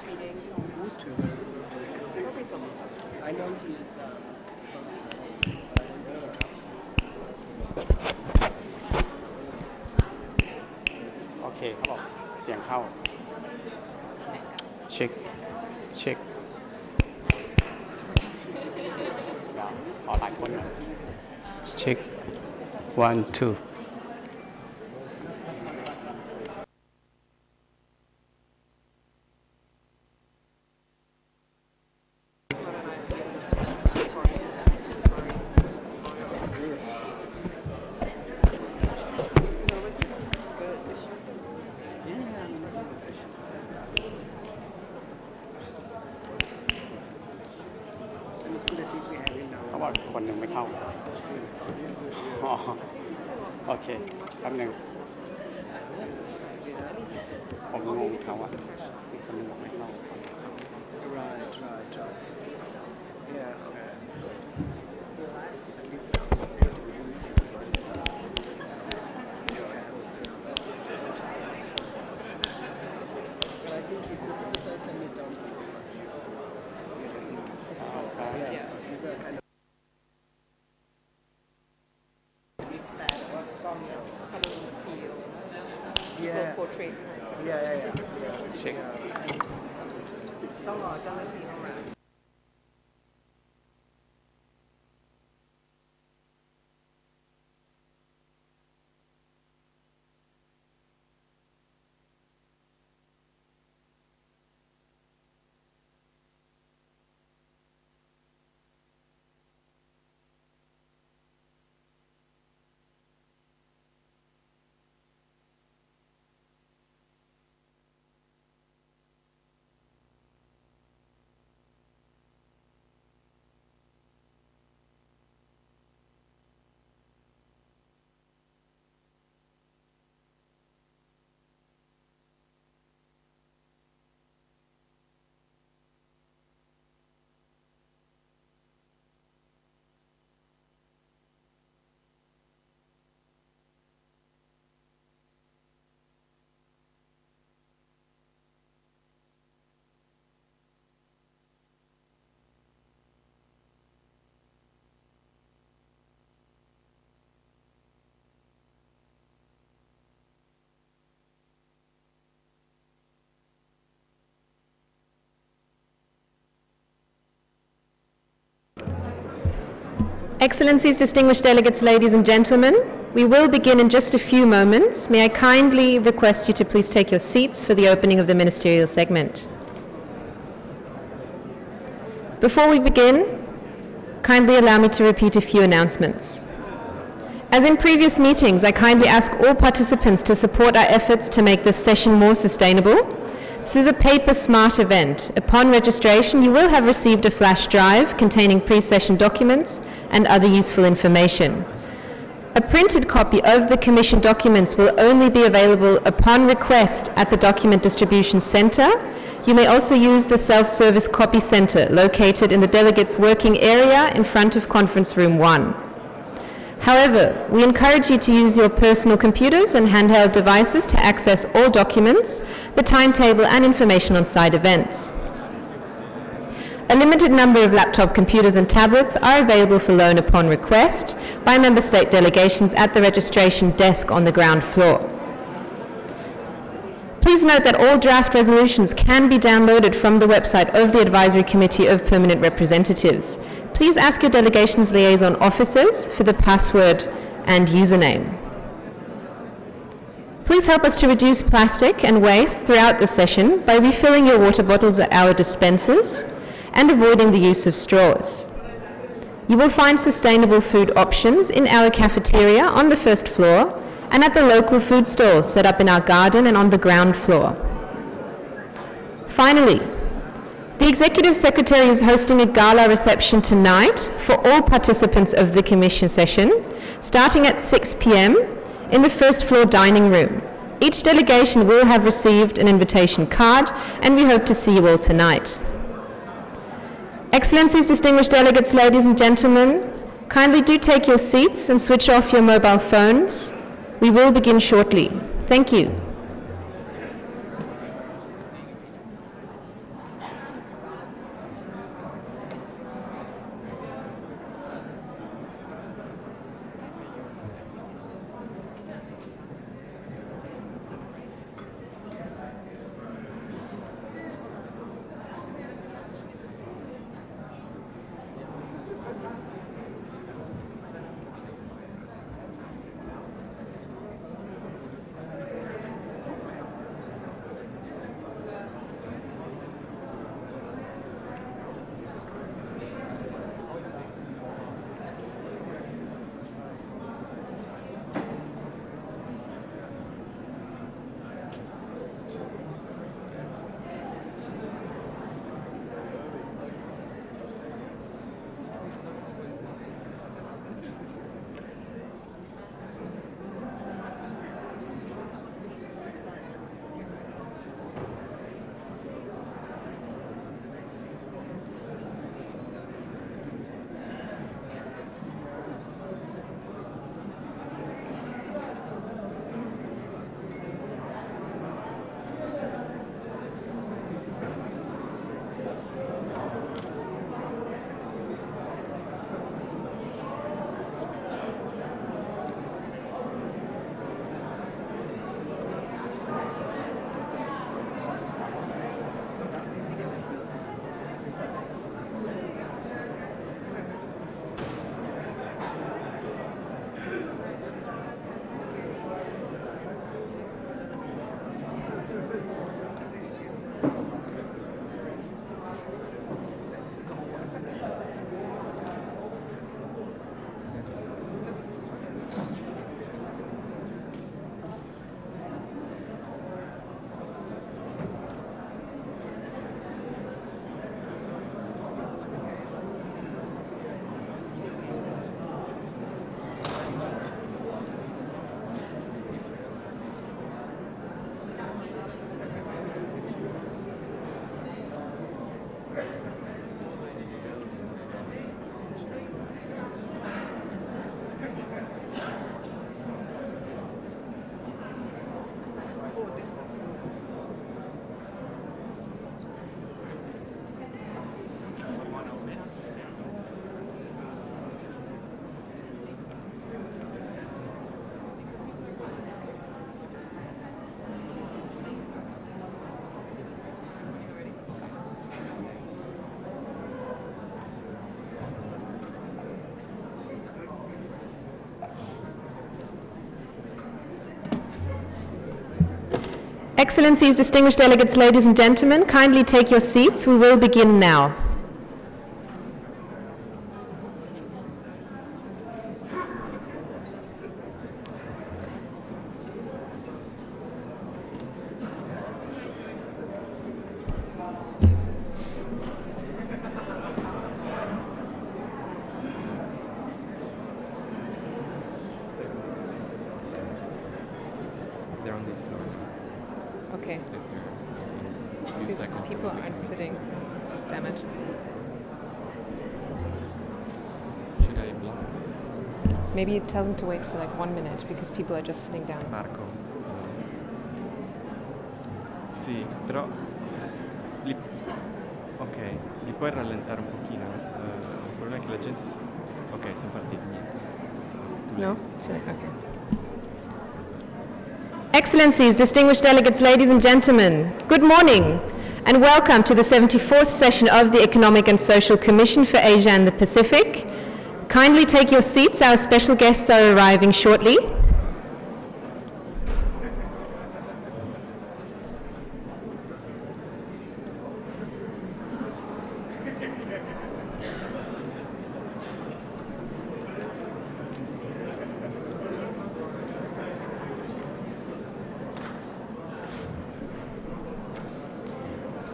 Who's to? I know he's spokesperson, but I don't know. Okay, เขาบอกเสียงเข้า เช็ค เช็ค เดี๋ยวขอหลายคนหน่อยเช็ค one twoเขาบอกคนหนึ่งไม่เข้าอ๋อโอเคแป๊บหนึงผมงงเขาอะมีคนหนึ่งบอกไม่เข้า Right. Yeah, okay. At least let me see. But I think this is the first time he's done something like this. Yeah, he's a kind of. Yeah. portrait Yeah. เช็ค ต้องรอเจ้าหน้าที่เข้ามา Excellencies, distinguished delegates, ladies and gentlemen, we will begin in just a few moments. May I kindly request you to please take your seats for the opening of the ministerial segment. Before we begin, kindly allow me to repeat a few announcements. As in previous meetings, I kindly ask all participants to support our efforts to make this session more sustainable. This is a paper-smart event. Upon registration, you will have received a flash drive containing pre-session documents and other useful information. A printed copy of the Commission documents will only be available upon request at the Document Distribution Centre. You may also use the self-service copy centre located in the delegates' working area in front of Conference Room 1. However, we encourage you to use your personal computers and handheld devices to access all documents, the timetable and information on site events. A limited number of laptop computers and tablets are available for loan upon request by Member State delegations at the registration desk on the ground floor. Please note that all draft resolutions can be downloaded from the website of the Advisory Committee of Permanent Representatives. Please ask your delegation's liaison officers for the password and username. Please help us to reduce plastic and waste throughout the session by refilling your water bottles at our dispensers and avoiding the use of straws. You will find sustainable food options in our cafeteria on the first floor and at the local food stalls set up in our garden and on the ground floor. Finally, the Executive Secretary is hosting a gala reception tonight for all participants of the Commission session, starting at 6 p.m. in the first floor dining room. Each delegation will have received an invitation card, and we hope to see you all tonight. Excellencies, distinguished delegates, ladies and gentlemen, kindly do take your seats and switch off your mobile phones. We will begin shortly. Thank you. Excellencies, distinguished delegates, ladies and gentlemen, kindly take your seats. We will begin now. They're on this floor. Okay. Few seconds. People aren't sitting. Damn it. Should I block? Maybe tell them to wait for like 1 minute because people are just sitting down. Marco. Sì, però ok, li puoi rallentare un pochino. Il problema è che la gente ok, sono partiti, niente. No? Okay. Excellencies, distinguished delegates, ladies and gentlemen, good morning and welcome to the 74th session of the Economic and Social Commission for Asia and the Pacific. Kindly take your seats, our special guests are arriving shortly.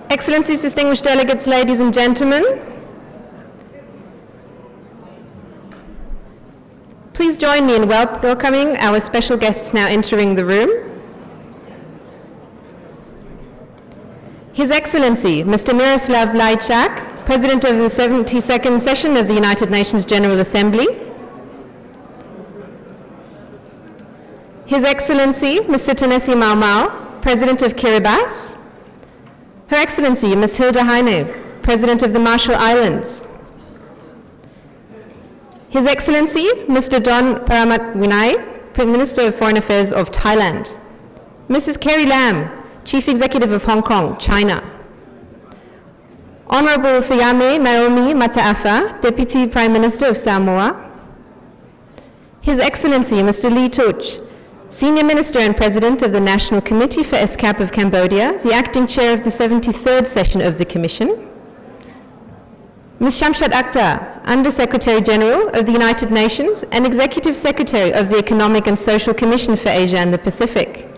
Excellencies, distinguished delegates, ladies and gentlemen, please join me in welcoming our special guests now entering the room. His Excellency, Mr. Miroslav Lajčák, President of the 72nd Session of the United Nations General Assembly. His Excellency, Mr. Tennessee Mau Mau, President of Kiribati. Her Excellency, Ms. Hilda Heine, President of the Marshall Islands. His Excellency, Mr. Don Pramudwinai, Prime Minister of Foreign Affairs of Thailand. Mrs. Carrie Lam, Chief Executive of Hong Kong, China. Honorable Fayame Naomi Mataafa, Deputy Prime Minister of Samoa. His Excellency, Mr. Lee Tuch, Senior Minister and President of the National Committee for ESCAP of Cambodia, the Acting Chair of the 73rd Session of the Commission. Ms. Shamshat Akhtar, Under Secretary General of the United Nations and Executive Secretary of the Economic and Social Commission for Asia and the Pacific.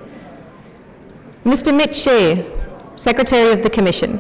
Mr. Mitch Shea, Secretary of the Commission.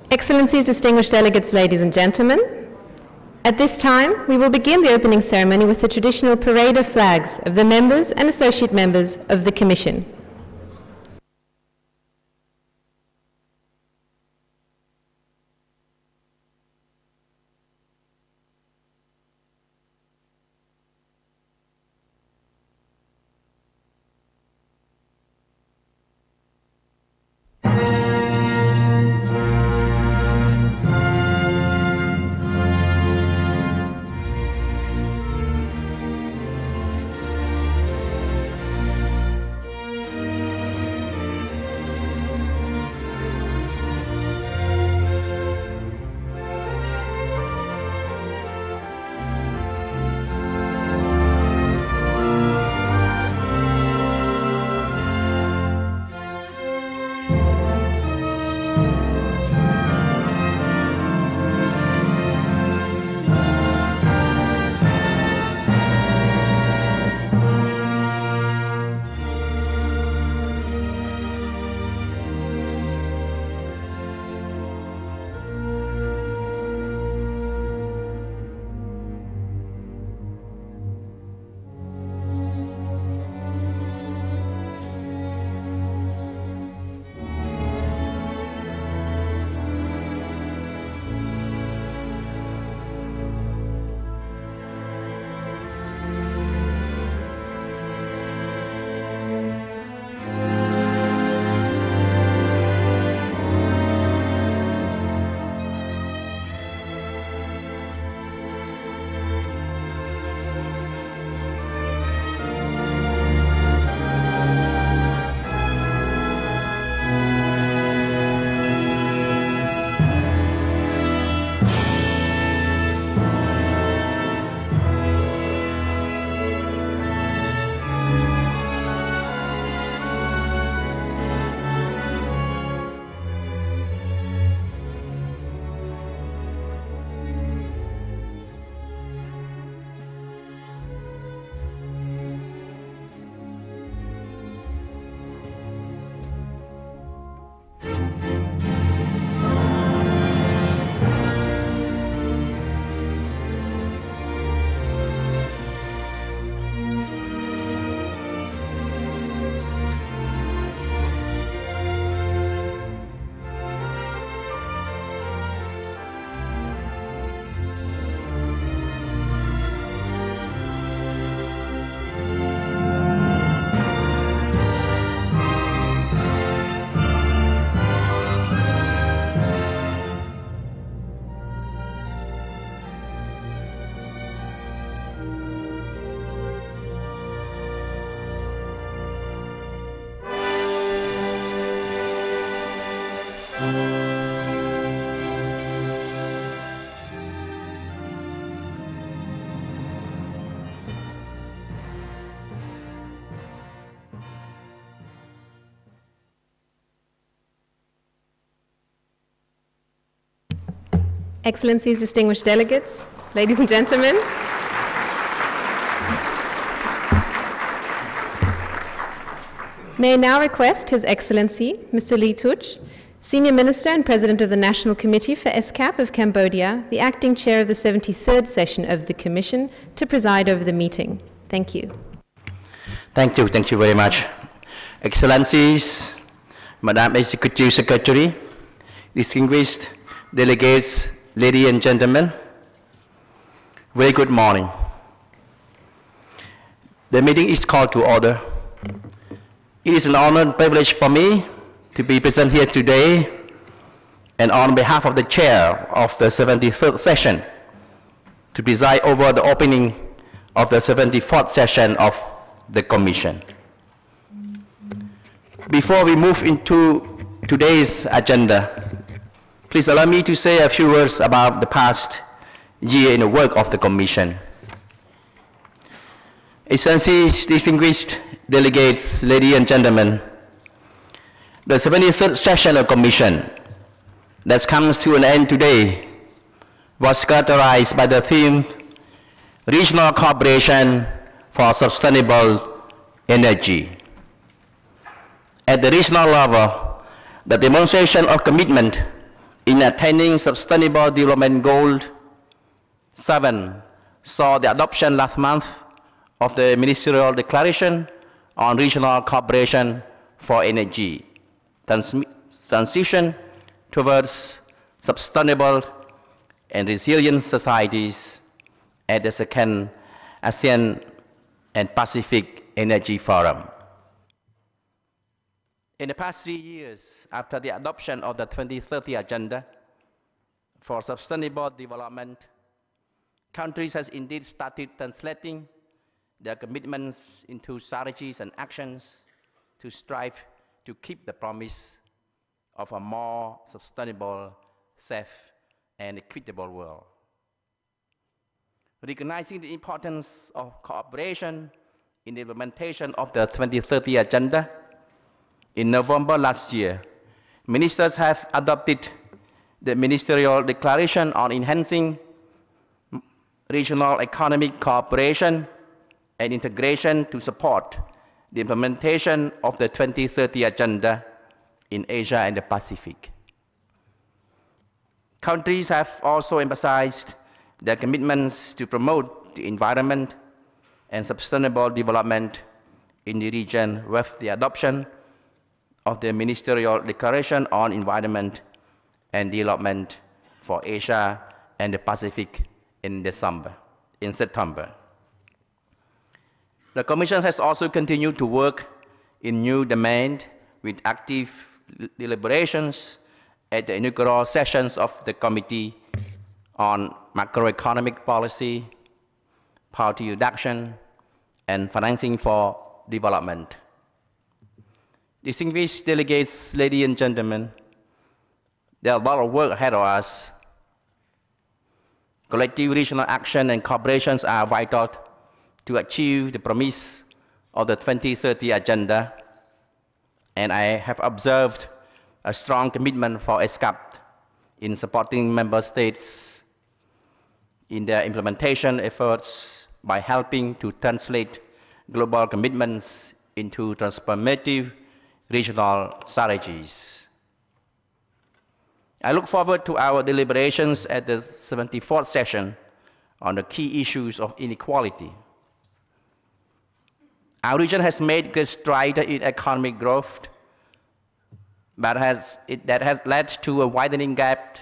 Excellencies, distinguished delegates, ladies and gentlemen, at this time we will begin the opening ceremony with the traditional parade of flags of the members and associate members of the Commission. Excellencies, distinguished delegates, ladies and gentlemen. May I now request His Excellency, Mr. Lee Tuch, Senior Minister and President of the National Committee for ESCAP of Cambodia, the acting chair of the 73rd session of the Commission, to preside over the meeting. Thank you. Thank you very much. Excellencies, Madam Executive Secretary, distinguished delegates, ladies and gentlemen, very good morning. The meeting is called to order. It is an honor and privilege for me to be present here today and on behalf of the chair of the 73rd session to preside over the opening of the 74th session of the Commission. Before we move into today's agenda, please allow me to say a few words about the past year in the work of the Commission. Excellencies, distinguished delegates, ladies and gentlemen, the 73rd session of the Commission that comes to an end today was characterized by the theme Regional Cooperation for Sustainable Energy. At the regional level, the demonstration of commitment in attaining Sustainable Development Goal 7 saw the adoption last month of the Ministerial Declaration on Regional Cooperation for Energy, Transition towards Sustainable and Resilient Societies at the second ASEAN and Pacific Energy Forum. In the past 3 years, after the adoption of the 2030 Agenda for Sustainable Development, countries has indeed started translating their commitments into strategies and actions to strive to keep the promise of a more sustainable, safe, and equitable world. Recognizing the importance of cooperation in the implementation of the 2030 Agenda, in November last year, ministers have adopted the Ministerial Declaration on enhancing regional economic cooperation and integration to support the implementation of the 2030 Agenda in Asia and the Pacific. Countries have also emphasized their commitments to promote the environment and sustainable development in the region with the adoption of the Ministerial Declaration on Environment and Development for Asia and the Pacific in September. The Commission has also continued to work in new domains with active deliberations at the inaugural sessions of the Committee on Macroeconomic Policy, Poverty Reduction, and Financing for Development. Distinguished delegates, ladies and gentlemen, there is a lot of work ahead of us. Collective regional action and cooperations are vital to achieve the promise of the 2030 Agenda, and I have observed a strong commitment for ESCAP in supporting member states in their implementation efforts by helping to translate global commitments into transformative regional strategies. I look forward to our deliberations at the 74th session on the key issues of inequality. Our region has made great strides in economic growth, but that has led to a widening gap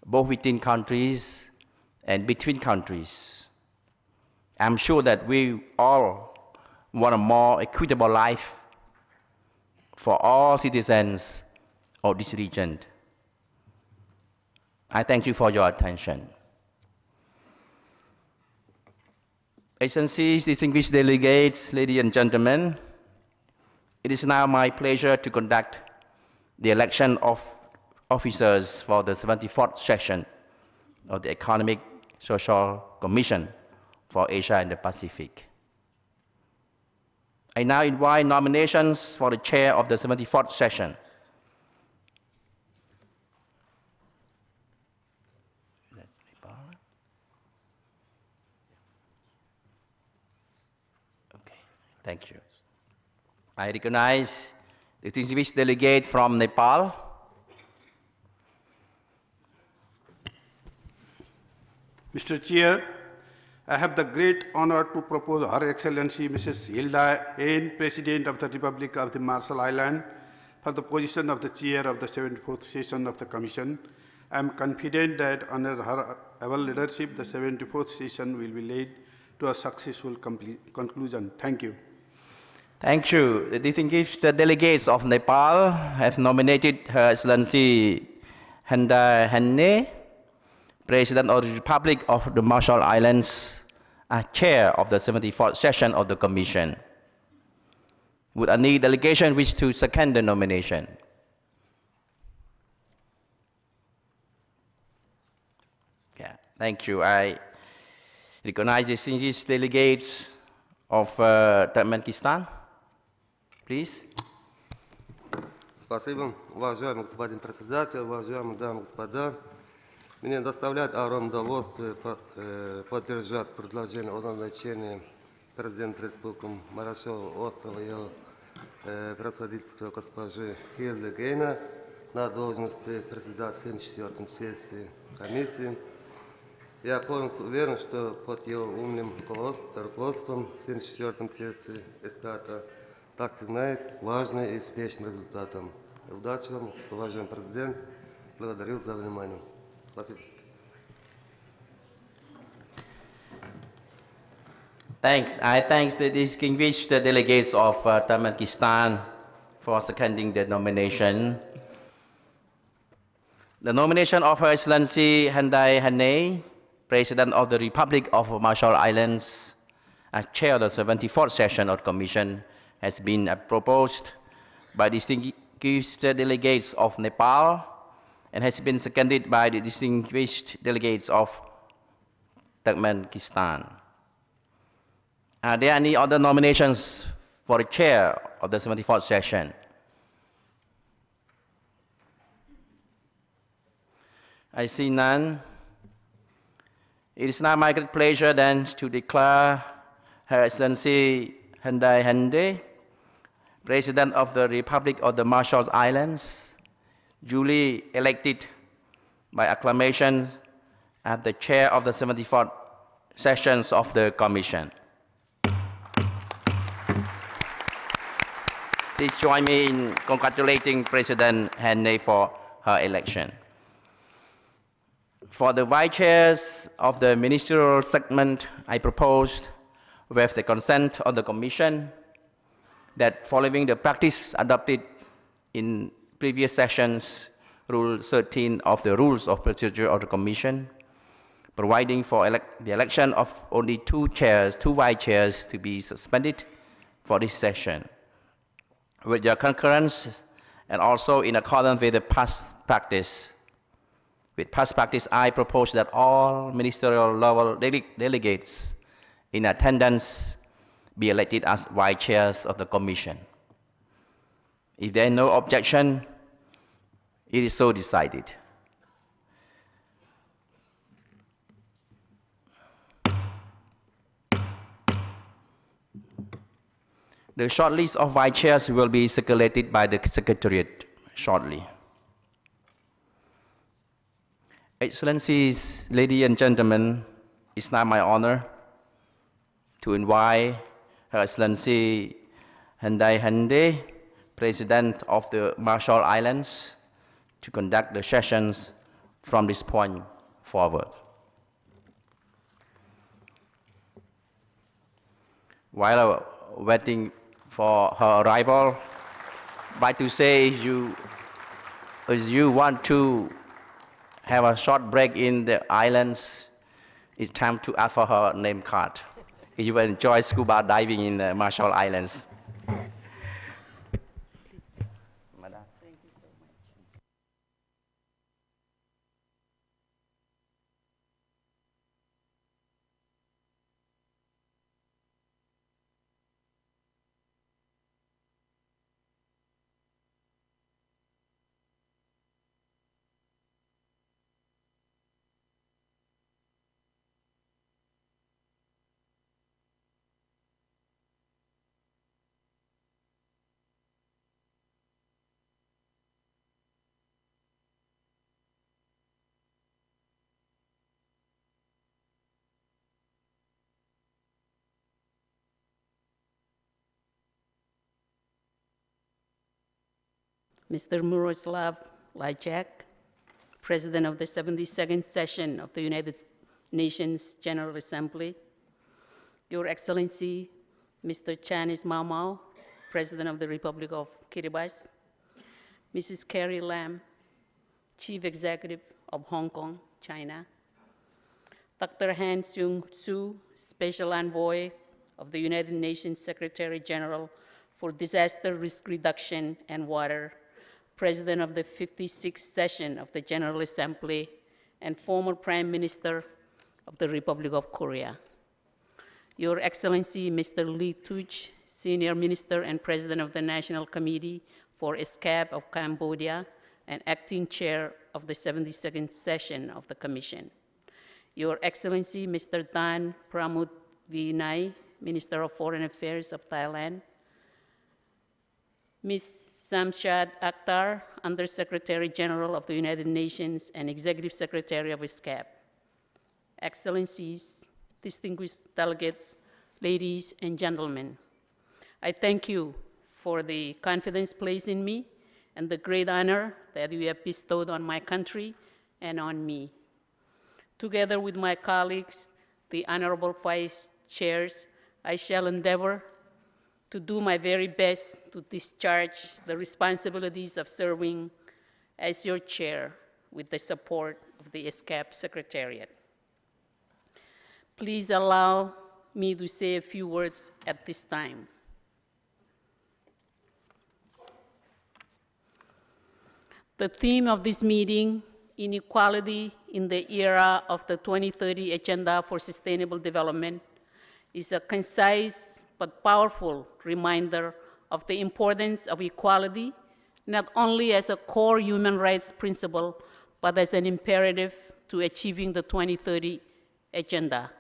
both within countries and between countries. I'm sure that we all want a more equitable life for all citizens of this region. I thank you for your attention. Excellencies, distinguished delegates, ladies and gentlemen, it is now my pleasure to conduct the election of officers for the 74th session of the Economic Social Commission for Asia and the Pacific. I now invite nominations for the chair of the 74th session. Okay, thank you. I recognize the distinguished delegate from Nepal. Mr. Chair, I have the great honor to propose Her Excellency Mrs. Hilda Hain, President of the Republic of the Marshall Islands, for the position of the Chair of the 74th session of the Commission. I am confident that under her able leadership, the 74th session will be led to a successful conclusion. Thank you. Thank you. The distinguished delegates of Nepal have nominated Her Excellency Hilda Hain, President of the Republic of the Marshall Islands, as Chair of the 74th session of the Commission. Would any delegation wish to second the nomination? Yeah, thank you. I recognize the distinguished delegates of Turkmenistan. Please. Спасибо, уважаемый господин председатель, уважаемые дамы и господа. Мне доставляет огромное удовольствие поддержать предложение о назначении президента Республики Маршалловы острова его превосходительства госпожи Хильды Гейна на должности председателя 74-й сессии комиссии. Я полностью уверен, что под его умным руководством 74-й сессии ЭСКАПа достигнет важным и успешным результатом. Удачи вам, уважаемый президент. Благодарю за внимание. Спасибо. Thanks. I thank the distinguished delegates of Turkmenistan for seconding the nomination. The nomination of Her Excellency Hilda Hain, President of the Republic of Marshall Islands, as Chair of the 74th session of the Commission, has been proposed by distinguished delegates of Nepal and has been seconded by the distinguished delegates of Turkmenistan. Are there any other nominations for the chair of the 74th session? I see none. It is now my great pleasure then to declare Her Excellency Hilda Hain, President of the Republic of the Marshall Islands, duly elected by acclamation as the chair of the 74th sessions of the Commission. Please join me in congratulating President Hain for her election. For the vice chairs of the ministerial segment, I proposed, with the consent of the Commission, that following the practice adopted in previous sessions, Rule 13 of the Rules of Procedure of the Commission, providing for the election of only two vice chairs to be suspended for this session. With your concurrence and also in accordance with the past practice, I propose that all ministerial level delegates in attendance be elected as vice chairs of the Commission. If there is no objection, it is so decided. The short list of vice chairs will be circulated by the Secretariat shortly. Excellencies, ladies and gentlemen, it's now my honor to invite Her Excellency Hilda Hain, President of the Marshall Islands, to conduct the sessions from this point forward. While waiting for her arrival, I'd like to say if you want to have a short break in the islands, it's time to ask for her name card. If you enjoy scuba diving in the Marshall Islands. Mr. Miroslav Lajcak, President of the 72nd Session of the United Nations General Assembly, Your Excellency, Mr. Chanis Mau, President of the Republic of Kiribati, Mrs. Carrie Lam, Chief Executive of Hong Kong, China, Dr. Han Seung-soo, Special Envoy of the United Nations Secretary General for Disaster Risk Reduction and Water, President of the 56th Session of the General Assembly, and former Prime Minister of the Republic of Korea. Your Excellency, Mr. Lee Tuch, Senior Minister and President of the National Committee for ESCAP of Cambodia, and Acting Chair of the 72nd Session of the Commission. Your Excellency, Mr. Dan Pramudvinai, Minister of Foreign Affairs of Thailand, Ms. Samshad Akhtar, Undersecretary General of the United Nations and Executive Secretary of ESCAP, Excellencies, distinguished delegates, ladies and gentlemen, I thank you for the confidence placed in me and the great honor that you have bestowed on my country and on me. Together with my colleagues, the Honorable Vice Chairs, I shall endeavor to do my very best to discharge the responsibilities of serving as your chair with the support of the ESCAP Secretariat. Please allow me to say a few words at this time. The theme of this meeting, Inequality in the Era of the 2030 Agenda for Sustainable Development, is a concise but powerful reminder of the importance of equality, not only as a core human rights principle, but as an imperative to achieving the 2030 Agenda.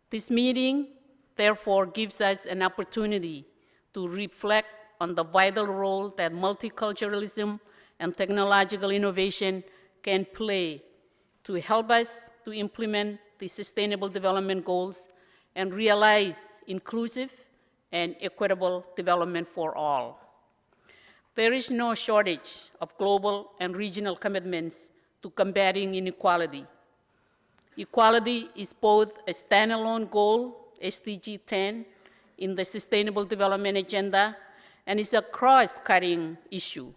This meeting, therefore, gives us an opportunity to reflect on the vital role that multiculturalism and technological innovation can play to help us to implement the Sustainable Development Goals and realize inclusive and equitable development for all. There is no shortage of global and regional commitments to combating inequality. Equality is both a standalone goal, SDG 10, in the Sustainable Development Agenda, and is a cross-cutting issue.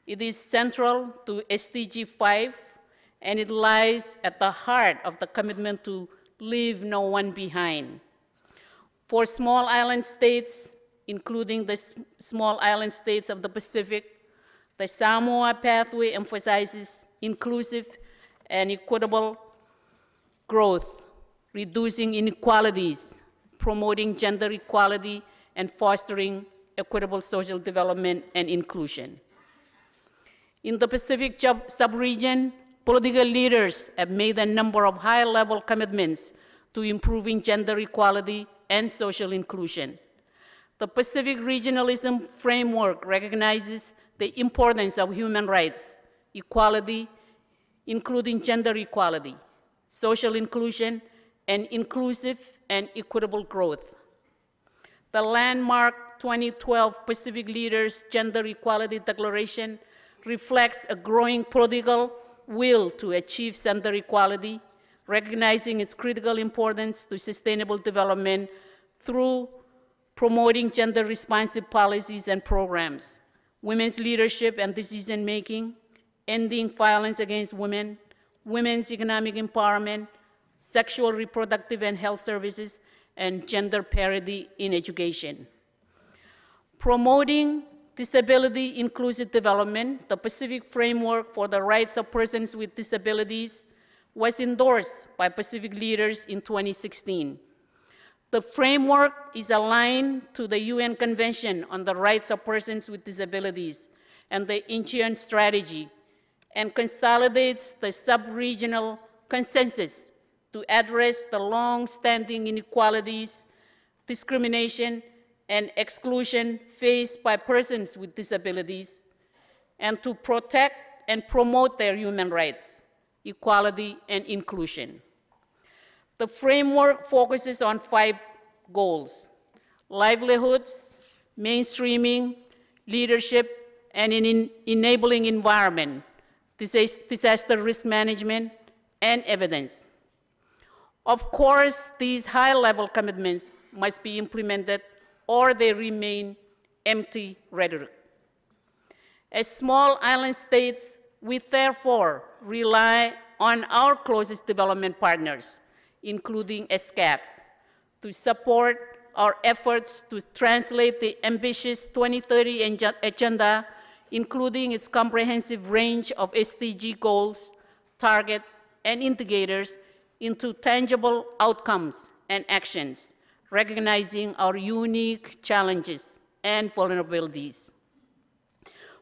It is central to SDG 5, and it lies at the heart of the commitment to leave no one behind. For small island states, including the small island states of the Pacific, the Samoa pathway emphasizes inclusive and equitable growth, reducing inequalities, promoting gender equality, and fostering equitable social development and inclusion. In the Pacific sub-region, political leaders have made a number of high-level commitments to improving gender equality and social inclusion. The Pacific Regionalism Framework recognizes the importance of human rights, equality, including gender equality, social inclusion, and inclusive and equitable growth. The landmark 2012 Pacific Leaders Gender Equality Declaration reflects a growing political will to achieve gender equality, recognizing its critical importance to sustainable development through promoting gender-responsive policies and programs, women's leadership and decision-making, ending violence against women, women's economic empowerment, sexual, reproductive, and health services, and gender parity in education. Promoting disability inclusive development, the Pacific Framework for the Rights of Persons with Disabilities was endorsed by Pacific leaders in 2016. The framework is aligned to the UN Convention on the Rights of Persons with Disabilities and the Incheon Strategy, and consolidates the sub-regional consensus to address the long-standing inequalities, discrimination, and exclusion faced by persons with disabilities, and to protect and promote their human rights, equality, and inclusion. The framework focuses on 5 goals: livelihoods, mainstreaming, leadership, and in enabling environment, disaster risk management, and evidence. Of course, these high-level commitments must be implemented or they remain empty rhetoric. As small island states, we therefore rely on our closest development partners, including ESCAP, to support our efforts to translate the ambitious 2030 agenda, including its comprehensive range of SDG goals, targets, and indicators, into tangible outcomes and actions, recognizing our unique challenges and vulnerabilities.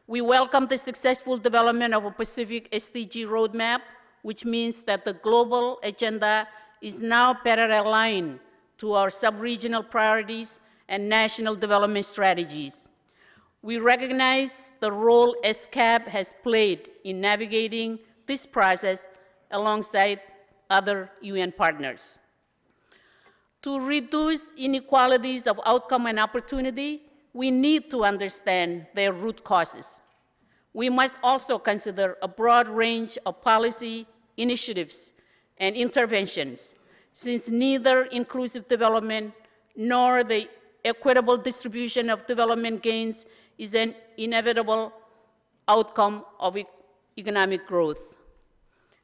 We welcome the successful development of a Pacific SDG roadmap, which means that the global agenda is now better aligned to our sub-regional priorities and national development strategies. We recognize the role ESCAP has played in navigating this process alongside other UN partners. To reduce inequalities of outcome and opportunity, we need to understand their root causes. We must also consider a broad range of policy initiatives and interventions, since neither inclusive development nor the equitable distribution of development gains is an inevitable outcome of economic growth.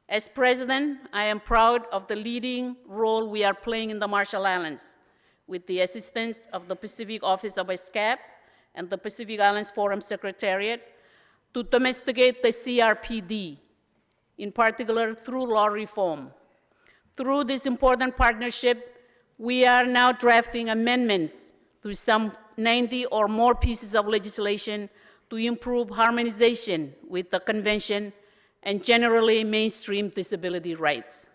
As President, I am proud of the leading role we are playing in the Marshall Islands, with the assistance of the Pacific Office of ESCAP and the Pacific Islands Forum Secretariat, to domesticate the CRPD, in particular through law reform. Through this important partnership, we are now drafting amendments to some 90 or more pieces of legislation to improve harmonization with the Convention and generally mainstream disability rights.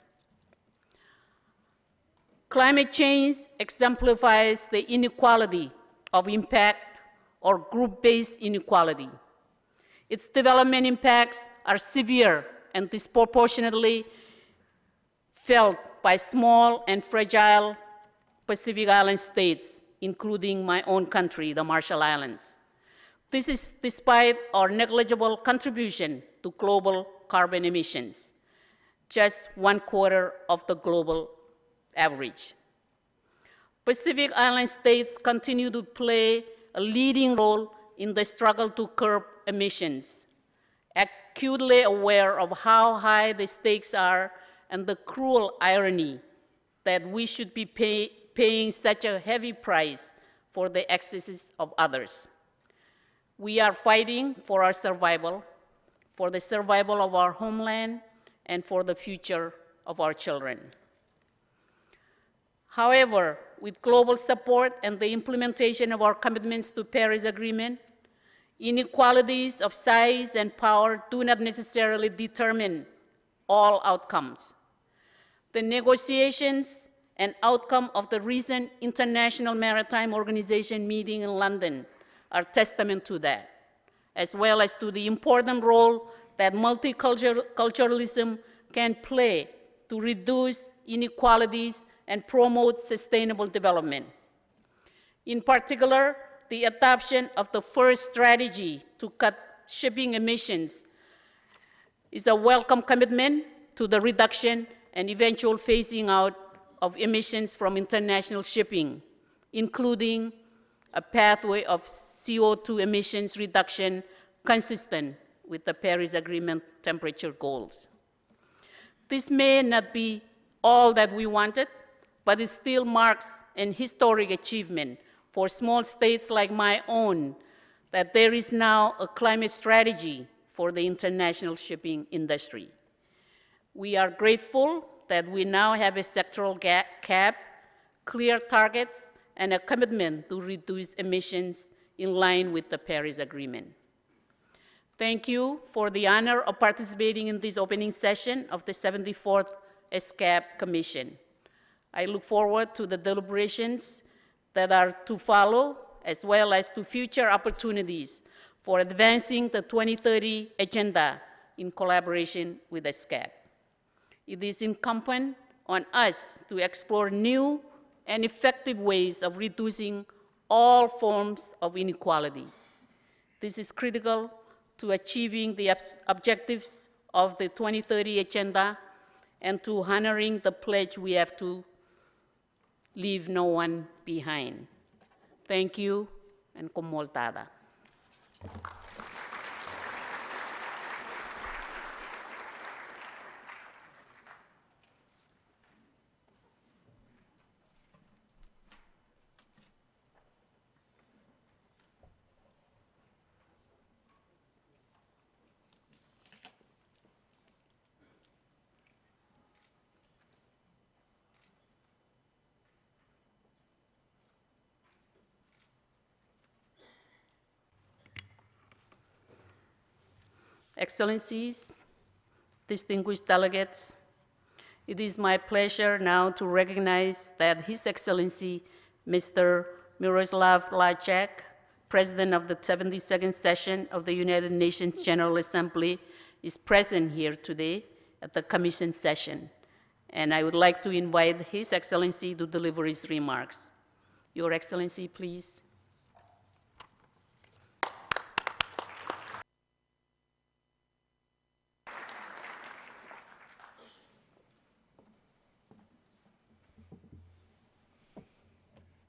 Climate change exemplifies the inequality of impact or group-based inequality. Its development impacts are severe and disproportionately felt by small and fragile Pacific Island states, including my own country, the Marshall Islands. This is despite our negligible contribution to global carbon emissions, just 1/4 of the global average. Pacific Island states continue to play a leading role in the struggle to curb emissions, acutely aware of how high the stakes are and the cruel irony that we should be paying such a heavy price for the excesses of others. We are fighting for our survival, for the survival of our homeland, and for the future of our children. However, with global support and the implementation of our commitments to Paris Agreement, inequalities of size and power do not necessarily determine all outcomes. The negotiations and outcome of the recent International Maritime Organization meeting in London are testament to that, as well as to the important role that multiculturalism can play to reduce inequalities and promote sustainable development. In particular, the adoption of the first strategy to cut shipping emissions is a welcome commitment to the reduction and eventual phasing out of emissions from international shipping, including a pathway of CO2 emissions reduction consistent with the Paris Agreement temperature goals. This may not be all that we wanted, but it still marks an historic achievement for small states like my own that there is now a climate strategy for the international shipping industry. We are grateful that we now have a sectoral cap, clear targets, and a commitment to reduce emissions in line with the Paris Agreement. Thank you for the honor of participating in this opening session of the 74th ESCAP Commission. I look forward to the deliberations that are to follow, as well as to future opportunities for advancing the 2030 agenda in collaboration with ESCAP. It is incumbent on us to explore new and effective ways of reducing all forms of inequality. This is critical to achieving the objectives of the 2030 Agenda and to honoring the pledge we have to leave no one behind. Thank you, and com moltada. Excellencies, distinguished delegates, it is my pleasure now to recognize that His Excellency Mr. Miroslav Lajcak, President of the 72nd session of the United Nations General Assembly, is present here today at the Commission session, and I would like to invite His Excellency to deliver his remarks. Your Excellency, please.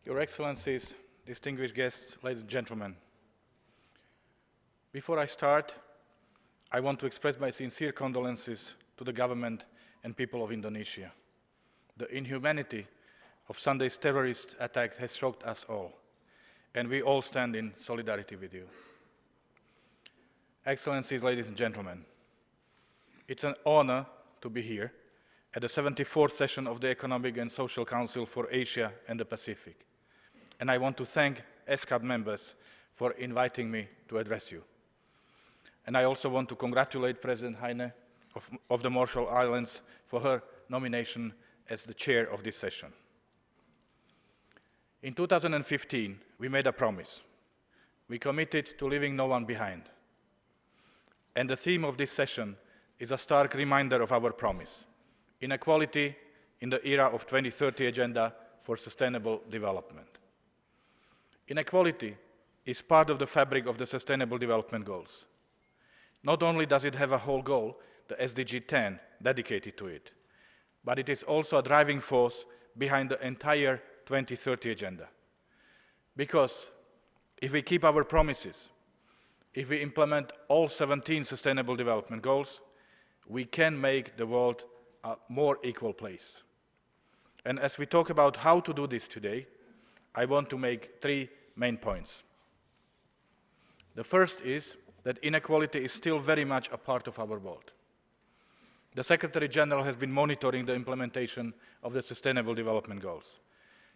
Your Excellencies, distinguished guests, ladies and gentlemen. Before I start, I want to express my sincere condolences to the government and people of Indonesia. The inhumanity of Sunday's terrorist attack has shocked us all, and we all stand in solidarity with you. Excellencies, ladies and gentlemen, it's an honor to be here at the 74th session of the Economic and Social Council for Asia and the Pacific. And I want to thank ESCAP members for inviting me to address you. And I also want to congratulate President Heine of the Marshall Islands for her nomination as the chair of this session. In 2015, we made a promise. We committed to leaving no one behind. And the theme of this session is a stark reminder of our promise: inequality in the era of 2030 Agenda for Sustainable Development. Inequality is part of the fabric of the Sustainable Development Goals. Not only does it have a whole goal, the SDG 10, dedicated to it, but it is also a driving force behind the entire 2030 Agenda. Because if we keep our promises, if we implement all 17 Sustainable Development Goals, we can make the world a more equal place. And as we talk about how to do this today, I want to make three main points. The first is that inequality is still very much a part of our world. The Secretary General has been monitoring the implementation of the Sustainable Development Goals.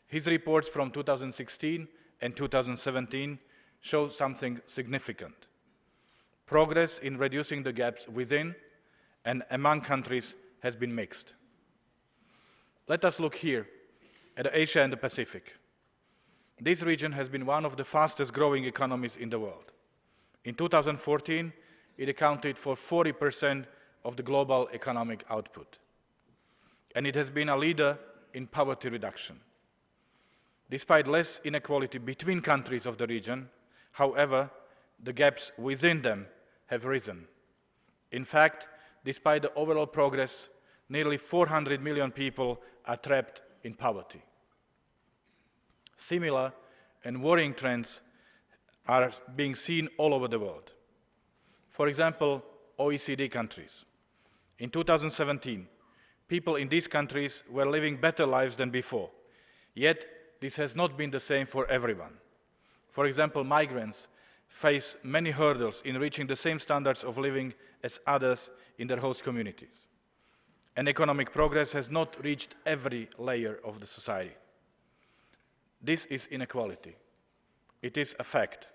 His reports from 2016 and 2017 show something significant. Progress in reducing the gaps within and among countries has been mixed. Let us look here at Asia and the Pacific. This region has been one of the fastest growing economies in the world. In 2014, it accounted for 40% of the global economic output. And it has been a leader in poverty reduction. Despite less inequality between countries of the region, however, the gaps within them have risen. In fact, despite the overall progress, nearly 400 million people are trapped in poverty. Similar and worrying trends are being seen all over the world. For example, OECD countries. In 2017, people in these countries were living better lives than before. Yet, this has not been the same for everyone. For example, migrants face many hurdles in reaching the same standards of living as others in their host communities. And economic progress has not reached every layer of the society. This is inequality. It is a fact,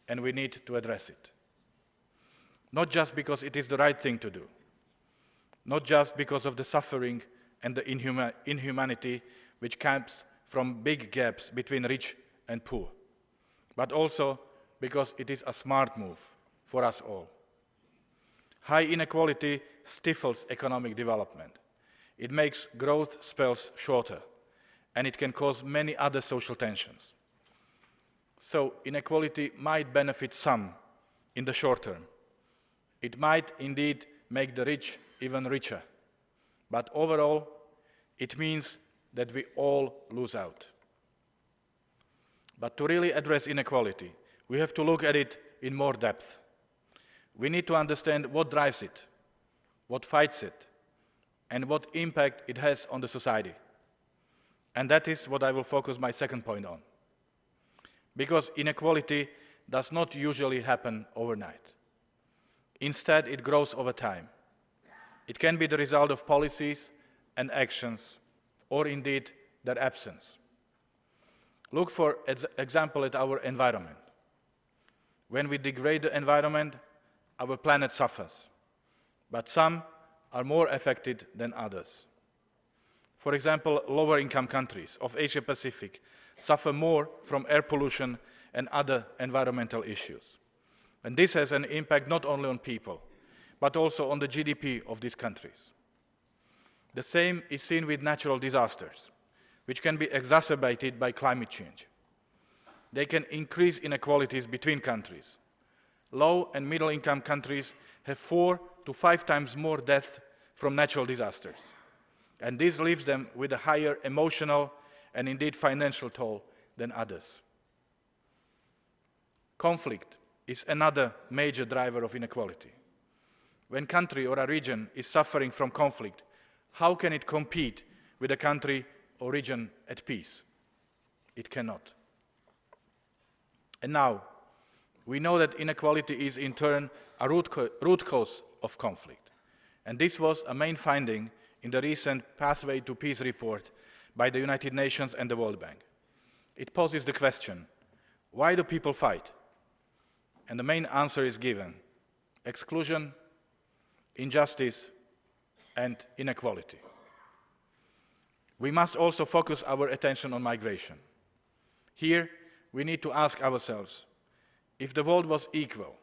and we need to address it. Not just because it is the right thing to do, not just because of the suffering and the inhumanity which comes from big gaps between rich and poor, but also because it is a smart move for us all. High inequality stifles economic development. It makes growth spells shorter, and it can cause many other social tensions. So inequality might benefit some in the short term, It might indeed make the rich even richer, but overall, it means that we all lose out. But to really address inequality, we have to look at it in more depth. We need to understand what drives it, what fights it, and what impact it has on the society. And that is what I will focus my second point on. Because inequality does not usually happen overnight. Instead, it grows over time. It can be the result of policies and actions, or indeed their absence. Look, for example, at our environment. When we degrade the environment, our planet suffers. But some are more affected than others. For example, lower-income countries of Asia-Pacific suffer more from air pollution and other environmental issues. And this has an impact not only on people, but also on the GDP of these countries. The same is seen with natural disasters, which can be exacerbated by climate change. They can increase inequalities between countries. Low and middle-income countries have 4 to 5 times more deaths from natural disasters. And this leaves them with a higher emotional and indeed financial toll than others. Conflict is another major driver of inequality. When a country or a region is suffering from conflict, how can it compete with a country or region at peace? It cannot. And now, we know that inequality is in turn a root cause of conflict. And this was a main finding in the recent Pathway to Peace report by the United Nations and the World Bank. It poses the question, why do people fight? And the main answer is given: exclusion, injustice, and inequality. We must also focus our attention on migration. Here, we need to ask ourselves, if the world was equal,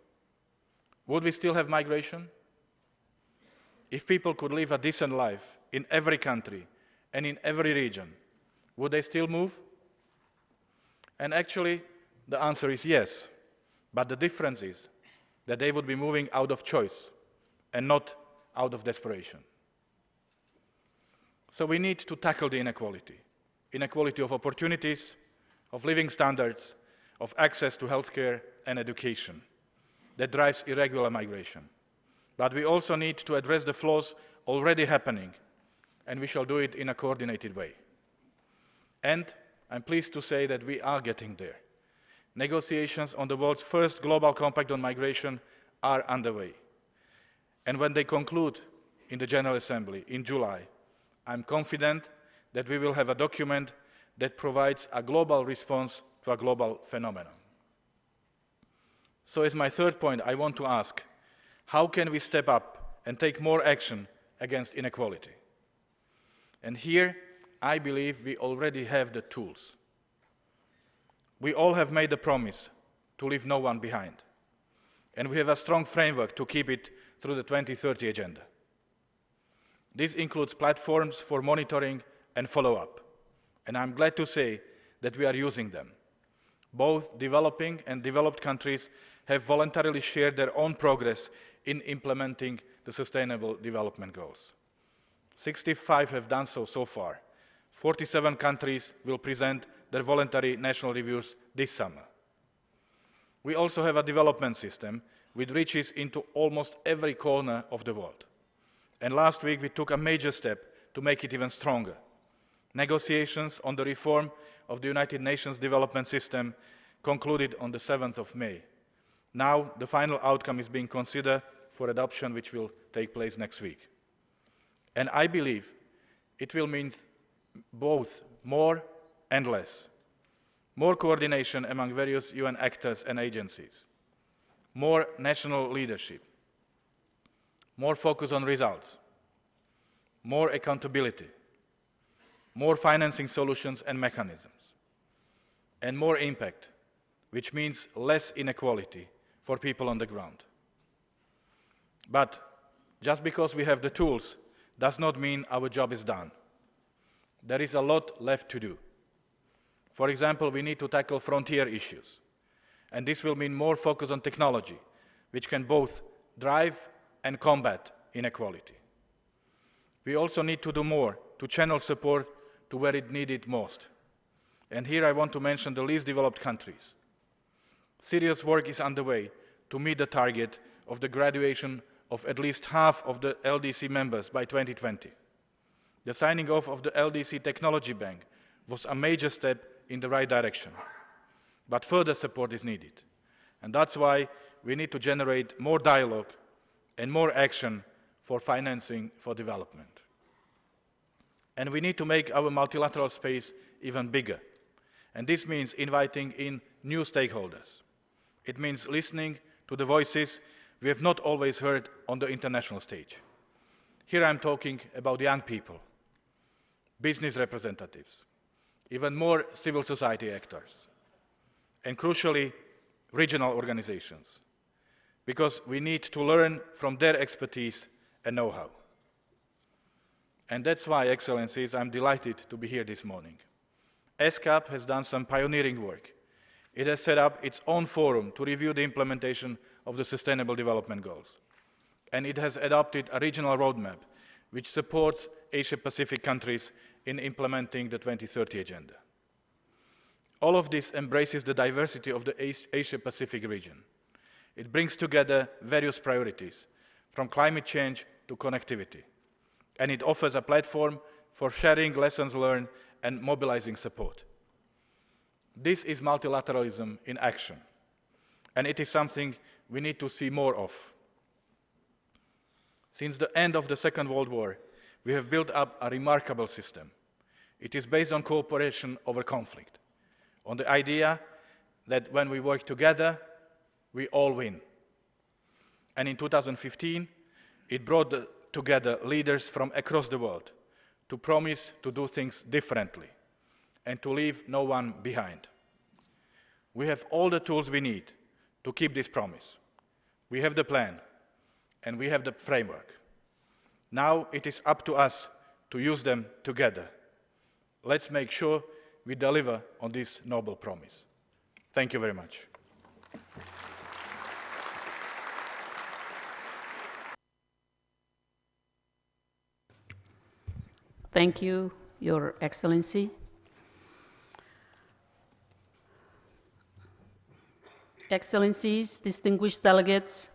would we still have migration? If people could live a decent life in every country and in every region, would they still move? And actually, the answer is yes. But the difference is that they would be moving out of choice and not out of desperation. So we need to tackle the inequality. Inequality of opportunities, of living standards, of access to healthcare and education that drives irregular migration. But we also need to address the flaws already happening, and we shall do it in a coordinated way. And I'm pleased to say that we are getting there. Negotiations on the world's first global compact on migration are underway. And when they conclude in the General Assembly in July, I'm confident that we will have a document that provides a global response to a global phenomenon. So as my third point, I want to ask, how can we step up and take more action against inequality? And here, I believe we already have the tools. We all have made a promise to leave no one behind. And we have a strong framework to keep it through the 2030 agenda. This includes platforms for monitoring and follow-up. And I'm glad to say that we are using them. Both developing and developed countries have voluntarily shared their own progress in implementing the Sustainable Development Goals. 65 have done so far. 47 countries will present their voluntary national reviews this summer. We also have a development system which reaches into almost every corner of the world. And last week we took a major step to make it even stronger. Negotiations on the reform of the United Nations Development System concluded on the 7th of May. Now the final outcome is being considered for adoption, which will take place next week. And I believe it will mean both more and less. More coordination among various UN actors and agencies. More national leadership. More focus on results. More accountability. More financing solutions and mechanisms. And more impact, which means less inequality for people on the ground. But just because we have the tools does not mean our job is done. There is a lot left to do. For example, we need to tackle frontier issues. And this will mean more focus on technology, which can both drive and combat inequality. We also need to do more to channel support to where it needed most. And here I want to mention the least developed countries. Serious work is underway to meet the target of the graduation of at least half of the LDC members by 2020. The signing off of the LDC Technology Bank was a major step in the right direction. But further support is needed. And that's why we need to generate more dialogue and more action for financing for development. And we need to make our multilateral space even bigger. And this means inviting in new stakeholders. It means listening to the voices we have not always heard on the international stage. Here I'm talking about young people, business representatives, even more civil society actors, and crucially, regional organizations, because we need to learn from their expertise and know-how. And that's why, Excellencies, I'm delighted to be here this morning. ESCAP has done some pioneering work. It has set up its own forum to review the implementation of the Sustainable Development Goals. And it has adopted a regional roadmap which supports Asia-Pacific countries in implementing the 2030 Agenda. All of this embraces the diversity of the Asia-Pacific region. It brings together various priorities, from climate change to connectivity. And it offers a platform for sharing lessons learned and mobilizing support. This is multilateralism in action, and it is something we need to see more of. Since the end of the Second World War, we have built up a remarkable system. It is based on cooperation over conflict, on the idea that when we work together, we all win. And in 2015, it brought together leaders from across the world to promise to do things differently and to leave no one behind. We have all the tools we need to keep this promise. We have the plan, and we have the framework. Now it is up to us to use them together. Let's make sure we deliver on this noble promise. Thank you very much. Thank you, Your Excellency. Excellencies, distinguished delegates,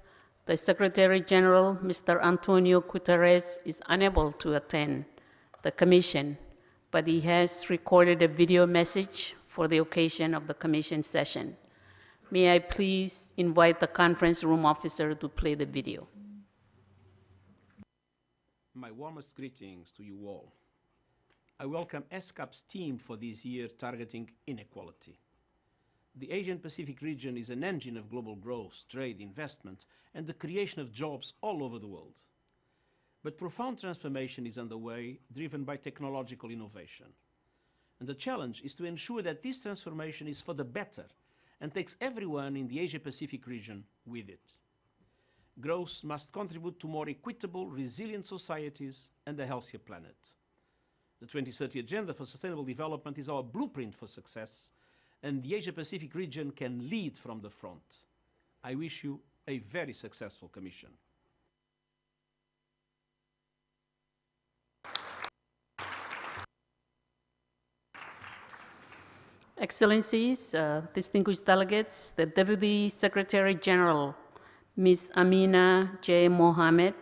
the Secretary General, Mr. Antonio Guterres, is unable to attend the Commission, but he has recorded a video message for the occasion of the Commission session. May I please invite the conference room officer to play the video. My warmest greetings to you all. I welcome ESCAP's team for this year targeting inequality. The Asian-Pacific region is an engine of global growth, trade, investment, and the creation of jobs all over the world. But profound transformation is underway, driven by technological innovation. And the challenge is to ensure that this transformation is for the better and takes everyone in the Asia-Pacific region with it. Growth must contribute to more equitable, resilient societies and a healthier planet. The 2030 Agenda for Sustainable Development is our blueprint for success, and the Asia-Pacific region can lead from the front. I wish you a very successful Commission. Excellencies, distinguished delegates, the Deputy Secretary General, Ms. Amina J. Mohammed,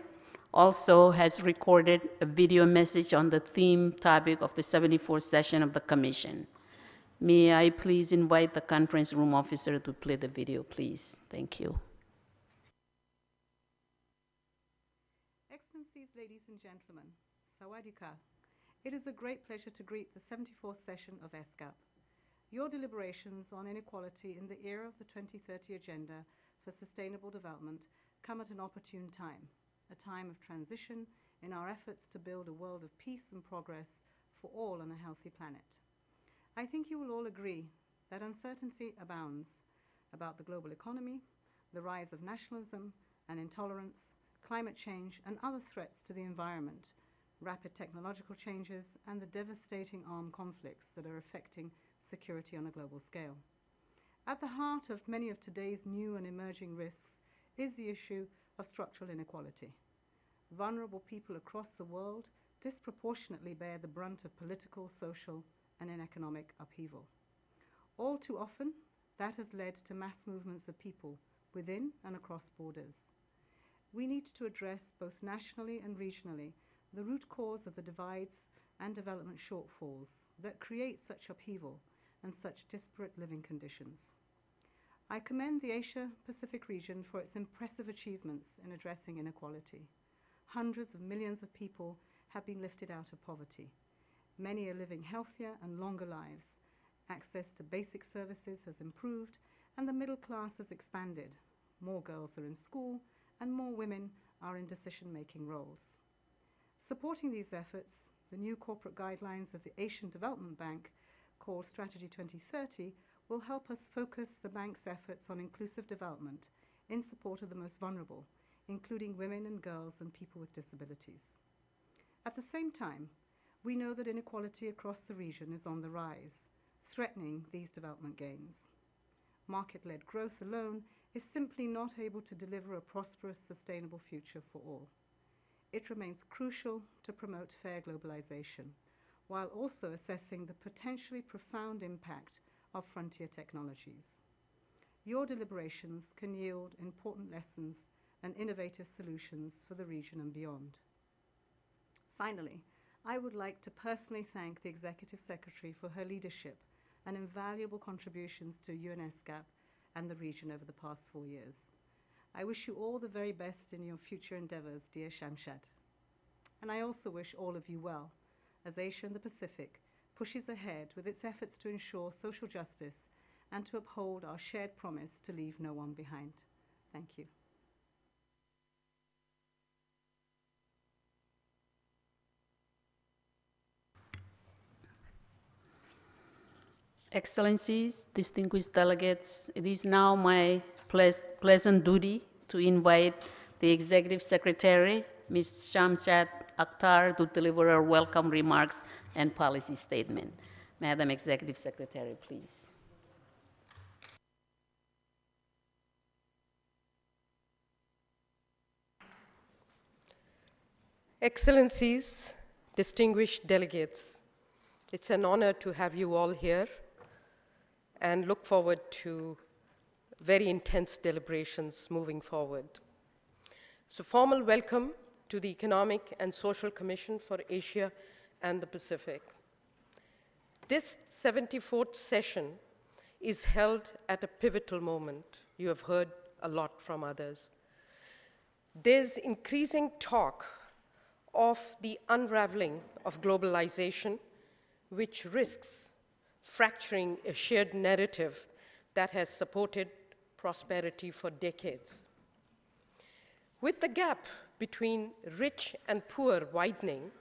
also has recorded a video message on the theme topic of the 74th session of the Commission. May I please invite the conference room officer to play the video, please? Thank you. Excellencies, ladies and gentlemen, Sawadika. It is a great pleasure to greet the 74th session of ESCAP. Your deliberations on inequality in the era of the 2030 Agenda for Sustainable Development come at an opportune time, a time of transition in our efforts to build a world of peace and progress for all on a healthy planet. I think you will all agree that uncertainty abounds about the global economy, the rise of nationalism and intolerance, climate change and other threats to the environment, rapid technological changes and the devastating armed conflicts that are affecting security on a global scale. At the heart of many of today's new and emerging risks is the issue of structural inequality. Vulnerable people across the world disproportionately bear the brunt of political, social, and economic upheaval. All too often, that has led to mass movements of people within and across borders. We need to address both nationally and regionally the root cause of the divides and development shortfalls that create such upheaval and such disparate living conditions. I commend the Asia-Pacific region for its impressive achievements in addressing inequality. Hundreds of millions of people have been lifted out of poverty. Many are living healthier and longer lives. Access to basic services has improved, and the middle class has expanded. More girls are in school, and more women are in decision-making roles. Supporting these efforts, the new corporate guidelines of the Asian Development Bank, called Strategy 2030, will help us focus the bank's efforts on inclusive development in support of the most vulnerable, including women and girls and people with disabilities. At the same time, we know that inequality across the region is on the rise, threatening these development gains. Market-led growth alone is simply not able to deliver a prosperous, sustainable future for all. It remains crucial to promote fair globalization, while also assessing the potentially profound impact of frontier technologies. Your deliberations can yield important lessons and innovative solutions for the region and beyond. Finally, I would like to personally thank the Executive Secretary for her leadership and invaluable contributions to ESCAP and the region over the past 4 years. I wish you all the very best in your future endeavors, dear Shamshad. And I also wish all of you well as Asia and the Pacific pushes ahead with its efforts to ensure social justice and to uphold our shared promise to leave no one behind. Thank you. Excellencies, distinguished delegates, it is now my pleasant duty to invite the Executive Secretary, Ms. Shamshad Akhtar, to deliver her welcome remarks and policy statement. Madam Executive Secretary, please. Excellencies, distinguished delegates, it's an honor to have you all here and look forward to very intense deliberations moving forward. So, formal welcome to the Economic and Social Commission for Asia and the Pacific. This 74th session is held at a pivotal moment. You have heard a lot from others. There's increasing talk of the unraveling of globalization, which risks fracturing a shared narrative that has supported prosperity for decades. With the gap between rich and poor widening,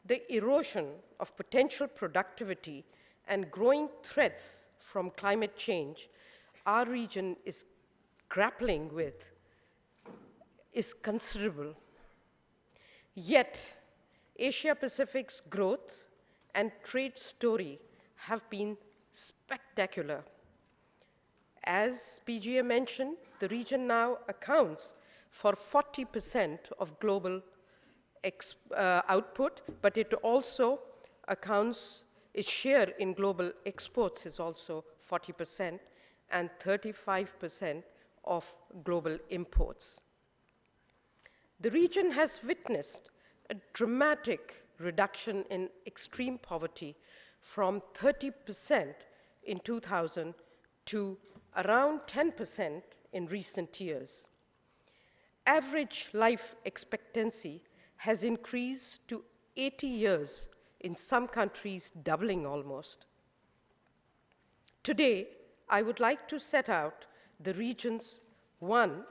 the erosion of potential productivity and growing threats from climate change our region is grappling with is considerable. Yet, Asia-Pacific's growth and trade story have been spectacular. As PGA mentioned, the region now accounts for 40% of global output, but it also accounts, its share in global exports is also 40% and 35% of global imports. The region has witnessed a dramatic reduction in extreme poverty from 30% in 2000 to around 10% in recent years. Average life expectancy has increased to 80 years, in some countries doubling almost. Today, I would like to set out the region's one,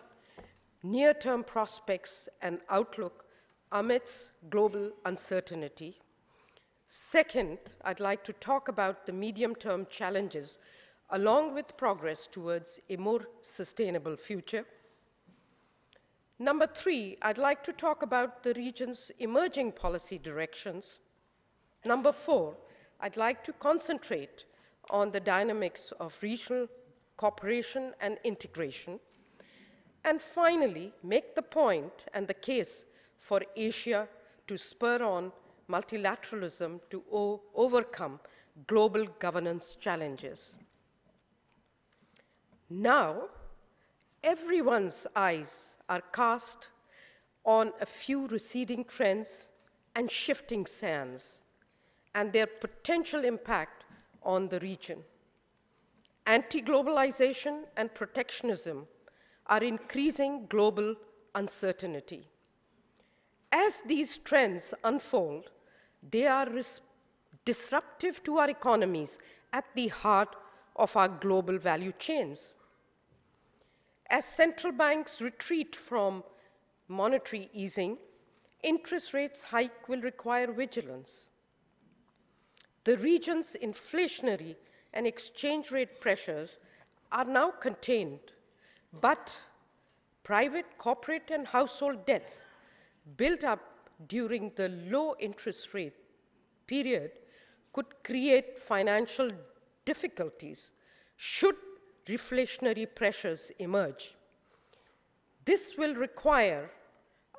near-term prospects and outlook amidst global uncertainty. Second, I'd like to talk about the medium-term challenges along with progress towards a more sustainable future. Number three, I'd like to talk about the region's emerging policy directions. Number four, I'd like to concentrate on the dynamics of regional cooperation and integration. And finally, make the point and the case for Asia to spur on multilateralism to overcome global governance challenges. Now, everyone's eyes are cast on a few receding trends and shifting sands and their potential impact on the region. Anti-globalization and protectionism are increasing global uncertainty. As these trends unfold, they are disruptive to our economies at the heart of our global value chains. As central banks retreat from monetary easing, interest rates hike will require vigilance. The region's inflationary and exchange rate pressures are now contained, but private, corporate, and household debts built up during the low interest rate period could create financial difficulties should reflationary pressures emerge. This will require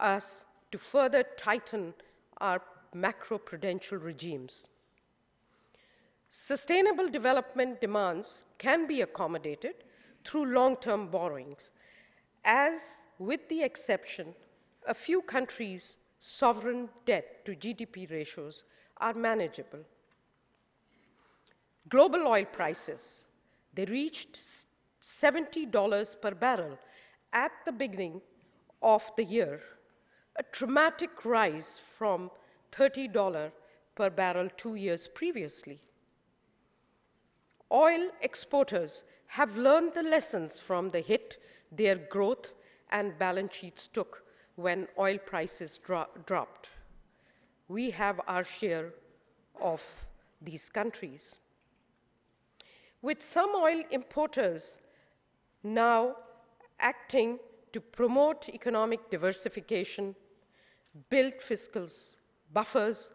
us to further tighten our macroprudential regimes. Sustainable development demands can be accommodated through long-term borrowings, as with the exception, a few countries' sovereign debt to GDP ratios are manageable. Global oil prices, they reached $70 per barrel at the beginning of the year, a dramatic rise from $30 per barrel 2 years previously. Oil exporters have learned the lessons from the hit their growth and balance sheets took when oil prices dropped. We have our share of these countries. With some oil importers now acting to promote economic diversification, build fiscal buffers,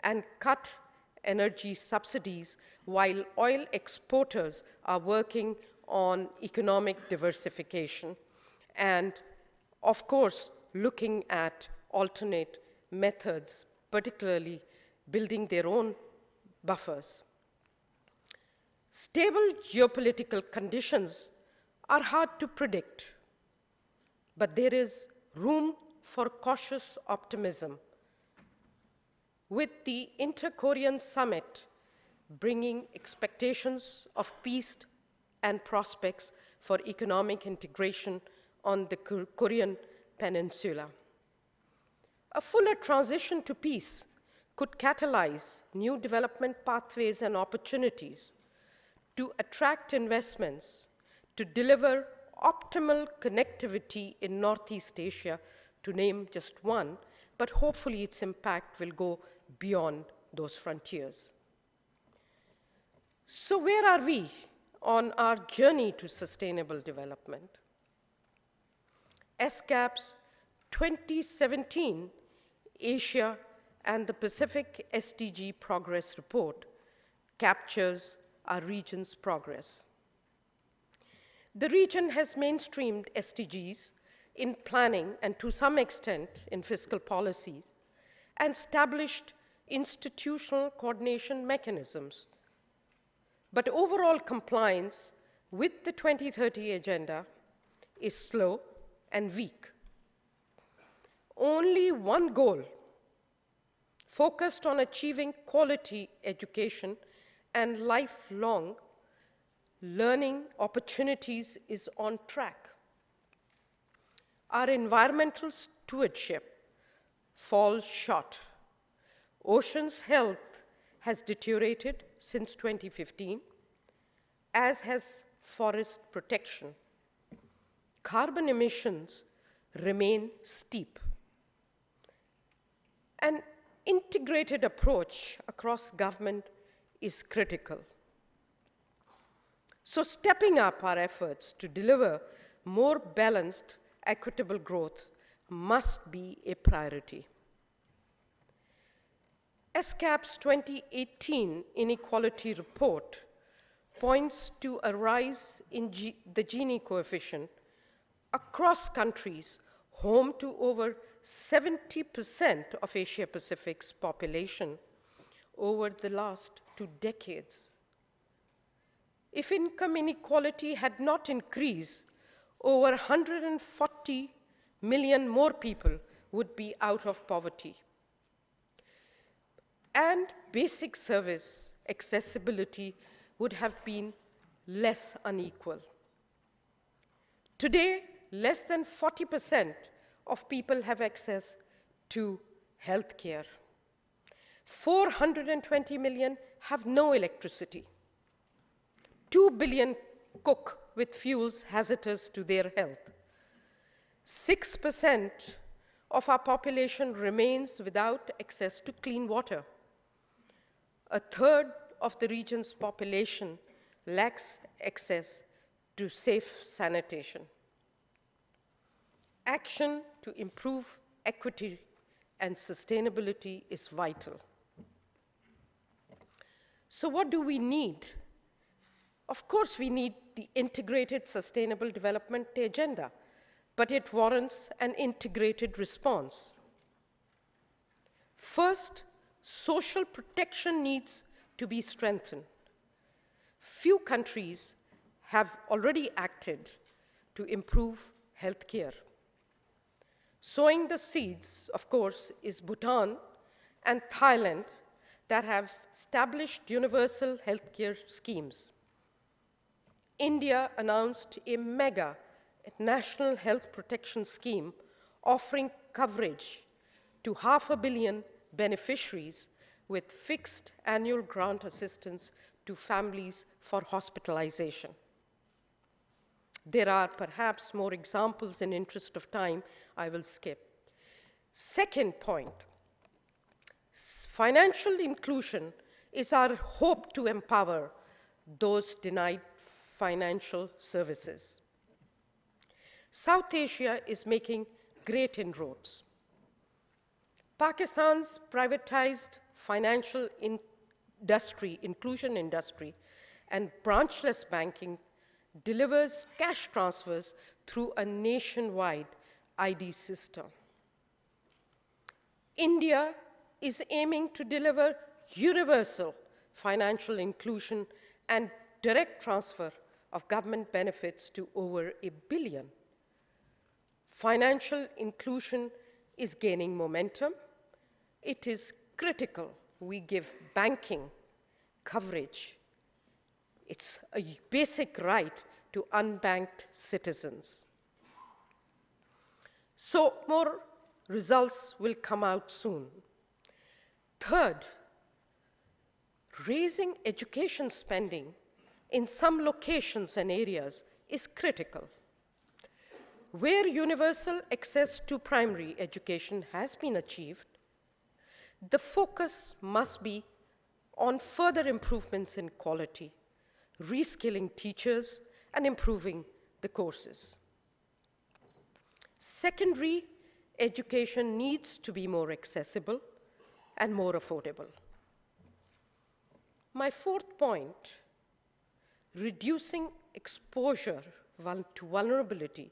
and cut energy subsidies, while oil exporters are working on economic diversification and, of course, looking at alternate methods, particularly building their own buffers. Stable geopolitical conditions are hard to predict, but there is room for cautious optimism, with the Inter-Korean Summit bringing expectations of peace and prospects for economic integration on the Korean Peninsula. A fuller transition to peace could catalyze new development pathways and opportunities to attract investments, to deliver optimal connectivity in Northeast Asia, to name just one, but hopefully its impact will go beyond those frontiers. So where are we on our journey to sustainable development? ESCAP's 2017 Asia and the Pacific SDG Progress Report captures our region's progress. The region has mainstreamed SDGs in planning and to some extent in fiscal policies, and established institutional coordination mechanisms. But overall compliance with the 2030 agenda is slow and weak. Only one goal, focused on achieving quality education and lifelong learning opportunities, is on track. Our environmental stewardship falls short. Oceans' health has deteriorated since 2015, as has forest protection. Carbon emissions remain steep. An integrated approach across government is critical. So stepping up our efforts to deliver more balanced, equitable growth must be a priority. ESCAP's 2018 Inequality Report points to a rise in the Gini coefficient across countries, home to over 70% of Asia Pacific's population over the last 2 decades. If income inequality had not increased, over 140 million more people would be out of poverty. And basic service accessibility would have been less unequal. Today, less than 40% of people have access to health care. 420 million have no electricity. 2 billion cook with fuels hazardous to their health. 6% of our population remains without access to clean water. A third of the region's population lacks access to safe sanitation. Action to improve equity and sustainability is vital. So what do we need? Of course, we need the integrated sustainable development agenda, but it warrants an integrated response. First, social protection needs to be strengthened. Few countries have already acted to improve health care. Sowing the seeds, of course, is Bhutan and Thailand that have established universal health care schemes. India announced a mega national health protection scheme offering coverage to 500 million beneficiaries with fixed annual grant assistance to families for hospitalization. There are perhaps more examples. In interest of time, I will skip. Second point, financial inclusion is our hope to empower those denied financial services. South Asia is making great inroads. Pakistan's privatized financial inclusion industry and branchless banking delivers cash transfers through a nationwide ID system. India is aiming to deliver universal financial inclusion and direct transfer of government benefits to over 1 billion. Financial inclusion is gaining momentum. It is critical we give banking coverage. It's a basic right to unbanked citizens. So more results will come out soon. Third, raising education spending in some locations and areas is critical. Where universal access to primary education has been achieved, the focus must be on further improvements in quality, reskilling teachers, and improving the courses. Secondary education needs to be more accessible and more affordable. My fourth point, reducing exposure to vulnerability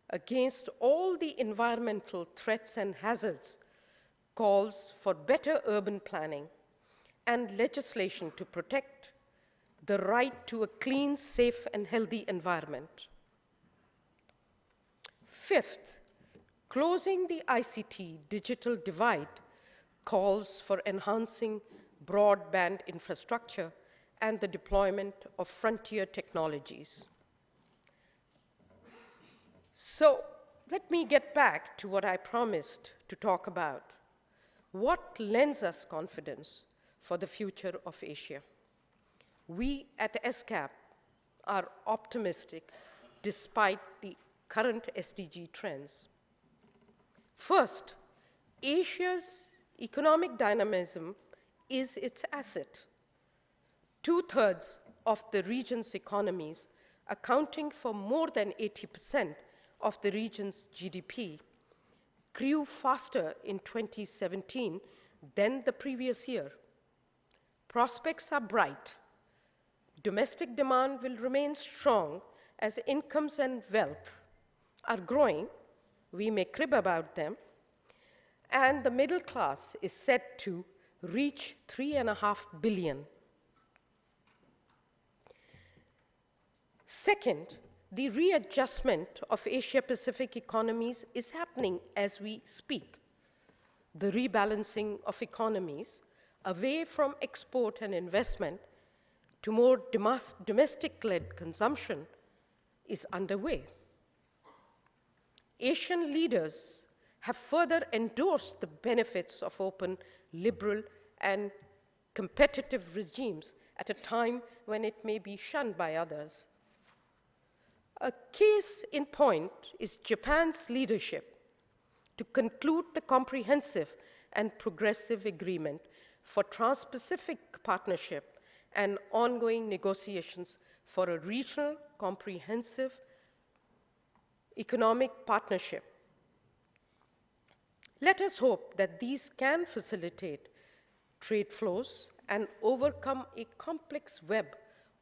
against all the environmental threats and hazards, calls for better urban planning and legislation to protect the right to a clean, safe, and healthy environment. Fifth, closing the ICT digital divide calls for enhancing broadband infrastructure and the deployment of frontier technologies. So let me get back to what I promised to talk about. What lends us confidence for the future of Asia? We at ESCAP are optimistic despite the current SDG trends. First, Asia's economic dynamism is its asset. 2/3 of the region's economies, accounting for more than 80% of the region's GDP, grew faster in 2017 than the previous year. Prospects are bright. Domestic demand will remain strong as incomes and wealth are growing. We may crib about them. And the middle class is set to reach 3.5 billion. Second, the readjustment of Asia-Pacific economies is happening as we speak. The rebalancing of economies away from export and investment to more domestic-led consumption is underway. Asian leaders have further endorsed the benefits of open, liberal, and competitive regimes at a time when it may be shunned by others. A case in point is Japan's leadership to conclude the comprehensive and progressive agreement for Trans-Pacific Partnership and ongoing negotiations for a regional comprehensive economic partnership. Let us hope that these can facilitate trade flows and overcome a complex web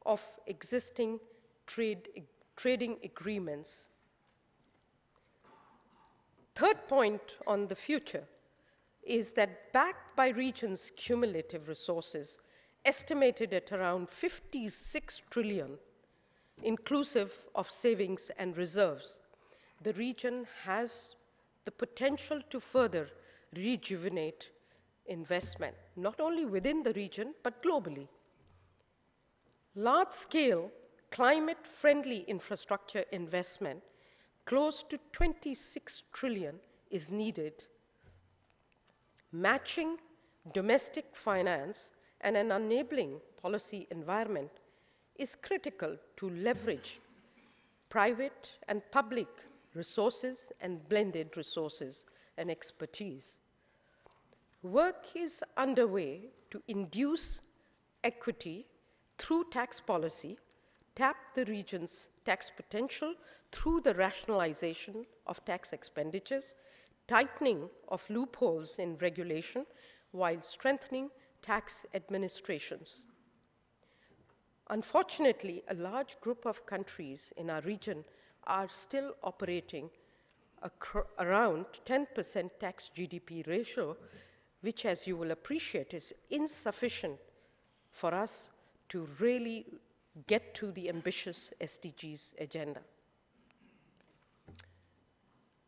of existing trading agreements. Third point on the future is that backed by regions' cumulative resources, estimated at around 56 trillion, inclusive of savings and reserves, the region has the potential to further rejuvenate investment, not only within the region, but globally. Large-scale, climate-friendly infrastructure investment, close to 26 trillion, is needed. Matching domestic finance and an enabling policy environment is critical to leverage private and public resources and blended resources and expertise. Work is underway to induce equity through tax policy, tap the region's tax potential through the rationalization of tax expenditures, tightening of loopholes in regulation, while strengthening tax administrations. Unfortunately, a large group of countries in our region are still operating around 10% tax GDP ratio, which, as you will appreciate, is insufficient for us to really get to the ambitious SDGs agenda.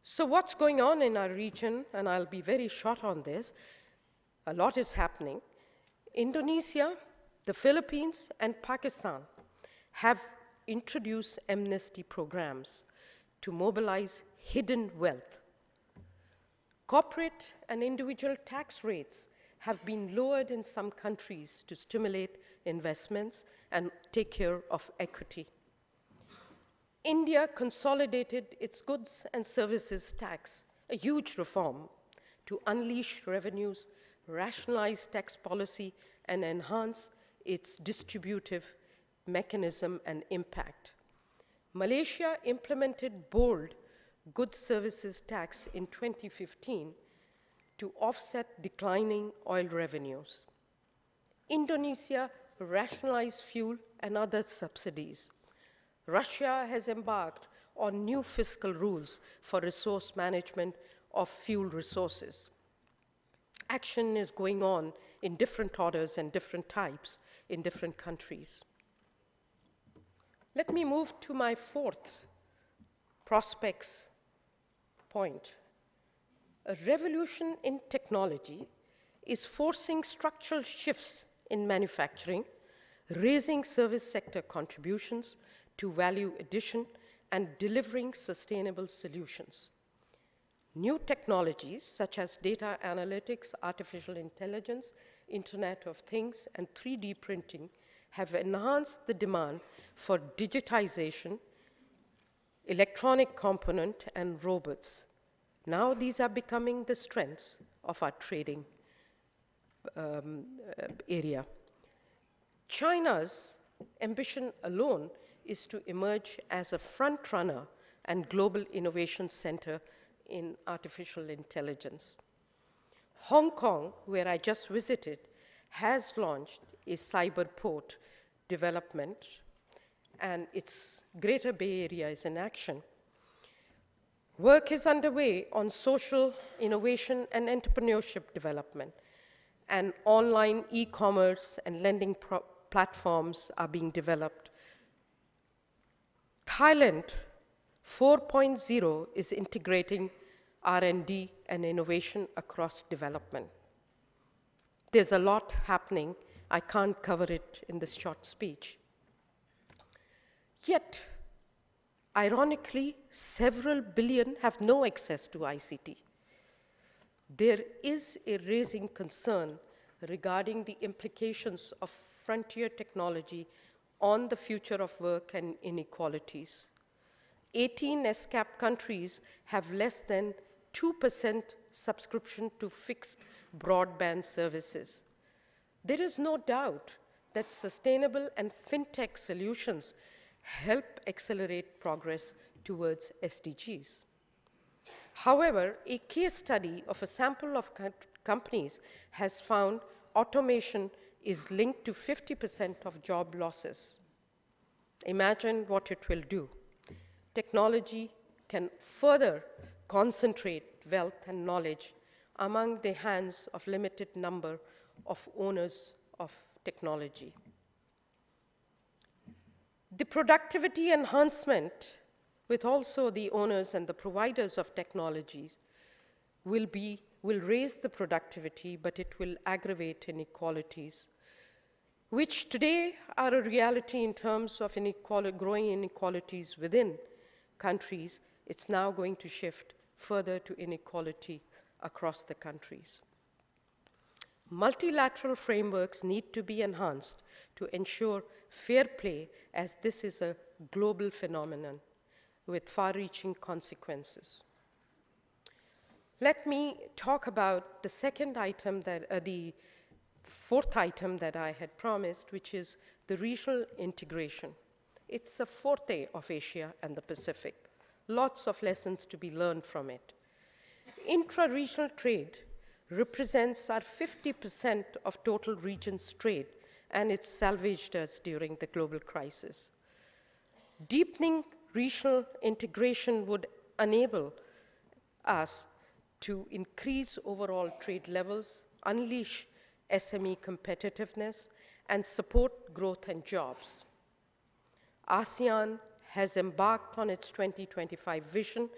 So what's going on in our region, and I'll be very short on this, a lot is happening. Indonesia, the Philippines, and Pakistan have introduced amnesty programs to mobilize hidden wealth. Corporate and individual tax rates have been lowered in some countries to stimulate investments and take care of equity. India consolidated its goods and services tax, a huge reform to unleash revenues, rationalize tax policy, and enhance its distributive mechanism and impact. Malaysia implemented bold goods services tax in 2015 to offset declining oil revenues. Indonesia rationalized fuel and other subsidies. Russia has embarked on new fiscal rules for resource management of fuel resources. Action is going on in different orders and different types in different countries. Let me move to my fourth prospects point. A revolution in technology is forcing structural shifts in manufacturing, raising service sector contributions to value addition, and delivering sustainable solutions. New technologies such as data analytics, artificial intelligence, Internet of Things, and 3D printing have enhanced the demand for digitization, electronic component, and robots. Now these are becoming the strengths of our trading area. China's ambition alone is to emerge as a front runner and global innovation center in artificial intelligence. Hong Kong, where I just visited, has launched a cyber port development, and its Greater Bay Area is in action. Work is underway on social innovation and entrepreneurship development, and online e-commerce and lending platforms are being developed. Thailand 4.0 is integrating R&D and innovation across development. There's a lot happening. I can't cover it in this short speech. Yet, ironically, several billion have no access to ICT. There is a raising concern regarding the implications of frontier technology on the future of work and inequalities. 18 ESCAP countries have less than 2% subscription to fixed broadband services. There is no doubt that sustainable and fintech solutions help accelerate progress towards SDGs. However, a case study of a sample of companies has found automation is linked to 50% of job losses. Imagine what it will do. Technology can further concentrate wealth and knowledge among the hands of limited number of owners of technology. The productivity enhancement with also the owners and the providers of technologies will raise the productivity, but it will aggravate inequalities, which today are a reality in terms of growing inequalities within countries. It's now going to shift further to inequality across the countries. Multilateral frameworks need to be enhanced to ensure fair play, as this is a global phenomenon with far-reaching consequences. Let me talk about the second item, the fourth item that I had promised, which is the regional integration. It's a forte of Asia and the Pacific. Lots of lessons to be learned from it. Intra-regional trade represents our 50% of total region's trade, and it salvaged us during the global crisis. Deepening regional integration would enable us to increase overall trade levels, unleash SME competitiveness, and support growth and jobs. ASEAN has embarked on its 2025 vision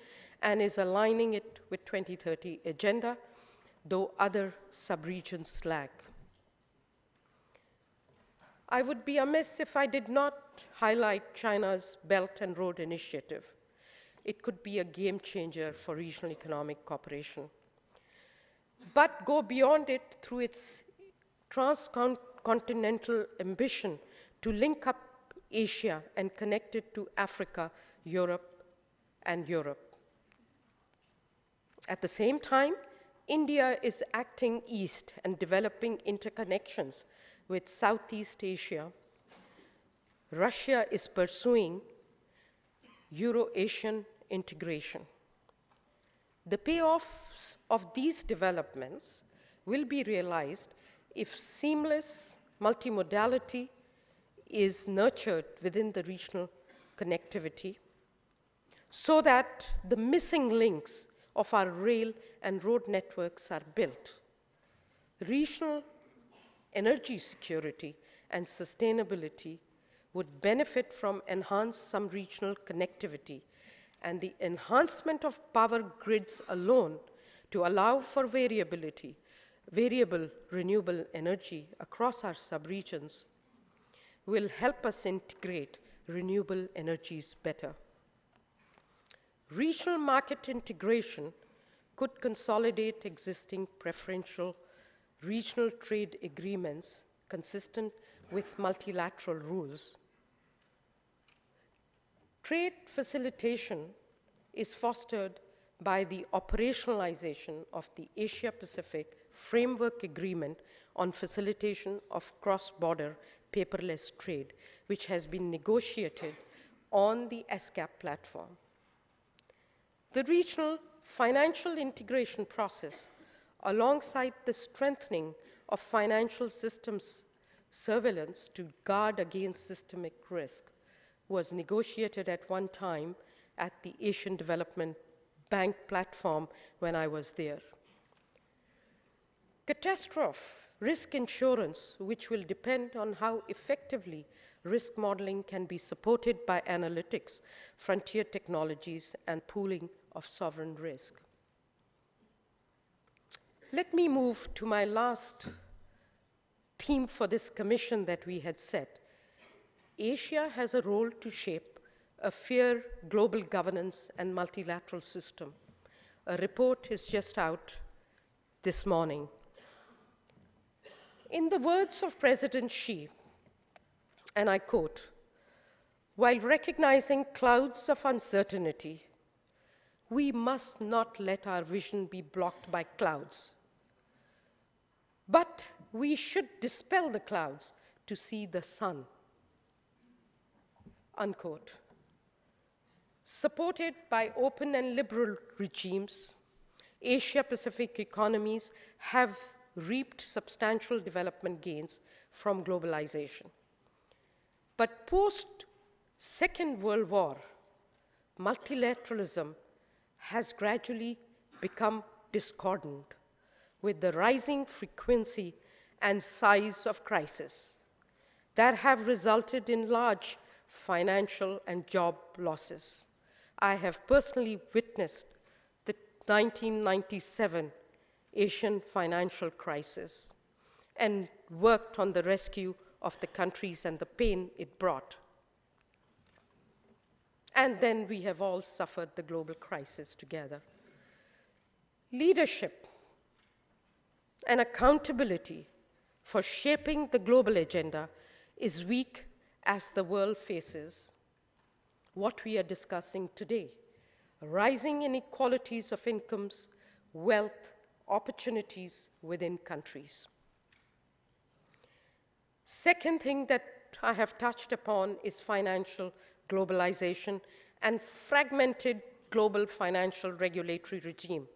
and is aligning it with 2030 agenda, though other sub-regions lag. I would be amiss if I did not highlight China's Belt and Road Initiative. It could be a game changer for regional economic cooperation, but go beyond it through its transcontinental ambition to link up Asia and connect it to Africa, Europe, and Europe. At the same time, India is acting east and developing interconnections with Southeast Asia. Russia is pursuing Euro-Asian integration. The payoffs of these developments will be realized if seamless multimodality is nurtured within the regional connectivity, so that the missing links of our rail and road networks are built. Regional energy security and sustainability would benefit from enhanced some-regional connectivity, and the enhancement of power grids alone to allow for variable renewable energy across our subregions will help us integrate renewable energies better. Regional market integration could consolidate existing preferential regional trade agreements consistent with multilateral rules. Trade facilitation is fostered by the operationalization of the Asia-Pacific Framework Agreement on Facilitation of Cross-Border Paperless Trade, which has been negotiated on the ESCAP platform. The regional financial integration process, alongside the strengthening of financial systems surveillance to guard against systemic risk, was negotiated at one time at the Asian Development bank platform when I was there. Catastrophe risk insurance, which will depend on how effectively risk modeling can be supported by analytics, frontier technologies, and pooling of sovereign risk. Let me move to my last theme for this commission that we had set. Asia has a role to shape a fair global governance and multilateral system. A report is just out this morning. In the words of President Xi, and I quote, "While recognizing clouds of uncertainty, we must not let our vision be blocked by clouds. But we should dispel the clouds to see the sun." Unquote. Supported by open and liberal regimes, Asia-Pacific economies have reaped substantial development gains from globalization. But post-Second World War, multilateralism has gradually become discordant with the rising frequency and size of crises that have resulted in large financial and job losses. I have personally witnessed the 1997 Asian financial crisis and worked on the rescue of the countries and the pain it brought. And then we have all suffered the global crisis together. Leadership and accountability for shaping the global agenda is weak as the world faces what we are discussing today: rising inequalities of incomes, wealth, opportunities within countries. Second thing that I have touched upon is financial globalization and fragmented global financial regulatory regime.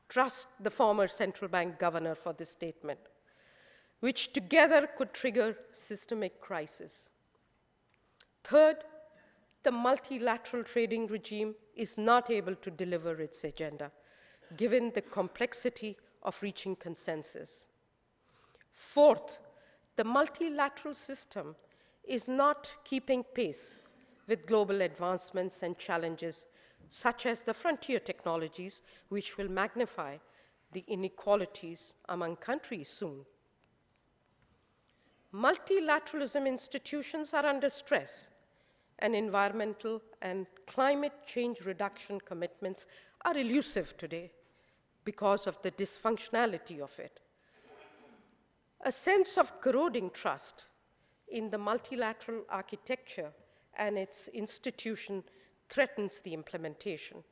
Trust the former central bank governor for this statement, which together could trigger systemic crisis. Third, the multilateral trading regime is not able to deliver its agenda, given the complexity of reaching consensus. Fourth, the multilateral system is not keeping pace with global advancements and challenges, such as the frontier technologies, which will magnify the inequalities among countries soon. Multilateralism institutions are under stress, and environmental and climate change reduction commitments are elusive today because of the dysfunctionality of it. A sense of corroding trust in the multilateral architecture and its institution threatens the implementation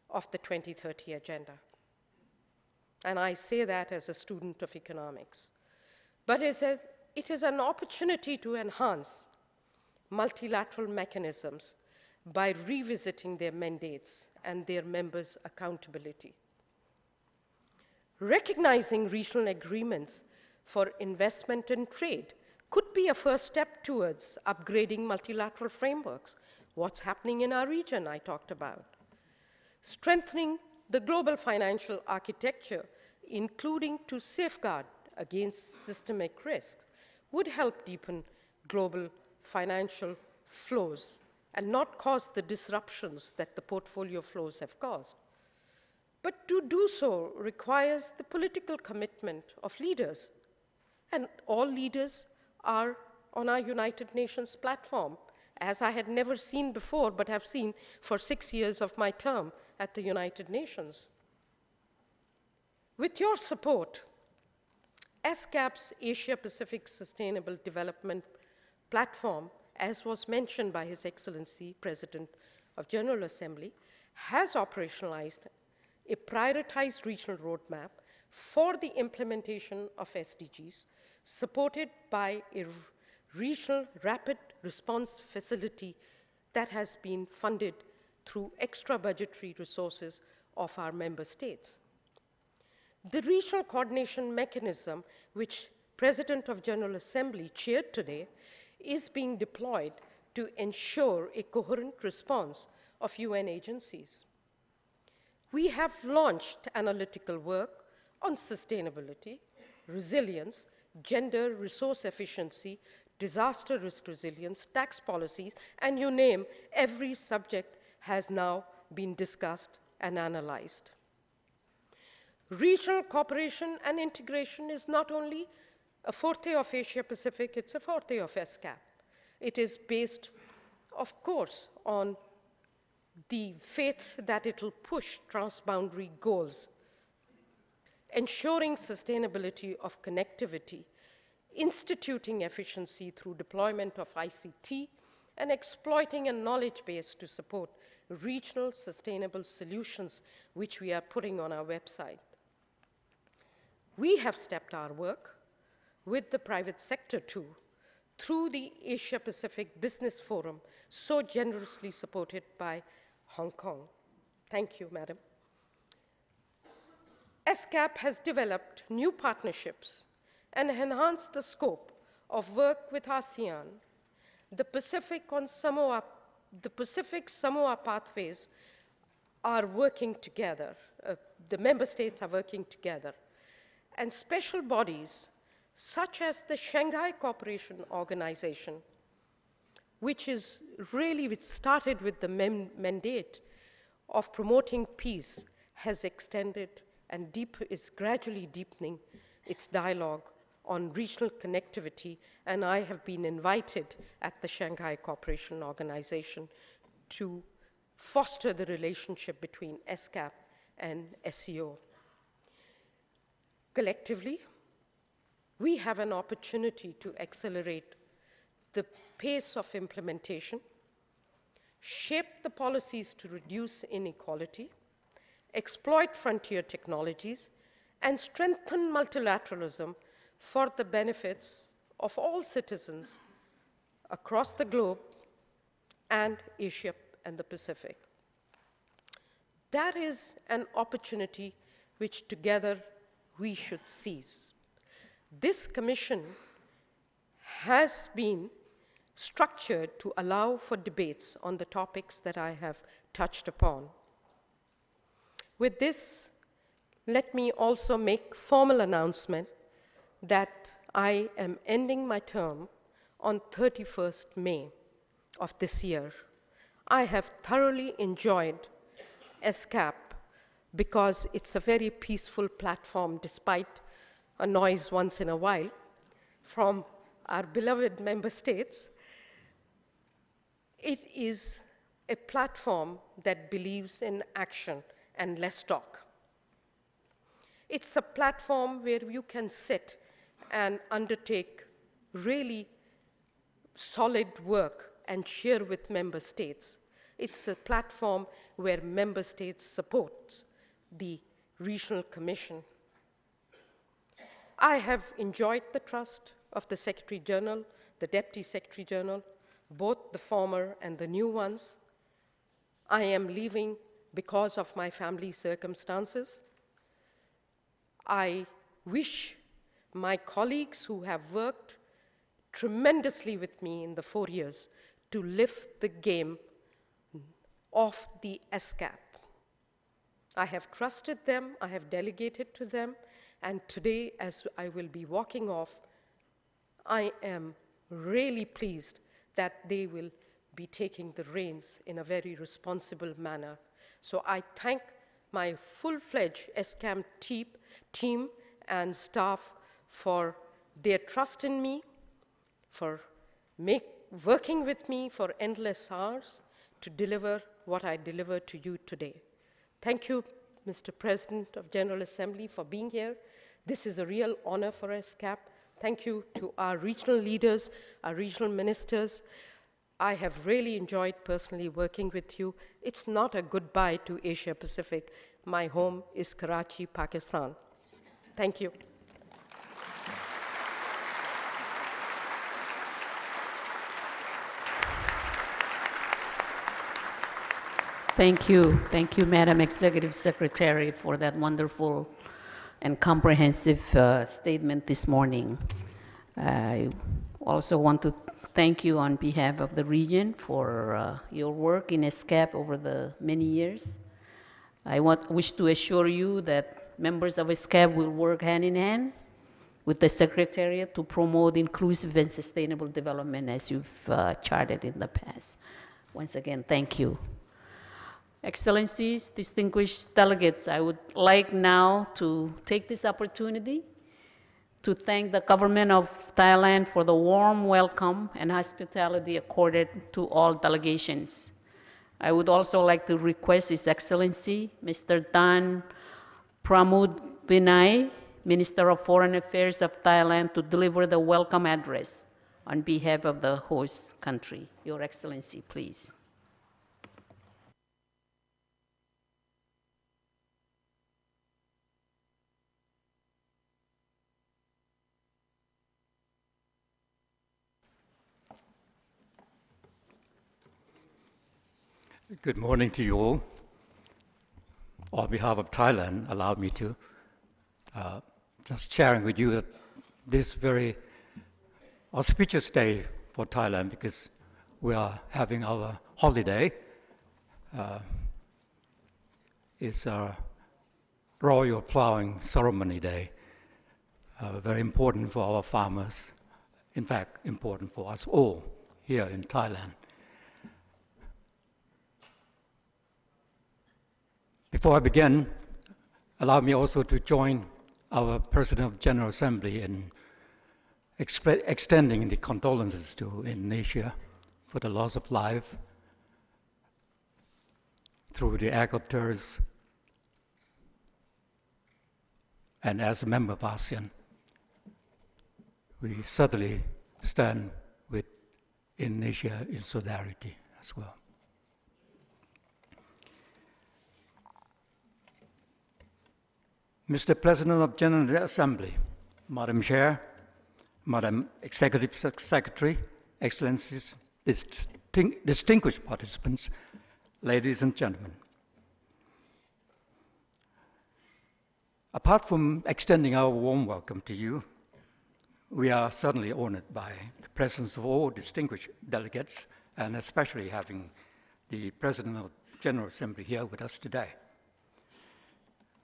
of the 2030 Agenda. And I say that as a student of economics. But it is an opportunity to enhance multilateral mechanisms by revisiting their mandates and their members' accountability. Recognizing regional agreements for investment and trade could be a first step towards upgrading multilateral frameworks. What's happening in our region, I talked about. Strengthening the global financial architecture, including to safeguard against systemic risks, would help deepen global financial flows and not cause the disruptions that the portfolio flows have caused. But to do so requires the political commitment of leaders, and all leaders are on our United Nations platform, as I had never seen before, but have seen for 6 years of my term at the United Nations. With your support, ESCAP's Asia-Pacific Sustainable Development Platform, as was mentioned by His Excellency, President of General Assembly, has operationalized a prioritized regional roadmap for the implementation of SDGs, supported by a regional rapid response facility that has been funded through extra budgetary resources of our member states. The regional coordination mechanism, which President of General Assembly chaired today, is being deployed to ensure a coherent response of UN agencies. we have launched analytical work on sustainability, resilience, gender, resource efficiency, disaster risk resilience, tax policies, and you name, every subject has now been discussed and analyzed. Regional cooperation and integration is not only a forte of Asia Pacific, it's a forte of ESCAP. It is based, of course, on the faith that it will push transboundary goals, ensuring sustainability of connectivity, instituting efficiency through deployment of ICT, and exploiting a knowledge base to support regional sustainable solutions, which we are putting on our website. We have stepped our work with the private sector too, through the Asia Pacific Business Forum, so generously supported by Hong Kong. Thank you, Madam. ESCAP has developed new partnerships and enhanced the scope of work with ASEAN. The Pacific Samoa pathways are working together. The member states are working together. And special bodies such as the Shanghai Cooperation Organization, which started with the mandate of promoting peace, has extended and is gradually deepening its dialogue on regional connectivity, and I have been invited at the Shanghai Cooperation Organization to foster the relationship between ESCAP and SCO. Collectively, we have an opportunity to accelerate the pace of implementation, shape the policies to reduce inequality, exploit frontier technologies, and strengthen multilateralism for the benefits of all citizens across the globe and Asia and the Pacific. That is an opportunity which together we should seize. This commission has been structured to allow for debates on the topics that I have touched upon. With this, let me also make formal announcement that I am ending my term on 31st May of this year. I have thoroughly enjoyed ESCAP because it's a very peaceful platform despite a noise once in a while from our beloved member states. It is a platform that believes in action and less talk. It's a platform where you can sit and undertake really solid work and share with member states. It's a platform where member states support the regional commission. I have enjoyed the trust of the Secretary General, the Deputy Secretary General, both the former and the new ones. I am leaving because of my family circumstances. I wish my colleagues who have worked tremendously with me in the 4 years to lift the game of the ESCAP. I have trusted them, I have delegated to them, and today, as I will be walking off, I am really pleased that they will be taking the reins in a very responsible manner. So I thank my full-fledged ESCAP team and staff for their trust in me, for working with me for endless hours to deliver what I deliver to you today. Thank you, Mr. President of General Assembly, for being here. This is a real honor for ESCAP. Thank you to our regional leaders, our regional ministers. I have really enjoyed personally working with you. It's not a goodbye to Asia Pacific. My home is Karachi, Pakistan. Thank you. Thank you, Madam Executive Secretary, for that wonderful and comprehensive statement this morning. I also want to thank you on behalf of the region for your work in ESCAP over the many years. I wish to assure you that members of ESCAP will work hand in hand with the Secretariat to promote inclusive and sustainable development as you've charted in the past. Once again, thank you. Excellencies, distinguished delegates, I would like now to take this opportunity to thank the government of Thailand for the warm welcome and hospitality accorded to all delegations. I would also like to request His Excellency, Mr. Dan Pramud Vinay, Minister of Foreign Affairs of Thailand, to deliver the welcome address on behalf of the host country. Your Excellency, please. Good morning to you all. On behalf of Thailand, allow me to just sharing with you that this very auspicious day for Thailand, because we are having our holiday. It's our Royal Plowing Ceremony Day, very important for our farmers, in fact, important for us all here in Thailand. Before I begin, allow me also to join our President of General Assembly in extending the condolences to Indonesia for the loss of life through the act of terrorists. And as a member of ASEAN, we certainly stand with Indonesia in solidarity as well. Mr. President of General Assembly, Madam Chair, Madam Executive Secretary, Excellencies, distinguished participants, ladies and gentlemen. Apart from extending our warm welcome to you, we are certainly honored by the presence of all distinguished delegates, and especially having the President of General Assembly here with us today.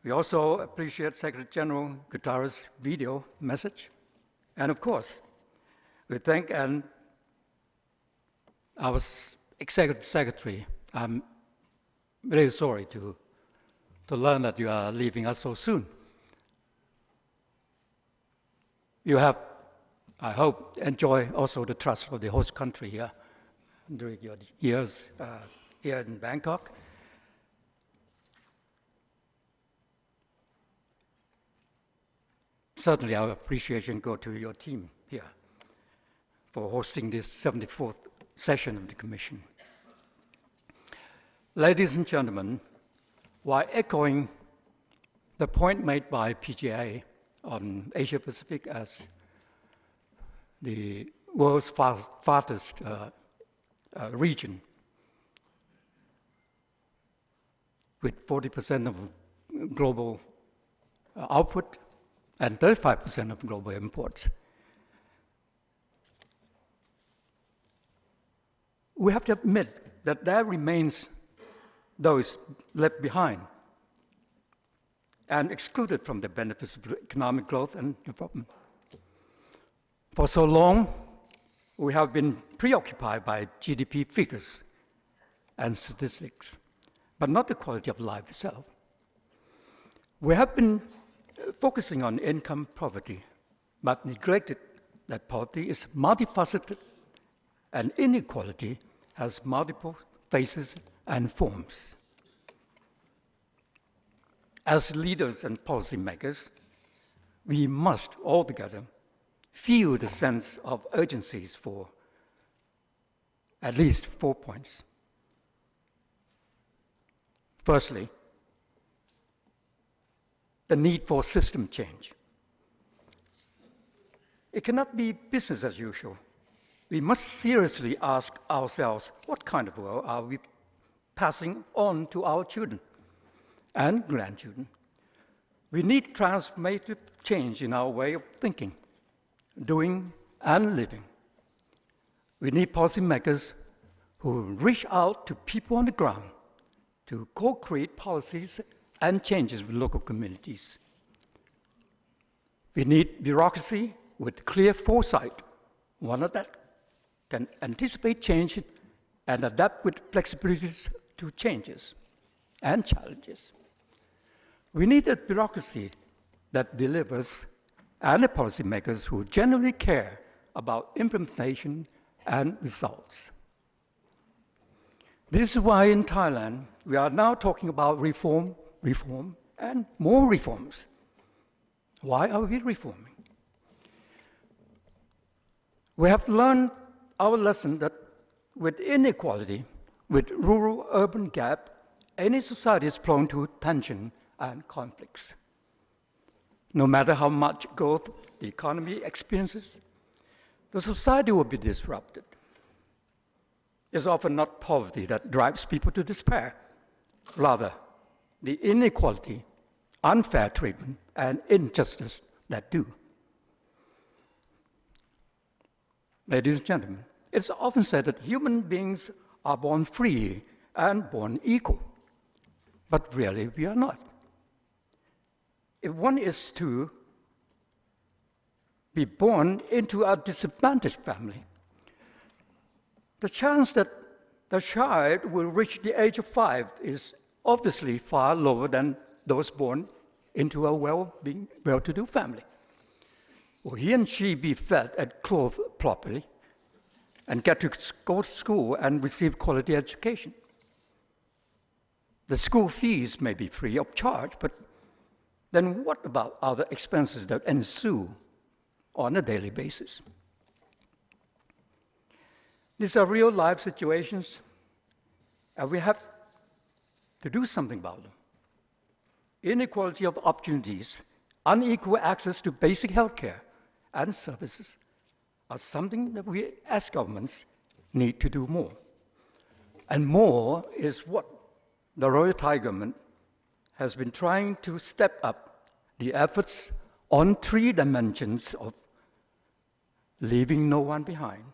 We also appreciate Secretary General Guterres' video message. And of course, we thank our Executive Secretary. I'm really sorry to learn that you are leaving us so soon. You have, I hope, enjoyed also the trust of the host country here during your years here in Bangkok. Certainly our appreciation goes to your team here for hosting this 74th session of the Commission. Ladies and gentlemen, while echoing the point made by PGA on Asia Pacific as the world's farthest region, with 40% of global output, and 35% of global imports. We have to admit that there remains those left behind and excluded from the benefits of economic growth and development. For so long, we have been preoccupied by GDP figures and statistics, but not the quality of life itself. We have been focusing on income poverty, but neglected that poverty is multifaceted and inequality has multiple faces and forms. As leaders and policymakers, we must altogether feel the sense of urgencies for at least 4 points. Firstly, the need for system change. It cannot be business as usual. We must seriously ask ourselves, what kind of world are we passing on to our children and grandchildren? We need transformative change in our way of thinking, doing, and living. We need policymakers who reach out to people on the ground to co-create policies and changes with local communities. We need bureaucracy with clear foresight, one that can anticipate change and adapt with flexibilities to changes and challenges. We need a bureaucracy that delivers and the policymakers who genuinely care about implementation and results. This is why in Thailand, we are now talking about reform, and more reforms. Why are we reforming? We have learned our lesson that with inequality, with rural-urban gap, any society is prone to tension and conflicts. No matter how much growth the economy experiences, the society will be disrupted. It's often not poverty that drives people to despair. Rather, the inequality, unfair treatment, and injustice that do. Ladies and gentlemen, it's often said that human beings are born free and born equal. But really, we are not. If one is to be born into a disadvantaged family, the chance that the child will reach the age of 5 is obviously far lower than those born into a well-to-do family. Will he and she be fed and clothed properly and get to go to school and receive quality education? The school fees may be free of charge, but then what about other expenses that ensue on a daily basis? These are real-life situations, and we have to do something about them. Inequality of opportunities, unequal access to basic health care and services are something that we as governments need to do more. And more is what the Royal Thai government has been trying to step up the efforts on 3 dimensions of leaving no one behind.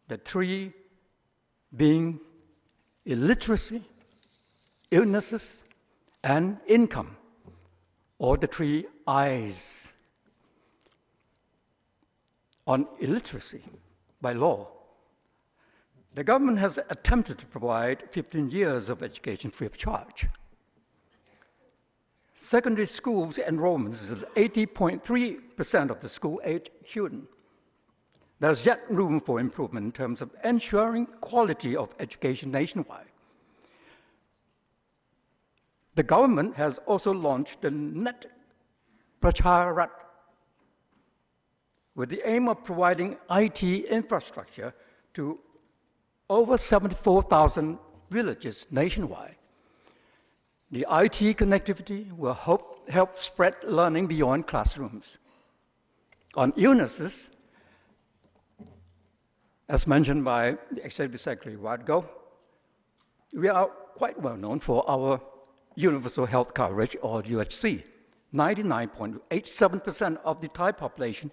The 3 being illiteracy, illnesses, and income, or the 3 I's. On illiteracy, by law, the government has attempted to provide 15 years of education free of charge. Secondary schools enrollments is at 80.3% of the school-age children. There's yet room for improvement in terms of ensuring quality of education nationwide. The government has also launched the Net Pracharat with the aim of providing IT infrastructure to over 74,000 villages nationwide. The IT connectivity will help spread learning beyond classrooms. On illnesses, as mentioned by the Executive Secretary a while ago, we are quite well known for our universal health coverage, or UHC. 99.87% of the Thai population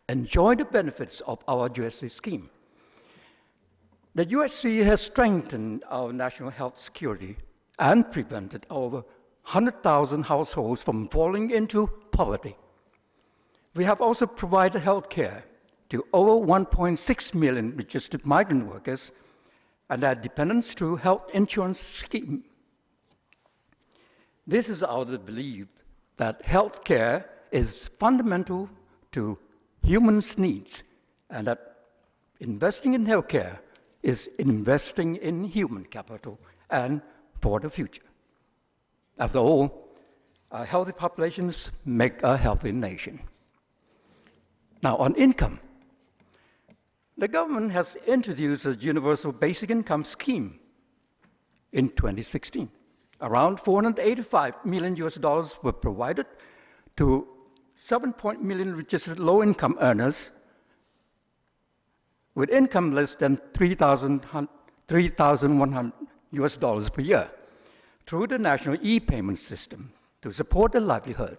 enjoy the benefits of our UHC scheme. The UHC has strengthened our national health security and prevented over 100,000 households from falling into poverty. We have also provided health care to over 1.6 million registered migrant workers and their dependents through health insurance scheme. This is our belief that health care is fundamental to humans' needs, and that investing in health care is investing in human capital and for the future. After all, healthy populations make a healthy nation. Now, on income, the government has introduced a universal basic income scheme in 2016. Around $485 million were provided to 7 million registered low-income earners with income less than $3,100 per year through the national e-payment system to support their livelihood.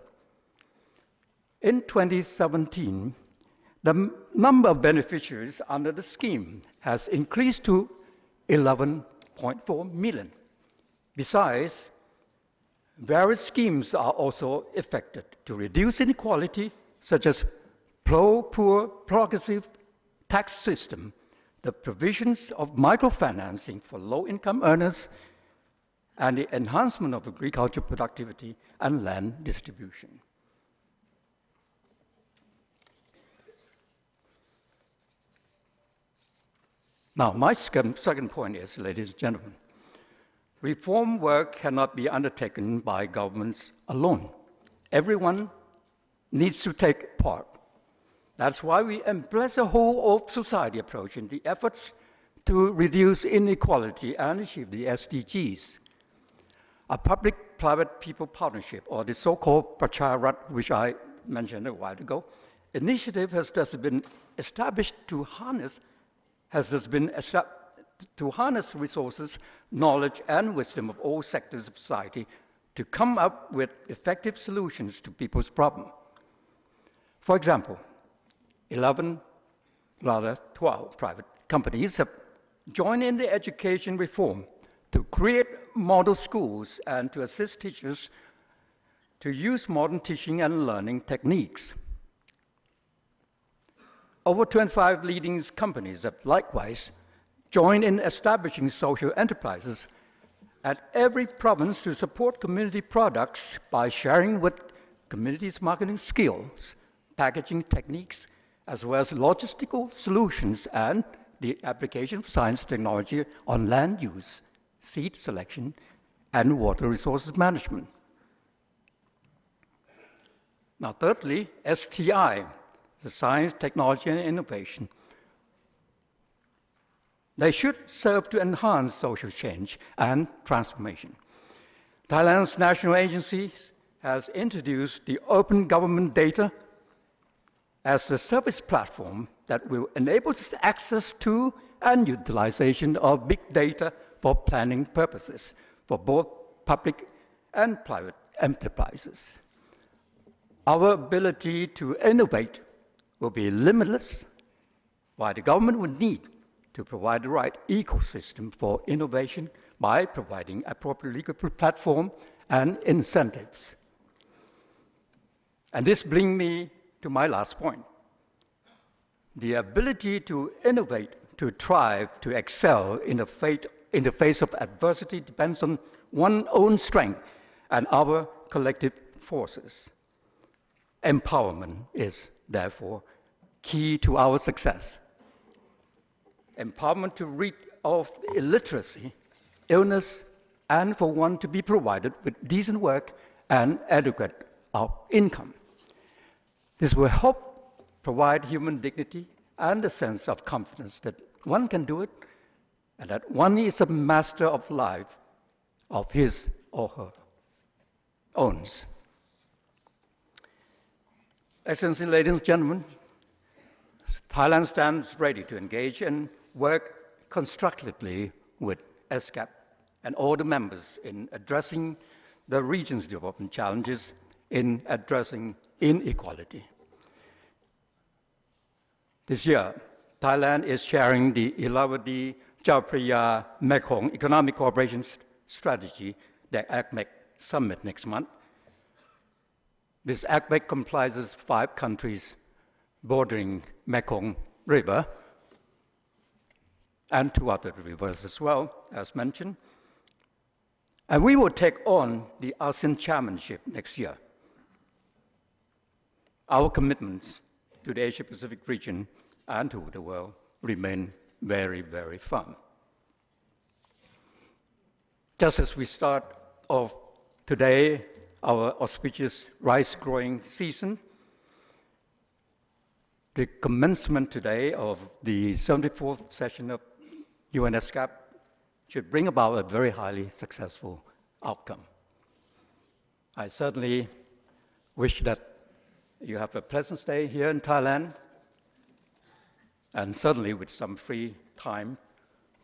In 2017, the number of beneficiaries under the scheme has increased to 11.4 million. Besides, various schemes are also effected to reduce inequality, such as pro-poor progressive tax system, the provisions of microfinancing for low-income earners, and the enhancement of agricultural productivity and land distribution. Now, my second point is, ladies and gentlemen, reform work cannot be undertaken by governments alone. Everyone needs to take part. That's why we embrace a whole of society approach in the efforts to reduce inequality and achieve the SDGs. A public-private people partnership, or the so-called Pracharat, which I mentioned a while ago, initiative has thus been established to harness resources, knowledge, and wisdom of all sectors of society to come up with effective solutions to people's problems. For example, 12 private companies have joined in the education reform to create model schools and to assist teachers to use modern teaching and learning techniques. Over 25 leading companies have likewise joined in establishing social enterprises at every province to support community products by sharing with communities marketing skills, packaging techniques, as well as logistical solutions and the application of science technology on land use, seed selection, and water resources management. Now, thirdly, STI, the Science, Technology, and Innovation. They should serve to enhance social change and transformation. Thailand's national agency has introduced the Open Government Data as a service platform that will enable access to and utilization of big data for planning purposes for both public and private enterprises. Our ability to innovate will be limitless, while the government will need to provide the right ecosystem for innovation by providing appropriate legal platform and incentives. And this brings me to my last point. The ability to innovate, to thrive, to excel in the face of adversity depends on one's own strength and our collective forces. Empowerment is, therefore, key to our success. Empowerment to rid of illiteracy, illness, and for one to be provided with decent work and adequate income. This will help provide human dignity and a sense of confidence that one can do it and that one is a master of life of his or her own. Excellency, ladies and gentlemen, Thailand stands ready to engage and work constructively with ESCAP and all the members in addressing the region's development challenges in addressing inequality. This year, Thailand is chairing the Irrawaddy Chao Phraya Mekong Economic Cooperation Strategy, the ACMEC Summit next month. This ACMEC comprises 5 countries bordering Mekong River and 2 other rivers as well, as mentioned. And we will take on the ASEAN chairmanship next year. Our commitments to the Asia-Pacific region and to the world remain very, very firm. Just as we start off today our auspicious rice-growing season, the commencement today of the 74th session of UN ESCAP should bring about a very highly successful outcome. I certainly wish that you have a pleasant stay here in Thailand, and certainly with some free time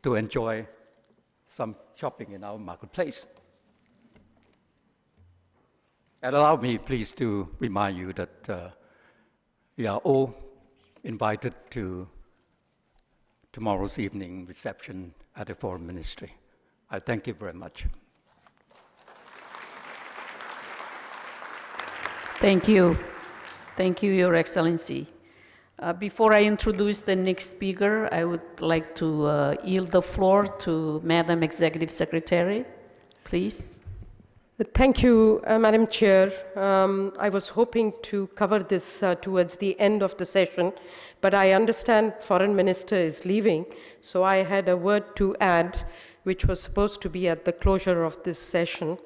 to enjoy some shopping in our marketplace. And allow me, please, to remind you that you are all invited to tomorrow's evening reception at the Foreign Ministry. I thank you very much. Thank you. Thank you, Your Excellency. Before I introduce the next speaker, I would like to yield the floor to Madam Executive Secretary, please. Thank you, Madam Chair. I was hoping to cover this towards the end of the session, but I understand Foreign Minister is leaving, so I had a word to add, which was supposed to be at the closure of this session.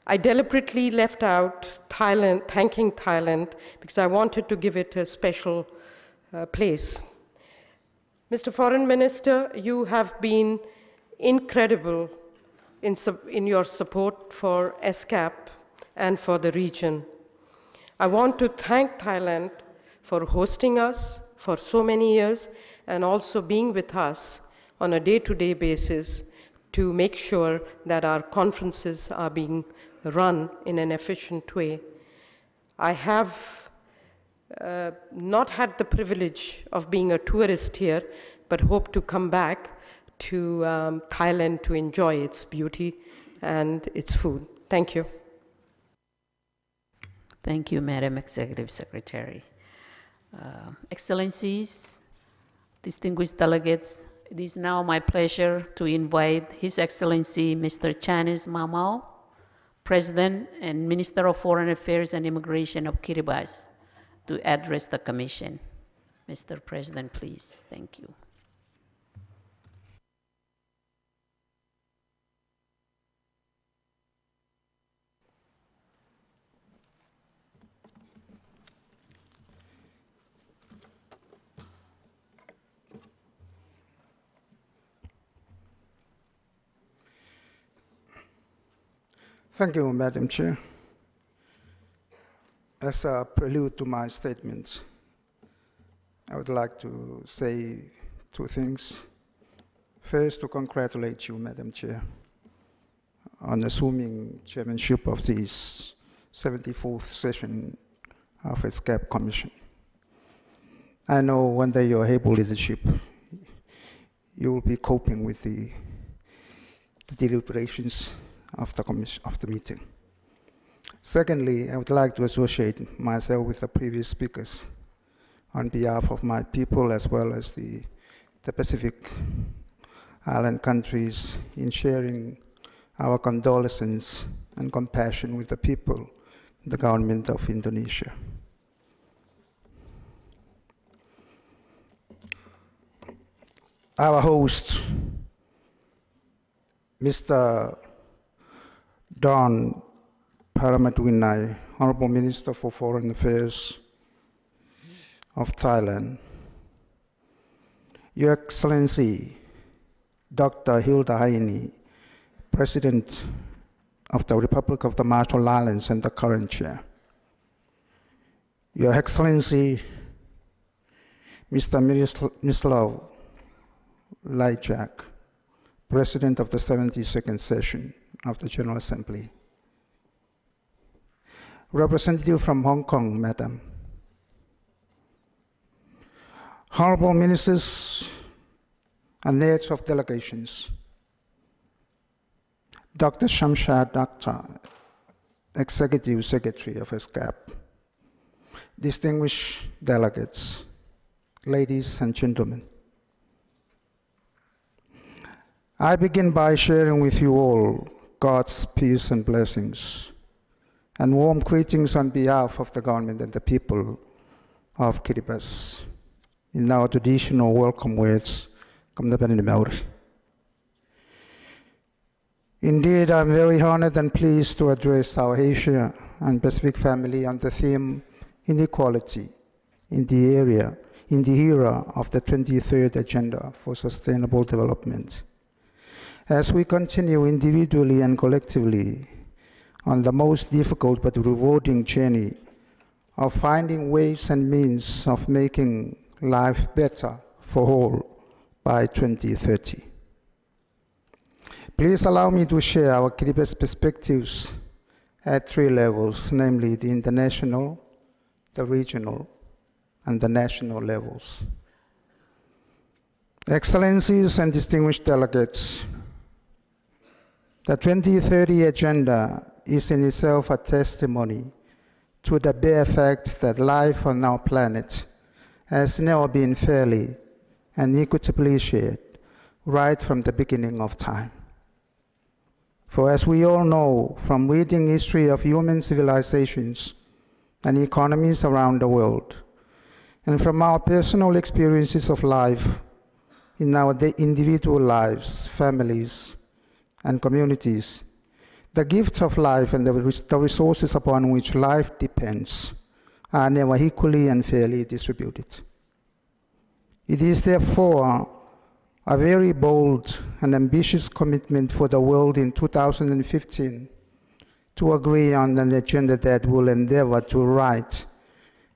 I deliberately left out Thailand, thanking Thailand, because I wanted to give it a special place. Mr. Foreign Minister, you have been incredible in your support for ESCAP and for the region. I want to thank Thailand for hosting us for so many years and also being with us on a day-to-day basis to make sure that our conferences are being run in an efficient way. I have not had the privilege of being a tourist here, but hope to come back to Thailand to enjoy its beauty and its food. Thank you. Thank you, Madam Executive Secretary. Excellencies, distinguished delegates, it is now my pleasure to invite His Excellency Mr. Chanis Mamao, President and Minister of Foreign Affairs and Immigration of Kiribati, to address the Commission. Mr. President, please. Thank you. Thank you, Madam Chair. As a prelude to my statements, I would like to say two things. First, to congratulate you, Madam Chair, on assuming chairmanship of this 74th session of ESCAP Commission. I know one day your able leadership, you will be coping with the deliberations of the meeting. Secondly, I would like to associate myself with the previous speakers on behalf of my people as well as the Pacific Island countries in sharing our condolences and compassion with the people, the government of Indonesia. Our host, Mr. Don Paramatwinai, Honorable Minister for Foreign Affairs of Thailand, Your Excellency Dr. Hilda Heine, President of the Republic of the Marshall Islands and the current chair, Your Excellency Mr. Miroslav Lajčák, President of the 72nd session of the General Assembly, representative from Hong Kong, Madam, honorable ministers and heads of delegations, Dr. Shamshad Akhtar, Executive Secretary of ESCAP, distinguished delegates, ladies and gentlemen. I begin by sharing with you all God's peace and blessings, and warm greetings on behalf of the government and the people of Kiribati. In our traditional welcome words, indeed, I'm very honored and pleased to address our Asia and Pacific family on the theme inequality in the era of the 23rd Agenda for Sustainable Development. As we continue individually and collectively on the most difficult but rewarding journey of finding ways and means of making life better for all by 2030. Please allow me to share our Kiribati perspectives at three levels, namely the international, the regional, and the national levels. Excellencies and distinguished delegates, the 2030 Agenda is in itself a testimony to the bare fact that life on our planet has never been fairly and equitably shared right from the beginning of time. For as we all know from reading history of human civilizations and economies around the world, and from our personal experiences of life in our individual lives, families, and communities, the gifts of life and the resources upon which life depends are never equally and fairly distributed. It is therefore a very bold and ambitious commitment for the world in 2015 to agree on an agenda that will endeavor to right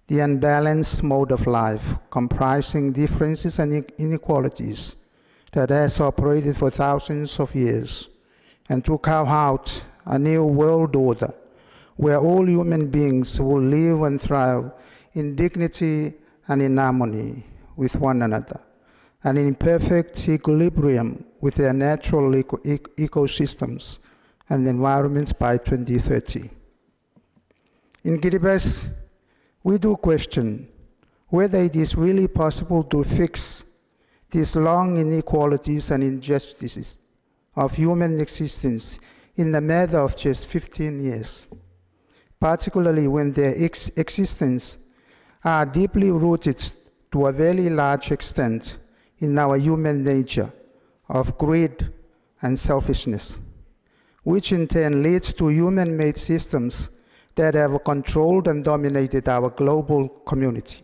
the unbalanced mode of life comprising differences and inequalities that has operated for thousands of years, and to carve out a new world order where all human beings will live and thrive in dignity and in harmony with one another, and in perfect equilibrium with their natural ecosystems and environments by 2030. In Kiribati, we do question whether it is really possible to fix these long inequalities and injustices of human existence in the matter of just 15 years, particularly when their existence are deeply rooted to a very large extent in our human nature of greed and selfishness, which in turn leads to human-made systems that have controlled and dominated our global community.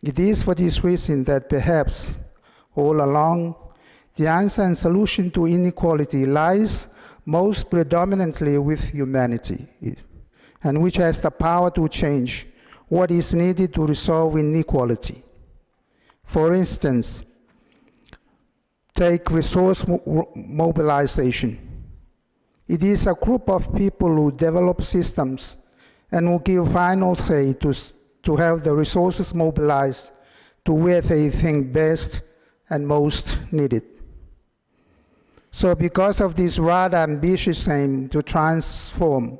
It is for this reason that perhaps all along, the answer and solution to inequality lies most predominantly with humanity, and which has the power to change what is needed to resolve inequality. For instance, take resource mobilization. It is a group of people who develop systems and who give final say to have the resources mobilized to where they think best and most needed. So because of this rather ambitious aim to transform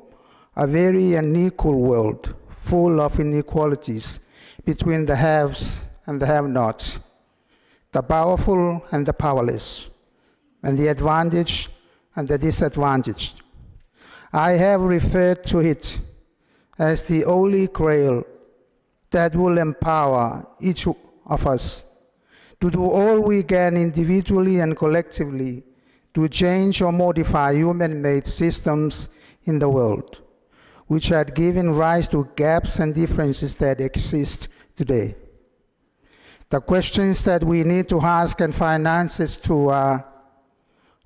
a very unequal world full of inequalities between the haves and the have-nots, the powerful and the powerless, and the advantaged and the disadvantaged, I have referred to it as the holy grail that will empower each of us to do all we can individually and collectively to change or modify human-made systems in the world, which had given rise to gaps and differences that exist today. The questions that we need to ask and find answers to are,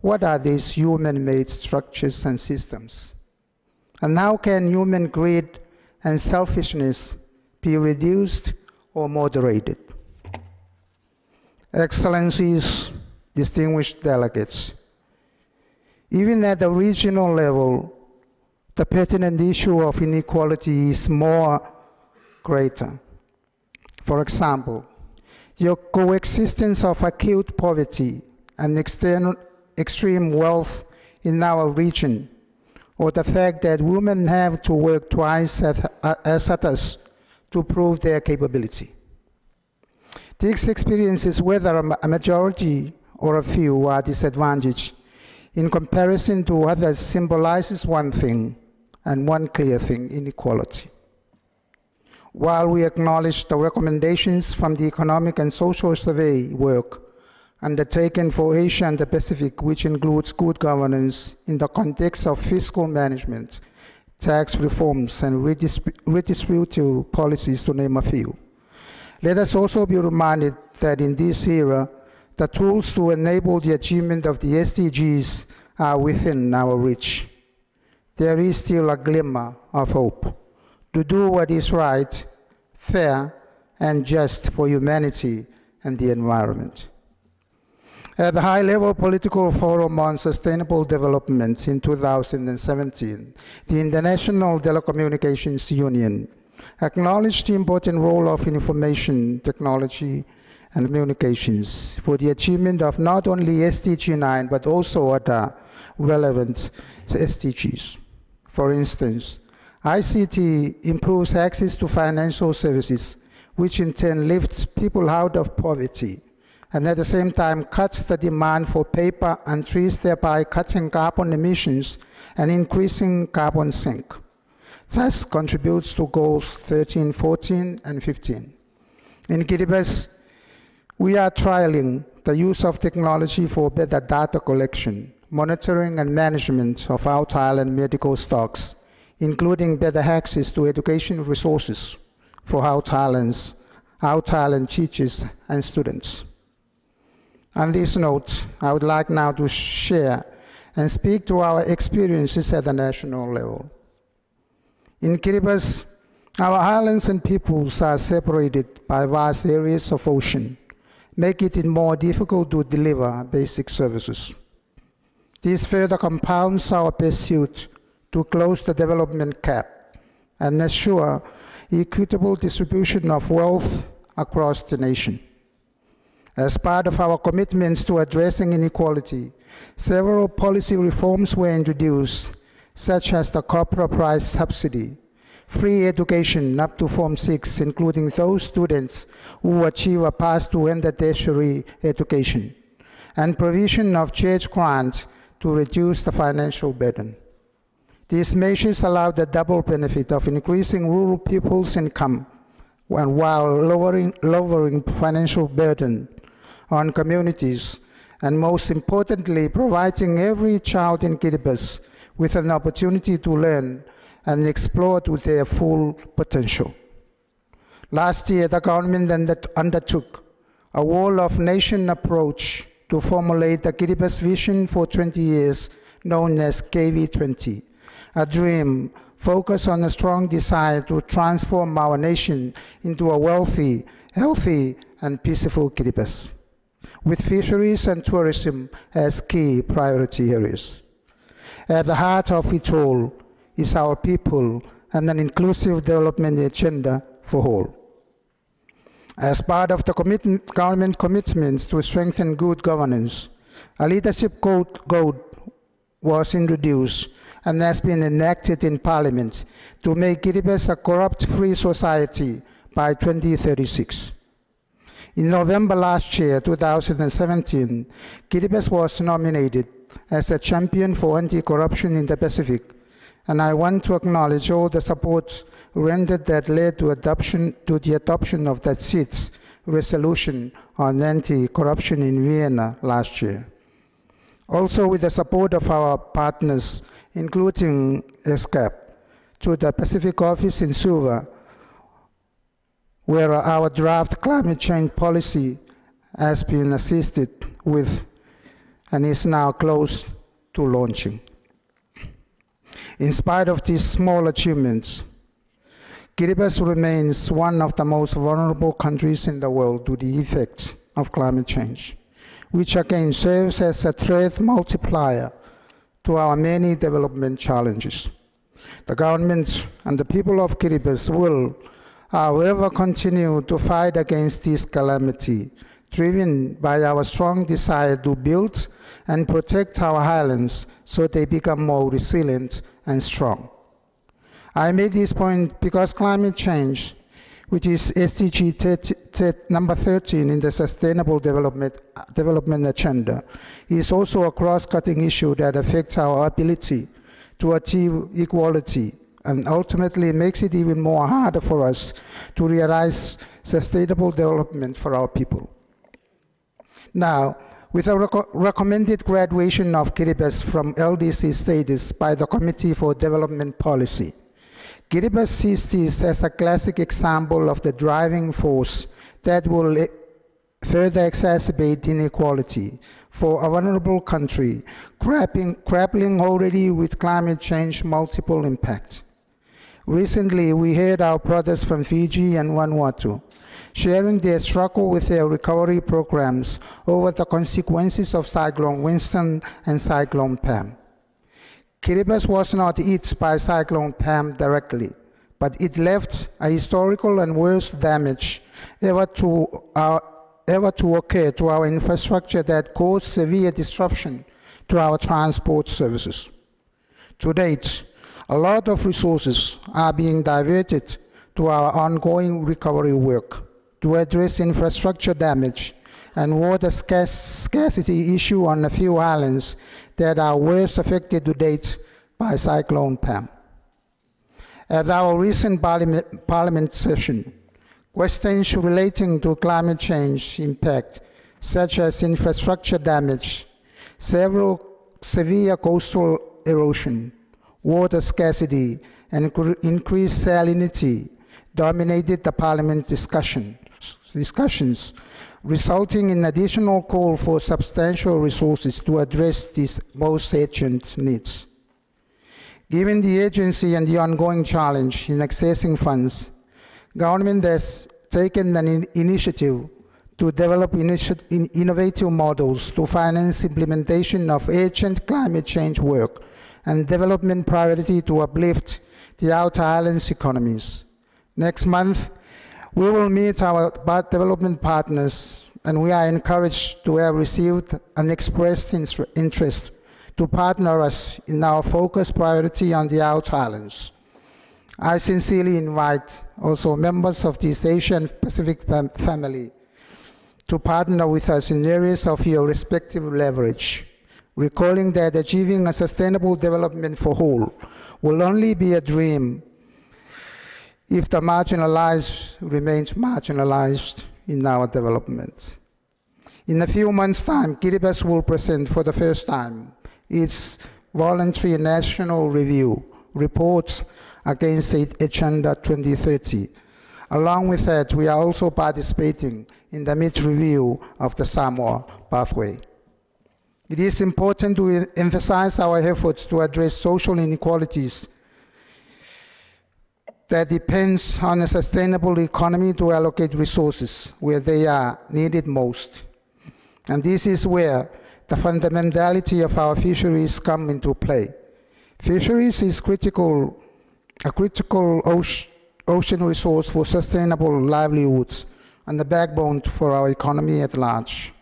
what are these human-made structures and systems? And how can human greed and selfishness be reduced or moderated? Excellencies, distinguished delegates, even at the regional level, the pertinent issue of inequality is more greater. For example, the coexistence of acute poverty and extreme wealth in our region, or the fact that women have to work twice as others to prove their capability. These experiences, whether a majority or a few are disadvantaged in comparison to others, symbolizes one thing, and one clear thing: inequality. While we acknowledge the recommendations from the Economic and Social Survey work undertaken for Asia and the Pacific, which includes good governance in the context of fiscal management, tax reforms, and redistributive policies, to name a few, let us also be reminded that in this era, the tools to enable the achievement of the SDGs are within our reach. There is still a glimmer of hope to do what is right, fair, and just for humanity and the environment. At the high-level political forum on sustainable development in 2017, the International Telecommunications Union acknowledged the important role of information technology and communications for the achievement of not only SDG 9, but also other relevant SDGs. For instance, ICT improves access to financial services, which in turn lifts people out of poverty, and at the same time cuts the demand for paper and trees, thereby cutting carbon emissions and increasing carbon sink. Thus contributes to goals 13, 14, and 15. In Kiribati, we are trialing the use of technology for better data collection, monitoring and management of out island medical stocks, including better access to education resources for out island teachers and students. On this note, I would like now to share and speak to our experiences at the national level. In Kiribati, our islands and peoples are separated by vast areas of ocean, making it more difficult to deliver basic services. This further compounds our pursuit to close the development gap and ensure equitable distribution of wealth across the nation. As part of our commitments to addressing inequality, several policy reforms were introduced, such as the copper price subsidy, free education up to Form 6, including those students who achieve a pass to enter tertiary education, and provision of church grants to reduce the financial burden. These measures allow the double benefit of increasing rural people's income while lowering financial burden on communities, and most importantly, providing every child in Kiribati with an opportunity to learn and explore to their full potential. Last year, the government undertook a whole-of-nation approach to formulate the Kiribati vision for 20 years, known as KV20, a dream focused on a strong desire to transform our nation into a wealthy, healthy, and peaceful Kiribati, with fisheries and tourism as key priority areas. At the heart of it all is our people and an inclusive development agenda for all. As part of the government commitments to strengthen good governance, a leadership code was introduced and has been enacted in Parliament to make Kiribati a corrupt-free society by 2036. In November last year, 2017, Kiribati was nominated as a champion for anti-corruption in the Pacific, and I want to acknowledge all the support rendered that led to the adoption of that seat's resolution on anti-corruption in Vienna last year. Also, with the support of our partners, including ESCAP, to the Pacific office in Suva, where our draft climate change policy has been assisted with and is now close to launching. In spite of these small achievements, Kiribati remains one of the most vulnerable countries in the world to the effects of climate change, which again serves as a threat multiplier to our many development challenges. The government and the people of Kiribati will, however, continue to fight against this calamity, driven by our strong desire to build and protect our islands so they become more resilient and strong. I made this point because climate change, which is SDG number 13 in the Sustainable Development Agenda, is also a cross-cutting issue that affects our ability to achieve equality and ultimately makes it even more harder for us to realize sustainable development for our people. Now, with a recommended graduation of Kiribati from LDC status by the Committee for Development Policy, Kiribati sees this as a classic example of the driving force that will further exacerbate inequality for a vulnerable country, grappling already with climate change multiple impacts. Recently, we heard our brothers from Fiji and Vanuatu sharing their struggle with their recovery programs over the consequences of Cyclone Winston and Cyclone Pam. Kiribati was not hit by Cyclone Pam directly, but it left a historical and worst damage ever to occur to our infrastructure that caused severe disruption to our transport services. To date, A lot of resources are being diverted to our ongoing recovery work to address infrastructure damage and water scarcity issue on a few islands that are worst affected to date by Cyclone Pam. At our recent Parliament session, questions relating to climate change impact, such as infrastructure damage, severe coastal erosion, water scarcity, and increased salinity dominated the Parliament's discussions, resulting in additional call for substantial resources to address these most urgent needs. Given the urgency and the ongoing challenge in accessing funds, government has taken an initiative to develop innovative models to finance implementation of urgent climate change work and development priority to uplift the outer islands economies. Next month, we will meet our development partners, and we are encouraged to have received and expressed interest to partner us in our focus priority on the outer islands. I sincerely invite also members of this Asian Pacific family to partner with us in areas of your respective leverage, recalling that achieving a sustainable development for all will only be a dream if the marginalized remains marginalized in our development. In a few months' time, Kiribati will present for the first time its voluntary national review reports against Agenda 2030. Along with that, we are also participating in the mid-review of the Samoa pathway. It is important to emphasize our efforts to address social inequalities that depends on a sustainable economy to allocate resources where they are needed most. And this is where the fundamentality of our fisheries come into play. Fisheries is a critical ocean resource for sustainable livelihoods and the backbone for our economy at large,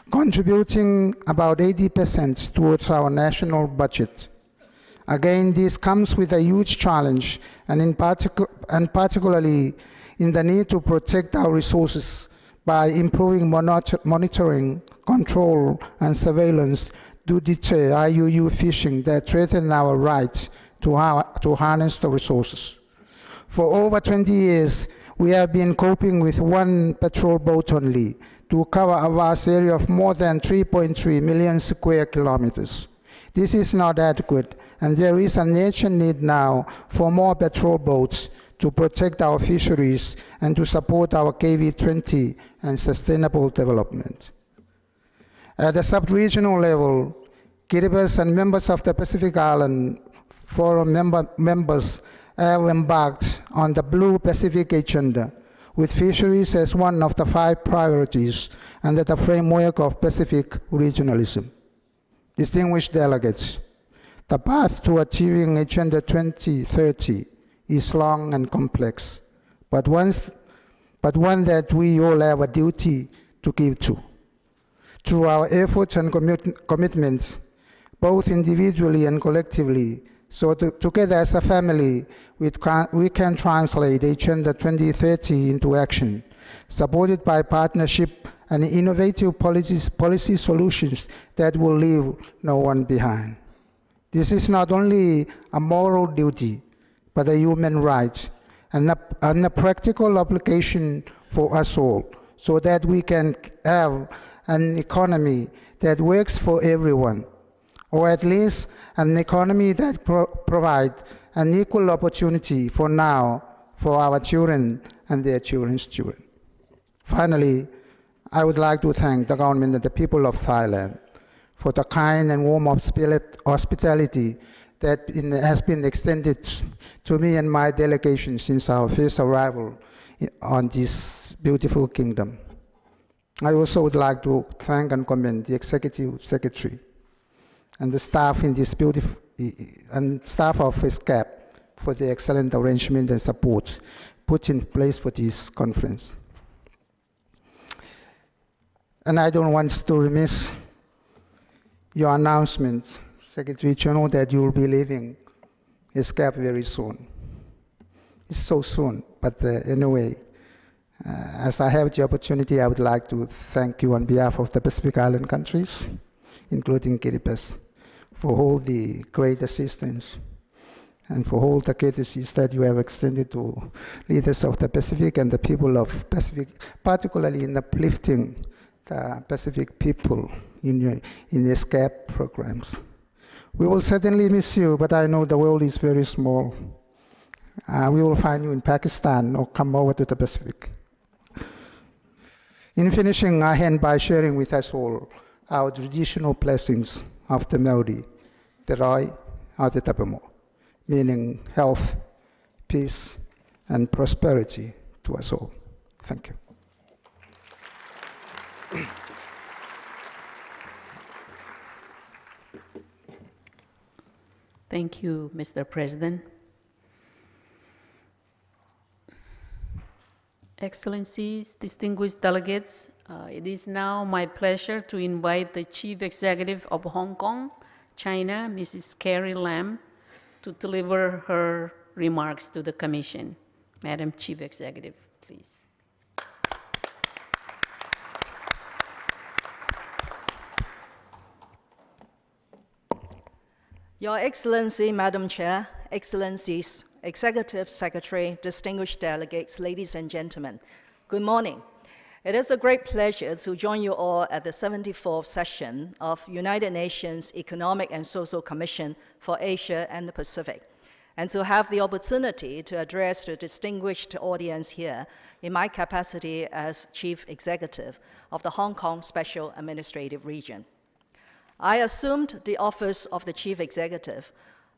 contributing about 80% towards our national budget. Again, this comes with a huge challenge, and particularly in the need to protect our resources by improving monitoring, control, and surveillance to deter IUU fishing that threaten our rights to harness the resources. For over 20 years, we have been coping with one patrol boat only to cover a vast area of more than 3.3 million square kilometers. This is not adequate, and there is an urgent need now for more patrol boats to protect our fisheries and to support our KV20 and sustainable development. At the sub-regional level, Kiribati and members of the Pacific Island Forum members have embarked on the Blue Pacific Agenda, with fisheries as one of the 5 priorities under the framework of Pacific regionalism. Distinguished delegates, the path to achieving Agenda 2030 is long and complex, but one that we all have a duty to give to. Through our efforts and commitments, both individually and collectively, so together as a family, we can translate Agenda 2030 into action, supported by partnership and innovative policy solutions that will leave no one behind. This is not only a moral duty, but a human right and a practical application for us all, so that we can have an economy that works for everyone, or at least an economy that provides an equal opportunity for now for our children and their children's children. Finally, I would like to thank the government and the people of Thailand for the kind and warm hospitality that has been extended to me and my delegation since our first arrival on this beautiful kingdom. I also would like to thank and commend the Executive Secretary and the staff in this beautiful and staff of ESCAP for the excellent arrangement and support put in place for this conference. And I don't want to remiss your announcement, Secretary General, that you will be leaving ESCAP very soon. It's so soon, but anyway, as I have the opportunity, I would like to thank you on behalf of the Pacific Island countries, including Kiribati, for all the great assistance and for all the courtesies that you have extended to leaders of the Pacific and the people of Pacific, particularly in uplifting the Pacific people in ESCAP programs. We will certainly miss you, but I know the world is very small. We will find you in Pakistan or come over to the Pacific. In finishing, I end by sharing with us all our traditional blessings of the Maori, the Rai, or the Tapamo, meaning health, peace, and prosperity to us all. Thank you. Thank you, Mr. President. Excellencies, distinguished delegates, it is now my pleasure to invite the Chief Executive of Hong Kong, China, Mrs. Carrie Lam, to deliver her remarks to the Commission. Madam Chief Executive, please. Your Excellency, Madam Chair, Excellencies, Executive Secretary, distinguished delegates, ladies and gentlemen, good morning. It is a great pleasure to join you all at the 74th session of United Nations Economic and Social Commission for Asia and the Pacific, and to have the opportunity to address the distinguished audience here in my capacity as Chief Executive of the Hong Kong Special Administrative Region. I assumed the office of the Chief Executive,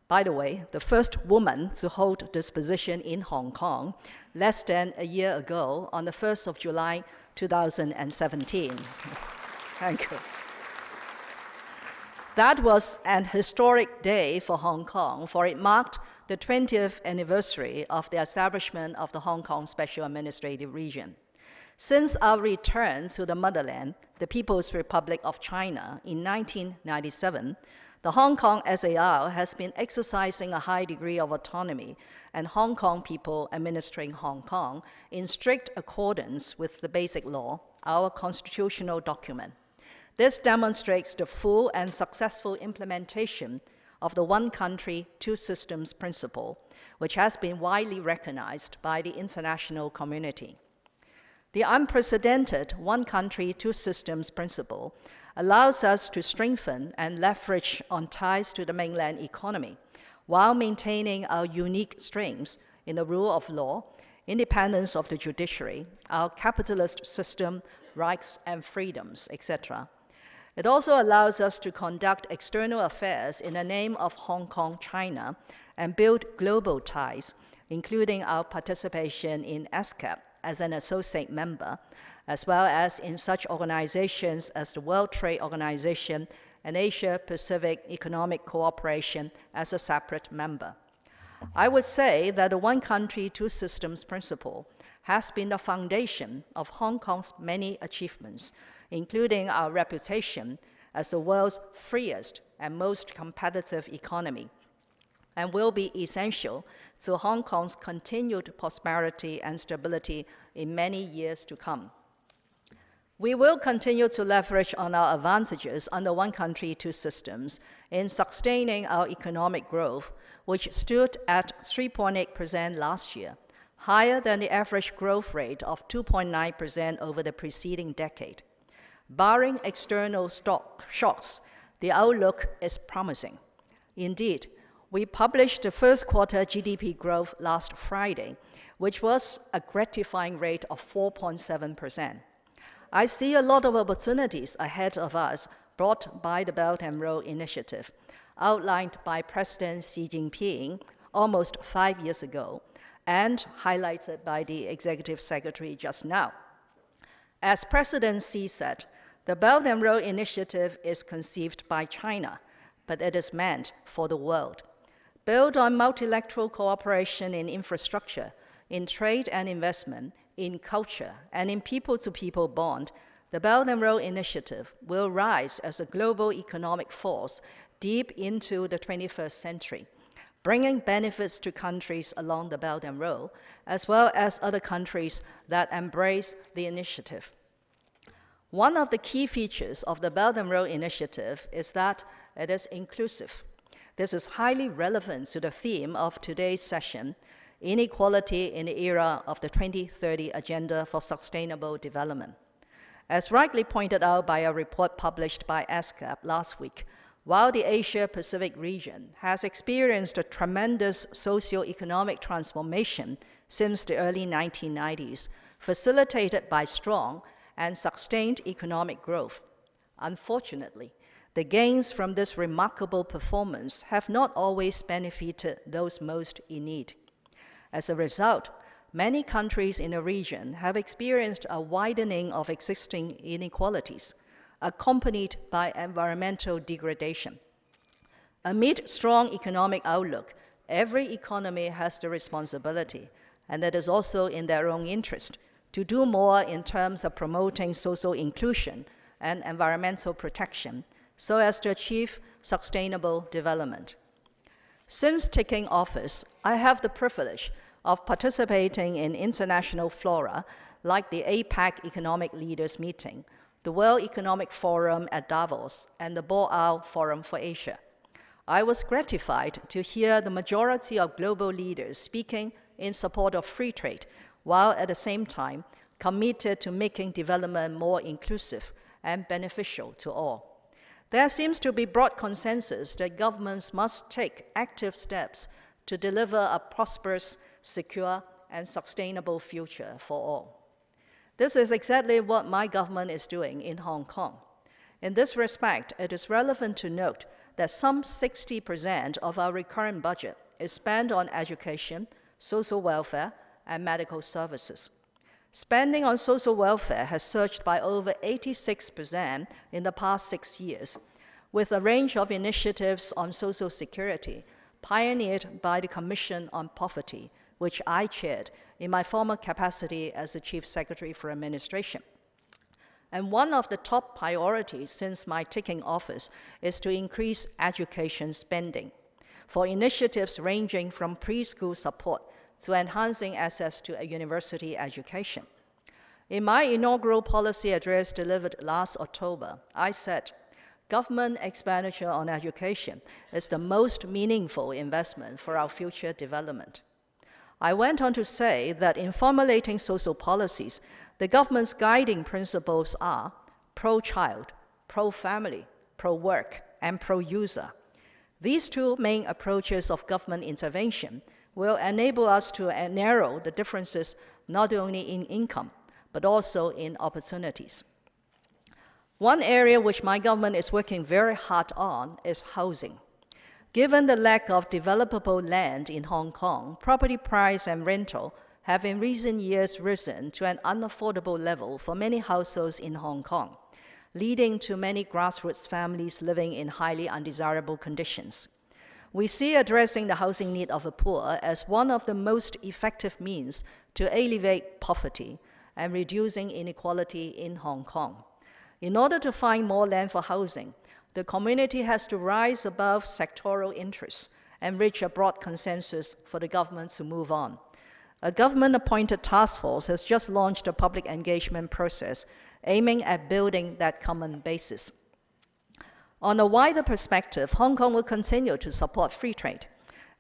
by the way, the first woman to hold this position in Hong Kong, less than a year ago on the 1st of July 2017. Thank you. That was an historic day for Hong Kong, for it marked the 20th anniversary of the establishment of the Hong Kong Special Administrative Region. Since our return to the motherland, the People's Republic of China, in 1997, the Hong Kong SAR has been exercising a high degree of autonomy and Hong Kong people administering Hong Kong in strict accordance with the Basic Law, our constitutional document. This demonstrates the full and successful implementation of the one country, two systems principle, which has been widely recognized by the international community. The unprecedented one country, two systems principle allows us to strengthen and leverage on ties to the mainland economy while maintaining our unique strengths in the rule of law, independence of the judiciary, our capitalist system, rights and freedoms, etc. It also allows us to conduct external affairs in the name of Hong Kong, China, and build global ties, including our participation in ESCAP as an associate member, as well as in such organizations as the World Trade Organization and Asia-Pacific Economic Cooperation as a separate member. I would say that the one country, two systems principle has been the foundation of Hong Kong's many achievements, including our reputation as the world's freest and most competitive economy, and will be essential to Hong Kong's continued prosperity and stability in many years to come. We will continue to leverage on our advantages under one country, two systems in sustaining our economic growth, which stood at 3.8% last year, higher than the average growth rate of 2.9% over the preceding decade. Barring external shocks, the outlook is promising. Indeed, we published the first quarter GDP growth last Friday, which was a gratifying rate of 4.7%. I see a lot of opportunities ahead of us brought by the Belt and Road Initiative, outlined by President Xi Jinping almost 5 years ago and highlighted by the Executive Secretary just now. As President Xi said, the Belt and Road Initiative is conceived by China, but it is meant for the world. Built on multilateral cooperation in infrastructure, in trade and investment, in culture, and in people-to-people bond, the Belt and Road Initiative will rise as a global economic force deep into the 21st century, bringing benefits to countries along the Belt and Road, as well as other countries that embrace the initiative. One of the key features of the Belt and Road Initiative is that it is inclusive. This is highly relevant to the theme of today's session, Inequality in the Era of the 2030 Agenda for Sustainable Development. As rightly pointed out by a report published by ESCAP last week, while the Asia-Pacific region has experienced a tremendous socio-economic transformation since the early 1990s, facilitated by strong and sustained economic growth, unfortunately, the gains from this remarkable performance have not always benefited those most in need. As a result, many countries in the region have experienced a widening of existing inequalities, accompanied by environmental degradation. Amid strong economic outlook, every economy has the responsibility, and it is also in their own interest, to do more in terms of promoting social inclusion and environmental protection so as to achieve sustainable development. Since taking office, I have the privilege of participating in international fora like the APEC Economic Leaders Meeting, the World Economic Forum at Davos, and the Boao Forum for Asia. I was gratified to hear the majority of global leaders speaking in support of free trade, while at the same time committed to making development more inclusive and beneficial to all. There seems to be broad consensus that governments must take active steps to deliver a prosperous, secure, and sustainable future for all. This is exactly what my government is doing in Hong Kong. In this respect, it is relevant to note that some 60% of our recurrent budget is spent on education, social welfare, and medical services. Spending on social welfare has surged by over 86% in the past 6 years, with a range of initiatives on social security pioneered by the Commission on Poverty, which I chaired in my former capacity as the Chief Secretary for Administration. And one of the top priorities since my taking office is to increase education spending for initiatives ranging from preschool support to enhancing access to a university education. In my inaugural policy address delivered last October, I said, government expenditure on education is the most meaningful investment for our future development. I went on to say that in formulating social policies, the government's guiding principles are pro-child, pro-family, pro-work, and pro-user. These two main approaches of government intervention will enable us to narrow the differences not only in income, but also in opportunities. One area which my government is working very hard on is housing. Given the lack of developable land in Hong Kong, property price and rental have in recent years risen to an unaffordable level for many households in Hong Kong, leading to many grassroots families living in highly undesirable conditions. We see addressing the housing need of the poor as one of the most effective means to alleviate poverty and reducing inequality in Hong Kong. In order to find more land for housing, the community has to rise above sectoral interests and reach a broad consensus for the government to move on. A government-appointed task force has just launched a public engagement process aiming at building that common basis. On a wider perspective, Hong Kong will continue to support free trade.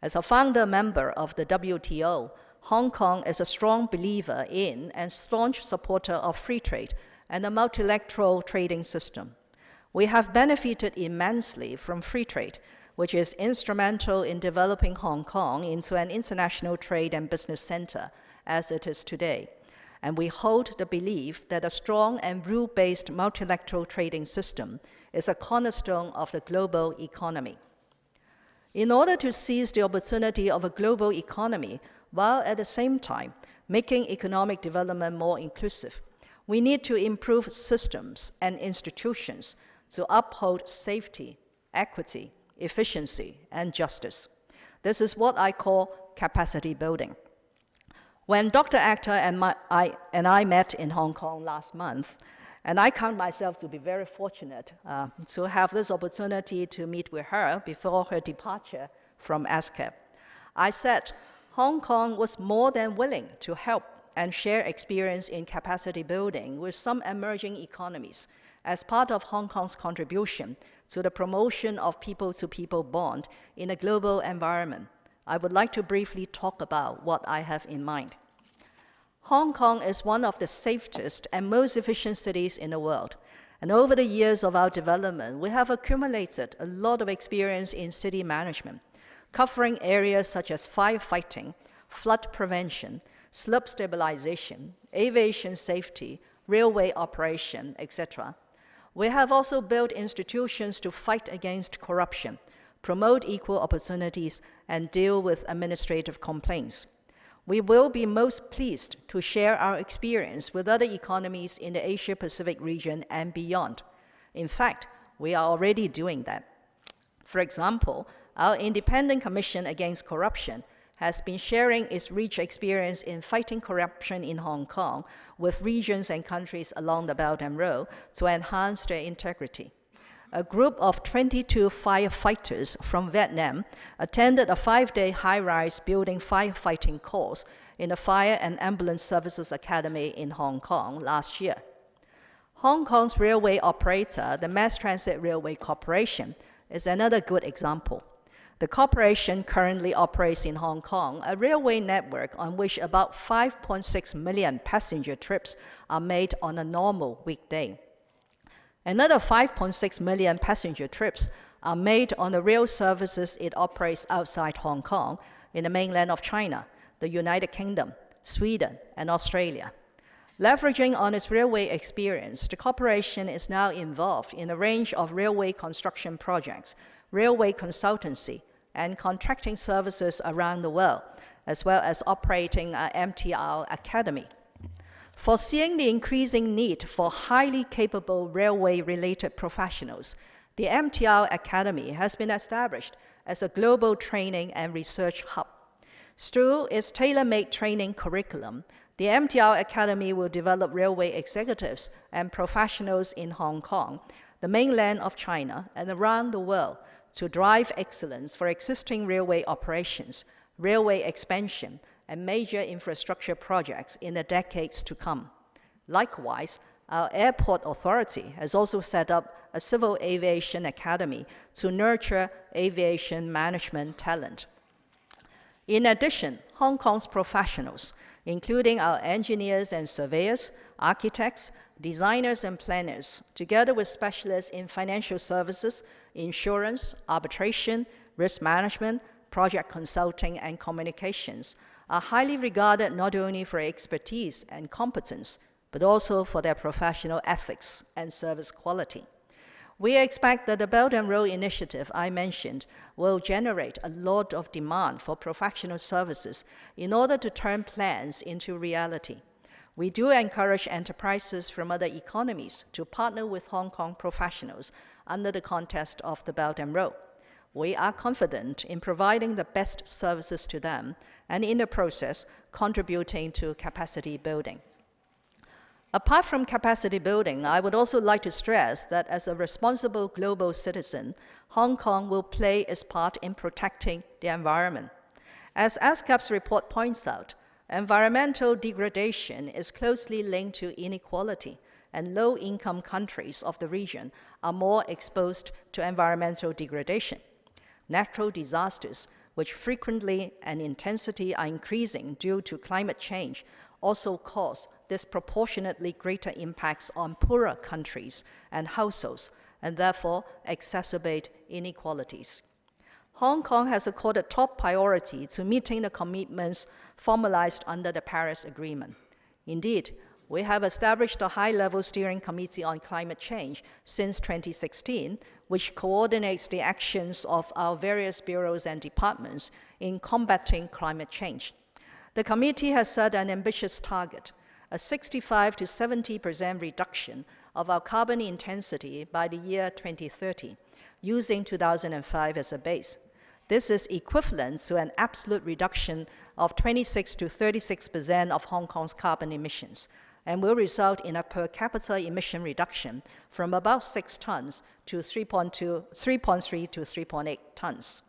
As a founder member of the WTO, Hong Kong is a strong believer in and staunch supporter of free trade and a multilateral trading system. We have benefited immensely from free trade, which is instrumental in developing Hong Kong into an international trade and business center as it is today. And we hold the belief that a strong and rule-based multilateral trading system is a cornerstone of the global economy. In order to seize the opportunity of a global economy, while at the same time making economic development more inclusive, we need to improve systems and institutions to uphold safety, equity, efficiency, and justice. This is what I call capacity building. When Dr. Akhtar and I met in Hong Kong last month, and I count myself to be very fortunate to have this opportunity to meet with her before her departure from ESCAP, I said Hong Kong was more than willing to help and share experience in capacity building with some emerging economies as part of Hong Kong's contribution to the promotion of people-to-people bond in a global environment. I would like to briefly talk about what I have in mind. Hong Kong is one of the safest and most efficient cities in the world. And over the years of our development, we have accumulated a lot of experience in city management, covering areas such as firefighting, flood prevention, slope stabilization, aviation safety, railway operation, etc. We have also built institutions to fight against corruption, promote equal opportunities, and deal with administrative complaints. We will be most pleased to share our experience with other economies in the Asia-Pacific region and beyond. In fact, we are already doing that. For example, our Independent Commission Against Corruption has been sharing its rich experience in fighting corruption in Hong Kong with regions and countries along the Belt and Road to enhance their integrity. A group of 22 firefighters from Vietnam attended a 5-day high-rise building firefighting course in the Fire and Ambulance Services Academy in Hong Kong last year. Hong Kong's railway operator, the Mass Transit Railway Corporation, is another good example. The corporation currently operates in Hong Kong a railway network on which about 5.6 million passenger trips are made on a normal weekday. Another 5.6 million passenger trips are made on the rail services it operates outside Hong Kong in the mainland of China, the United Kingdom, Sweden, and Australia. Leveraging on its railway experience, the corporation is now involved in a range of railway construction projects, railway consultancy, and contracting services around the world, as well as operating an MTR academy. Foreseeing the increasing need for highly capable railway-related professionals, the MTR Academy has been established as a global training and research hub. Through its tailor-made training curriculum, the MTR Academy will develop railway executives and professionals in Hong Kong, the mainland of China, and around the world to drive excellence for existing railway operations, railway expansion, and major infrastructure projects in the decades to come. Likewise, our airport authority has also set up a civil aviation academy to nurture aviation management talent. In addition, Hong Kong's professionals, including our engineers and surveyors, architects, designers and planners, together with specialists in financial services, insurance, arbitration, risk management, project consulting, and communications, are highly regarded not only for expertise and competence, but also for their professional ethics and service quality. We expect that the Belt and Road Initiative I mentioned will generate a lot of demand for professional services in order to turn plans into reality. We do encourage enterprises from other economies to partner with Hong Kong professionals under the context of the Belt and Road. We are confident in providing the best services to them and in the process contributing to capacity building. Apart from capacity building, I would also like to stress that as a responsible global citizen, Hong Kong will play its part in protecting the environment. As ESCAP's report points out, environmental degradation is closely linked to inequality, and low-income countries of the region are more exposed to environmental degradation. Natural disasters, which frequently and intensity are increasing due to climate change, also cause disproportionately greater impacts on poorer countries and households, and therefore exacerbate inequalities. Hong Kong has accorded top priority to meeting the commitments formalized under the Paris Agreement. Indeed, we have established a high-level steering committee on climate change since 2016, which coordinates the actions of our various bureaus and departments in combating climate change. The committee has set an ambitious target, a 65 to 70% reduction of our carbon intensity by the year 2030, using 2005 as a base. This is equivalent to an absolute reduction of 26 to 36% of Hong Kong's carbon emissions, and will result in a per capita emission reduction from about 6 tons to 3.3 to 3.8 tons.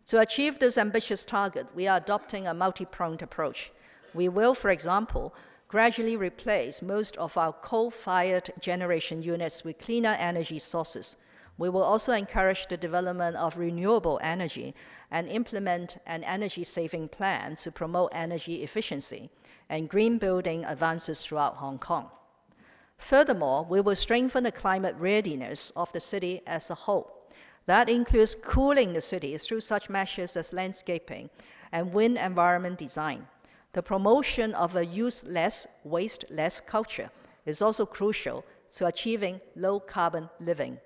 To achieve this ambitious target, we are adopting a multi-pronged approach. We will, for example, gradually replace most of our coal-fired generation units with cleaner energy sources. We will also encourage the development of renewable energy and implement an energy-saving plan to promote energy efficiency and green building advances throughout Hong Kong. Furthermore, we will strengthen the climate readiness of the city as a whole. That includes cooling the city through such measures as landscaping and wind environment design. The promotion of a use-less, waste-less culture is also crucial to achieving low-carbon living.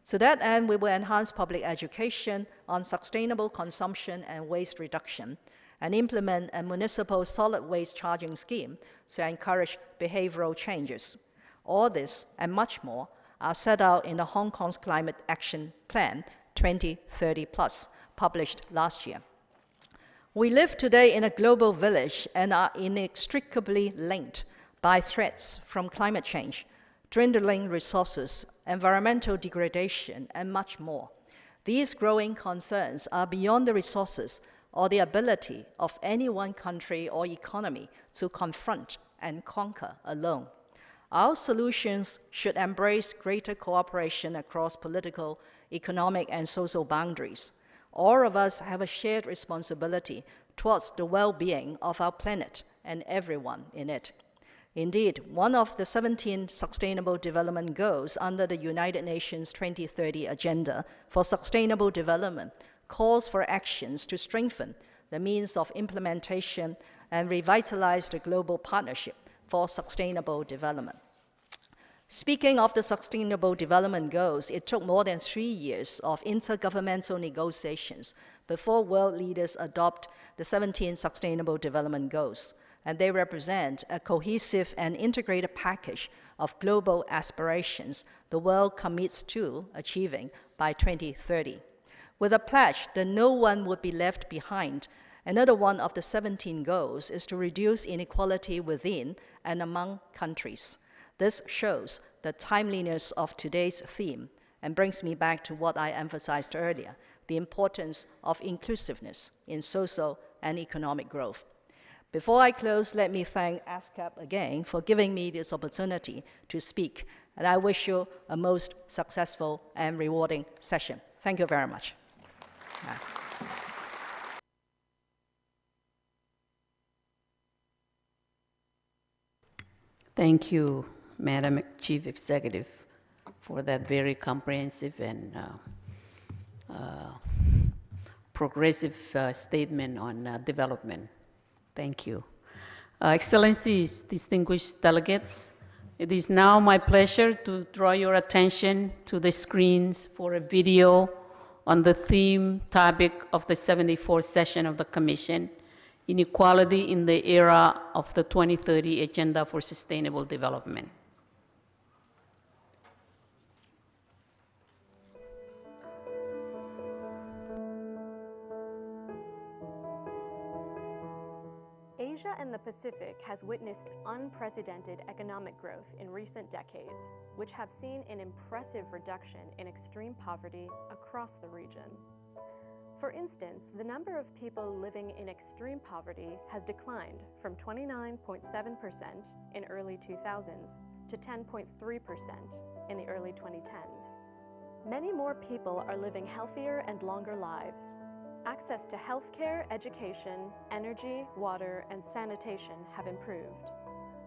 To that end, we will enhance public education on sustainable consumption and waste reduction, and implement a municipal solid waste charging scheme to encourage behavioral changes. All this and much more are set out in the Hong Kong's Climate Action Plan 2030+, published last year. We live today in a global village and are inextricably linked by threats from climate change, dwindling resources, environmental degradation, and much more. These growing concerns are beyond the resources or the ability of any one country or economy to confront and conquer alone. Our solutions should embrace greater cooperation across political, economic, and social boundaries. All of us have a shared responsibility towards the well-being of our planet and everyone in it. Indeed, one of the 17 Sustainable Development Goals under the United Nations 2030 Agenda for Sustainable Development calls for actions to strengthen the means of implementation and revitalize the global partnership for sustainable development. Speaking of the Sustainable Development Goals, it took more than 3 years of intergovernmental negotiations before world leaders adopt the 17 Sustainable Development Goals, and they represent a cohesive and integrated package of global aspirations the world commits to achieving by 2030. With a pledge that no one would be left behind, another one of the 17 goals is to reduce inequality within and among countries. This shows the timeliness of today's theme and brings me back to what I emphasized earlier, the importance of inclusiveness in social and economic growth. Before I close, let me thank ESCAP again for giving me this opportunity to speak, and I wish you a most successful and rewarding session. Thank you very much. Thank you, Madam Chief Executive, for that very comprehensive and progressive statement on development. Thank you. Excellencies, distinguished delegates, it is now my pleasure to draw your attention to the screens for a video on the theme topic of the 74th session of the Commission, Inequality in the Era of the 2030 Agenda for Sustainable Development. Asia and the Pacific has witnessed unprecedented economic growth in recent decades, which have seen an impressive reduction in extreme poverty across the region. For instance, the number of people living in extreme poverty has declined from 29.7% in early 2000s to 10.3% in the early 2010s. Many more people are living healthier and longer lives. Access to healthcare, education, energy, water, and sanitation have improved.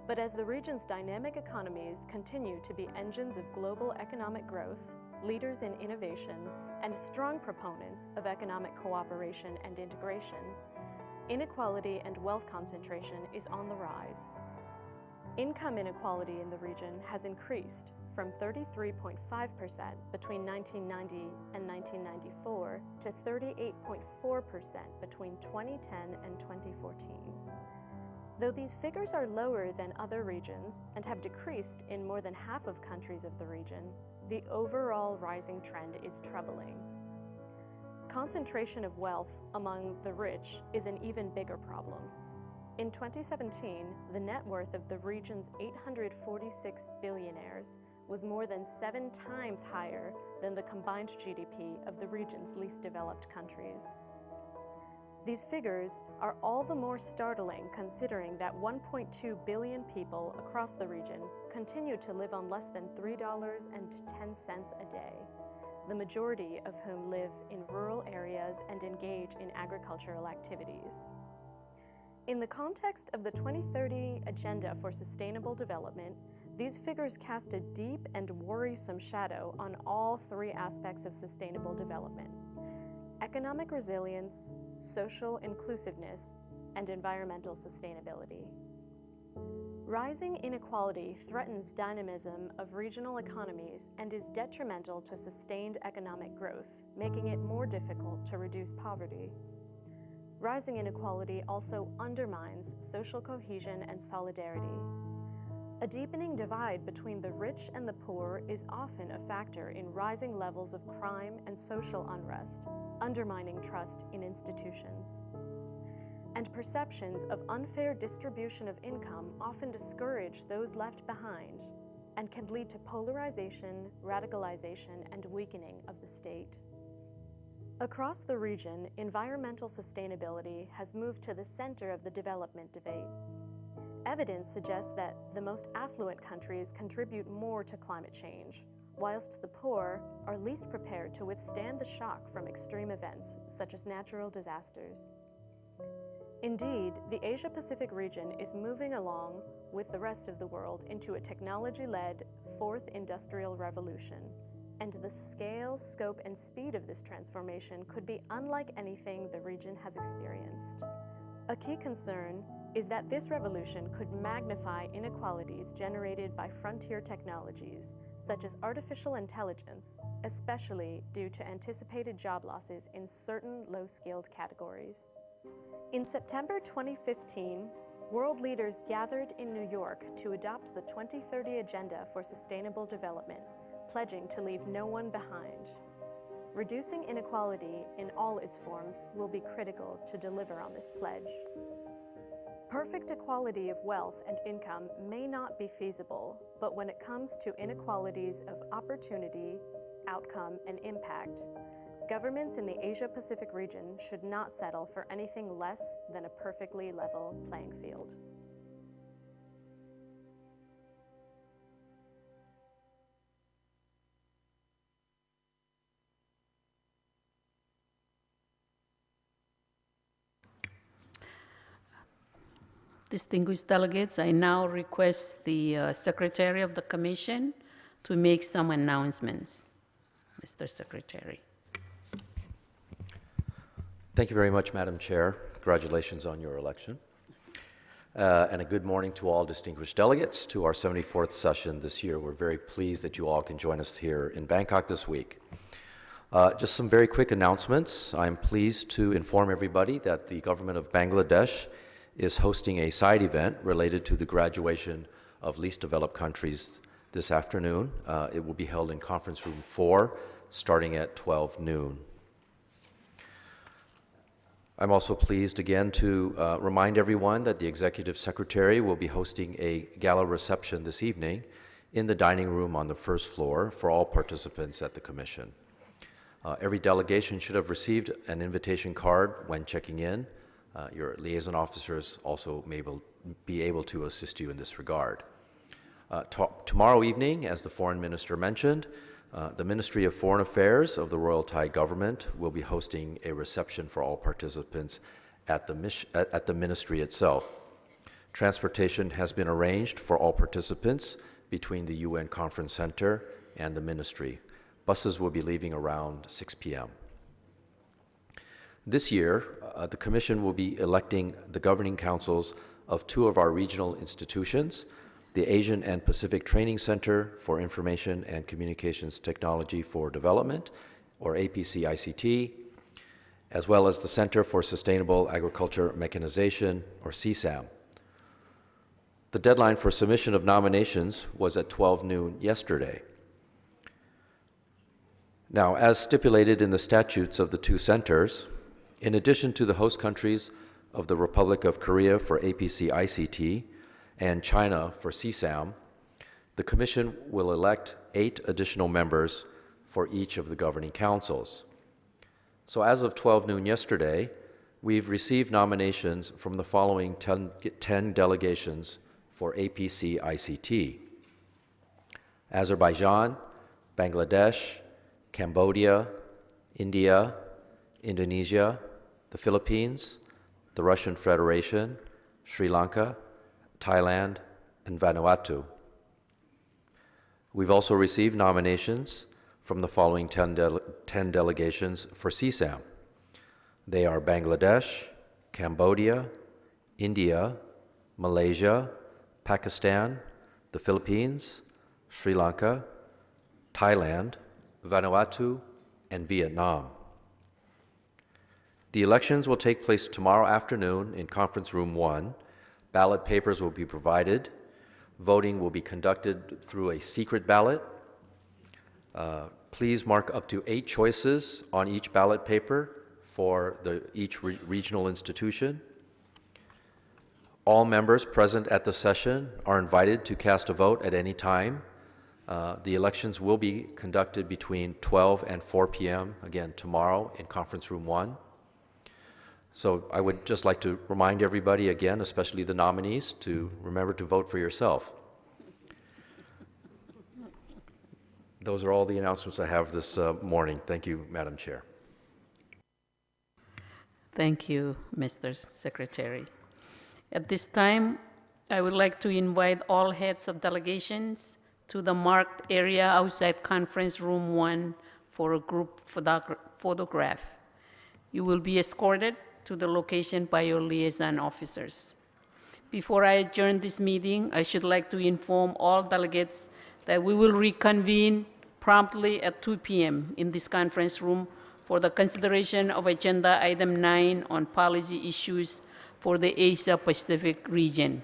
But as the region's dynamic economies continue to be engines of global economic growth, leaders in innovation, and strong proponents of economic cooperation and integration, inequality and wealth concentration is on the rise. Income inequality in the region has increased from 33.5% between 1990 and 1994 to 38.4% between 2010 and 2014. Though these figures are lower than other regions and have decreased in more than half of countries of the region, the overall rising trend is troubling. Concentration of wealth among the rich is an even bigger problem. In 2017, the net worth of the region's 846 billionaires was more than 7 times higher than the combined GDP of the region's least developed countries. These figures are all the more startling considering that 1.2 billion people across the region continue to live on less than $3.10 a day, the majority of whom live in rural areas and engage in agricultural activities. In the context of the 2030 Agenda for Sustainable Development, these figures cast a deep and worrisome shadow on all three aspects of sustainable development: economic resilience, social inclusiveness, and environmental sustainability. Rising inequality threatens dynamism of regional economies and is detrimental to sustained economic growth, making it more difficult to reduce poverty. Rising inequality also undermines social cohesion and solidarity. A deepening divide between the rich and the poor is often a factor in rising levels of crime and social unrest, undermining trust in institutions. And perceptions of unfair distribution of income often discourage those left behind and can lead to polarization, radicalization, and weakening of the state. Across the region, environmental sustainability has moved to the center of the development debate. Evidence suggests that the most affluent countries contribute more to climate change, whilst the poor are least prepared to withstand the shock from extreme events such as natural disasters. Indeed, the Asia-Pacific region is moving along with the rest of the world into a technology-led fourth industrial revolution, and the scale, scope, and speed of this transformation could be unlike anything the region has experienced. A key concern is that this revolution could magnify inequalities generated by frontier technologies, such as artificial intelligence, especially due to anticipated job losses in certain low-skilled categories. In September 2015, world leaders gathered in New York to adopt the 2030 Agenda for Sustainable Development, pledging to leave no one behind. Reducing inequality in all its forms will be critical to deliver on this pledge. Perfect equality of wealth and income may not be feasible, but when it comes to inequalities of opportunity, outcome, and impact, governments in the Asia-Pacific region should not settle for anything less than a perfectly level playing field. Distinguished delegates, I now request the Secretary of the Commission to make some announcements. Mr. Secretary. Thank you very much, Madam Chair. Congratulations on your election. And a good morning to all distinguished delegates to our 74th session this year. We're very pleased that you all can join us here in Bangkok this week. Just some very quick announcements. I'm pleased to inform everybody that the government of Bangladesh is hosting a side event related to the graduation of least developed countries this afternoon. It will be held in Conference Room 4, starting at 12 noon. I'm also pleased again to remind everyone that the Executive Secretary will be hosting a gala reception this evening in the dining room on the first floor for all participants at the Commission. Every delegation should have received an invitation card when checking in. Your liaison officers also may be able to assist you in this regard. Tomorrow evening, as the Foreign Minister mentioned, the Ministry of Foreign Affairs of the Royal Thai Government will be hosting a reception for all participants at the Ministry itself. Transportation has been arranged for all participants between the UN Conference Center and the Ministry. Buses will be leaving around 6 p.m. This year, the Commission will be electing the governing councils of two of our regional institutions, the Asian and Pacific Training Center for Information and Communications Technology for Development, or APC-ICT, as well as the Center for Sustainable Agriculture Mechanization, or CSAM. The deadline for submission of nominations was at 12 noon yesterday. Now, as stipulated in the statutes of the two centers, in addition to the host countries of the Republic of Korea for APC-ICT and China for CSAM, the Commission will elect 8 additional members for each of the governing councils. So as of 12 noon yesterday, we've received nominations from the following 10 delegations for APC ICT: Azerbaijan, Bangladesh, Cambodia, India, Indonesia, the Philippines, the Russian Federation, Sri Lanka, Thailand, and Vanuatu. We've also received nominations from the following 10 delegations for CSAM. They are Bangladesh, Cambodia, India, Malaysia, Pakistan, the Philippines, Sri Lanka, Thailand, Vanuatu, and Vietnam. The elections will take place tomorrow afternoon in Conference Room 1. Ballot papers will be provided. Voting will be conducted through a secret ballot. Please mark up to 8 choices on each ballot paper for each regional institution. All members present at the session are invited to cast a vote at any time. The elections will be conducted between 12 and 4 p.m., again, tomorrow in Conference Room 1. So I would just like to remind everybody again, especially the nominees, to remember to vote for yourself. Those are all the announcements I have this morning. Thank you, Madam Chair. Thank you, Mr. Secretary. At this time, I would like to invite all heads of delegations to the marked area outside Conference Room 1 for a group photograph. You will be escorted to the location by your liaison officers. Before I adjourn this meeting, I should like to inform all delegates that we will reconvene promptly at 2 p.m. in this conference room for the consideration of Agenda Item 9 on policy issues for the Asia-Pacific region.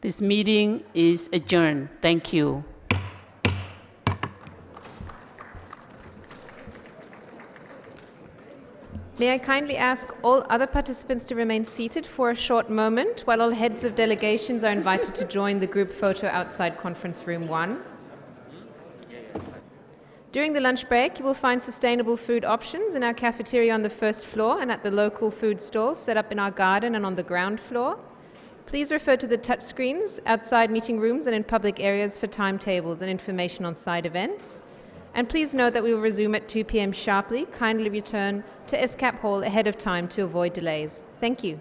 This meeting is adjourned. Thank you. May I kindly ask all other participants to remain seated for a short moment while all heads of delegations are invited to join the group photo outside Conference Room 1. During the lunch break, you will find sustainable food options in our cafeteria on the first floor and at the local food stalls set up in our garden and on the ground floor. Please refer to the touchscreens outside meeting rooms and in public areas for timetables and information on side events. And please note that we will resume at 2 p.m. sharply. Kindly return to ESCAP Hall ahead of time to avoid delays. Thank you.